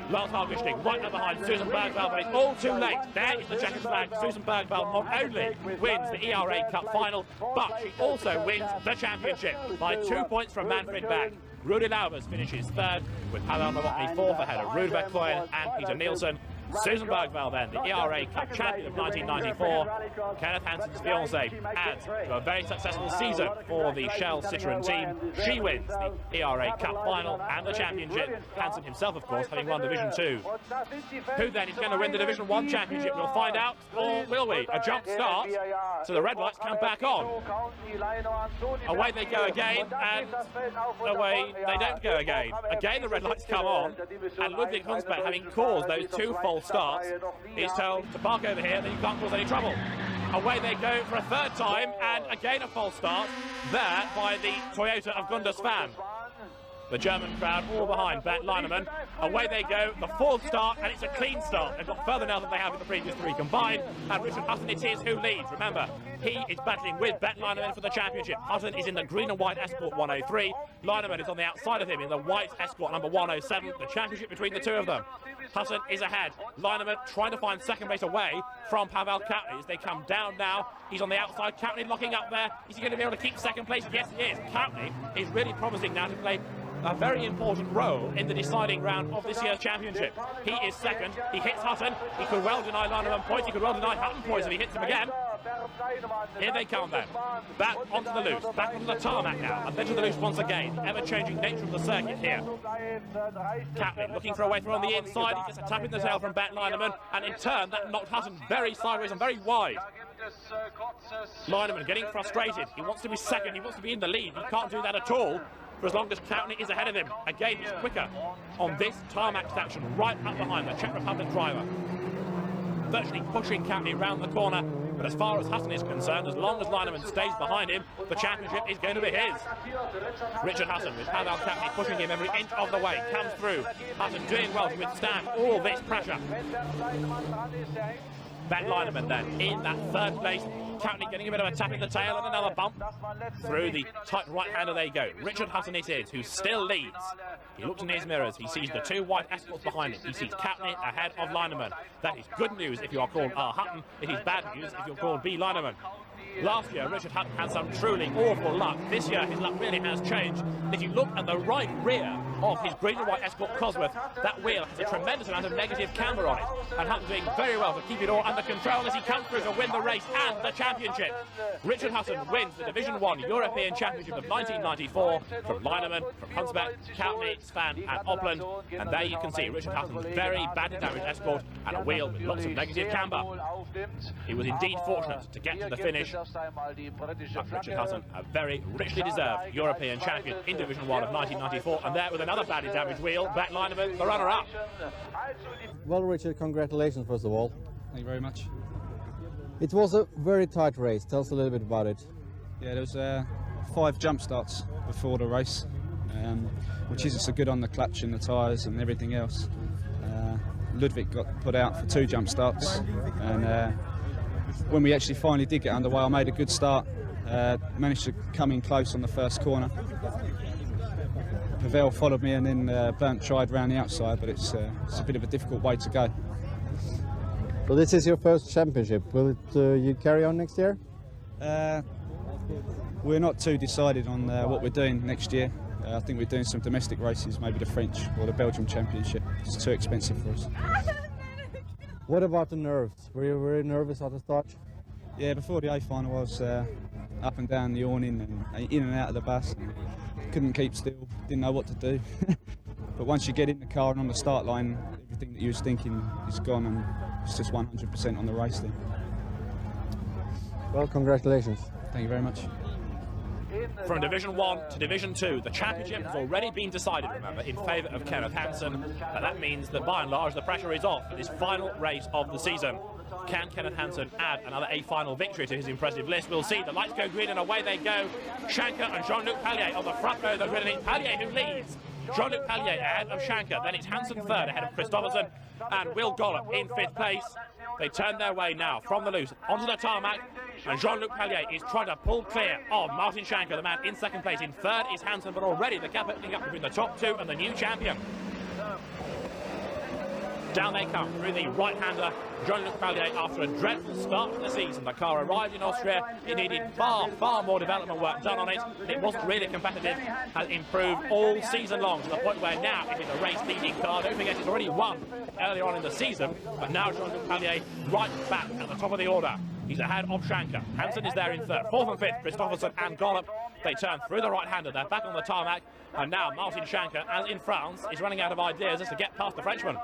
Lars Haggerstig right up behind Susan Bergvall, but it's all too late. There is the checkered flag. Susan Bergvall not only wins the ERA Cup final, but she also wins the championship by 2 points from Manfred Beck. Rudy Laubers finishes 3rd, with Pavel Novotny 4th ahead of Ludvig Hunsbedt and Peter Nielsen. Susan Bergvall then, the ERA Cup champion of 1994. Kenneth Hansen's fiancée adds to a very successful season for the Shell Citroen team. She wins the ERA Cup final and the championship. Hansen himself, of course, having won Division 2. Who then is going to win the Division 1 championship? We'll find out, or will we? A jump start, so the red lights come back on. Away they go again, and away they don't go again. Again the red lights come on, and Ludvig Hunsbedt, having caused those 2 false starts, is told to park over here, then you can't cause any trouble. Away they go for a 3rd time, and again a false start there by the Toyota of Gunde Svan. The German crowd all behind Bernd Leinemann. Away they go, the 4th start, and it's a clean start. They've got further now than they have in the previous 3 combined, and Rickard Hutton it is who leads. Remember, he is battling with Bernd Leinemann for the championship. Hutton is in the green and white Escort 103. Leinemann is on the outside of him in the white Escort number 107. The championship between the two of them. Hutton is ahead. Leinemann trying to find 2nd place away from Pavel Koutny as they come down now. He's on the outside. Koutny locking up there. Is he going to be able to keep 2nd place? Yes, he is. Koutny is really promising now to play a very important role in the deciding round of this year's championship. He is 2nd. He hits Hutton. He could well deny Leinemann points. He could well deny Hutton points if he hits him again. Here they come then. Back onto the loose. Back onto the tarmac now. And then to the loose once again. Ever-changing nature of the circuit here. Koutny looking for a way through on the inside. He gets a tap in the tail from Bernd Leinemann. And in turn, that knocked Hutton very sideways and very wide. Leinemann getting frustrated. He wants to be 2nd. He wants to be in the lead. He can't do that at all for as long as Koutny is ahead of him. Again, he's quicker on this tarmac section, right up behind the Czech Republic driver. Virtually pushing Koutny round the corner, but as far as Hutton is concerned, as long as Leinemann stays behind him, the championship is going to be his. Rickard Hutton with Pavel Koutny pushing him every inch of the way, comes through. Hutton doing well to withstand all this pressure. Bernd Leinemann then in that 3rd place. Koutny getting a bit of a tap in the tail and another bump. Through the tight right-hander they go. Rickard Hutton it is, who still leads. He looks in his mirrors. He sees the 2 white Escorts behind him. He sees Koutny ahead of Leinemann. That is good news if you are called R. Hutton. It is bad news if you're called B. Leinemann. Last year, Rickard Hutton had some truly awful luck. This year, his luck really has changed. If you look at the right rear of his green and white Escort Cosworth, that wheel has a tremendous amount of negative camber on it. And Hutton doing very well to keep it all under control as he comes through to win the race and the championship. Rickard Hutton wins the Division 1 European Championship of 1994 from Leinemann, from Hunsbedt, Koutny, Svan and Opland. And there you can see Rickard Hutton's very badly damaged Escort and a wheel with lots of negative camber. He was indeed fortunate to get to the finish. But Rickard Hutton, a very richly deserved European champion in Division 1 of 1994, and there with another badly damaged wheel, Bernd Leinemann, the runner-up. Well, Richard, congratulations first of all. Thank you very much. It was a very tight race. Tell us a little bit about it. Yeah, there was 5 jump starts before the race, which isn't so good on the clutch and the tyres and everything else. Ludvig got put out for 2 jump starts, and when we actually finally did get underway, I made a good start. Managed to come in close on the first corner. Pavel followed me, and then Bernd tried round the outside, but it's a bit of a difficult way to go. So this is your first championship. Will it you carry on next year? We're not too decided on what we're doing next year. I think we're doing some domestic races, maybe the French or the Belgium Championship. It's too expensive for us. What about the nerves? Were you very nervous at the start? Yeah, before the A final I was up and down the awning and in and out of the bus. And couldn't keep still, didn't know what to do. But once you get in the car and on the start line, everything that you was thinking is gone, and it's just 100% on the race then. Well, congratulations. Thank you very much. From Division 1 to Division 2, the championship has already been decided, remember, in favour of Kenneth Hansen. And that means that by and large the pressure is off for this final race of the season. Can Kenneth Hansen add another A-final victory to his impressive list? We'll see. The lights go green and away they go. Schanche and Jean-Luc Pailler on the front row of the grid, and it's Pailler who leads. Jean-Luc Pailler ahead of Schanche, then it's Hansen third ahead of Christophersen, and Will Gollop in fifth place. They turn their way now from the loose onto the tarmac, and Jean-Luc Pailler is trying to pull clear of Martin Schanche, the man in second place. In third is Hansen, but already the gap opening up between the top two and the new champion. Down they come through the right-hander, Jean-Luc Pailler, after a dreadful start to the season. The car arrived in Austria. It needed far more development work done on it. It wasn't really competitive. Has improved all season long to the point where now it is a race-leading car. Don't forget, it's already won earlier on in the season, but now Jean-Luc Pailler right back at the top of the order. He's ahead of Schanche. Hansen is there in third. Fourth and fifth, Christophersen and Gollop. They turn through the right-hander. They're back on the tarmac. And now Martin Schanche, as in France, is running out of ideas as to get past the Frenchman.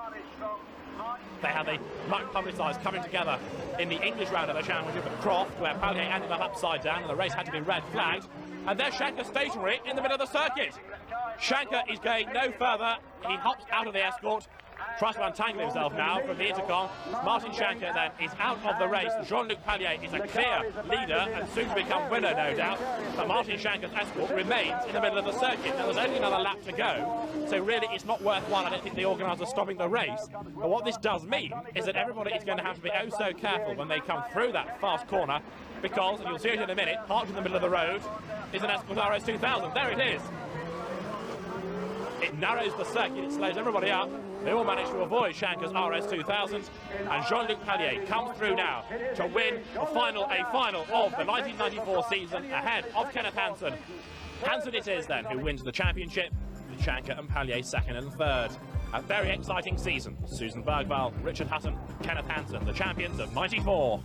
They have the much publicised coming together in the English round of the championship at Croft, where Pailler ended up upside down and the race had to be red flagged. And there's Schanche stationary in the middle of the circuit. Schanche is going no further. He hops out of the Escort, tries to untangle himself now from the intercom. Martin Schanche then is out of the race. Jean-Luc Pailler is a clear leader and soon to become winner, no doubt. But Martin Schanche's Escort remains in the middle of the circuit. Now there's only another lap to go, so really it's not worthwhile. I don't think the organisers stopping the race. But what this does mean is that everybody is going to have to be oh so careful when they come through that fast corner, because, and you'll see it in a minute, parked in the middle of the road is an Escort RS 2000. There it is. It narrows the circuit, it slows everybody up. They all manage to avoid Schanche's RS 2000, and Jean-Luc Pailler comes through now to win a final of the 1994 season ahead of Kenneth Hansen. Hansen it is then who wins the championship, with Schanche and Pailler second and third. A very exciting season. Susan Bergvall, Rickard Hutton, Kenneth Hansen, the champions of '94.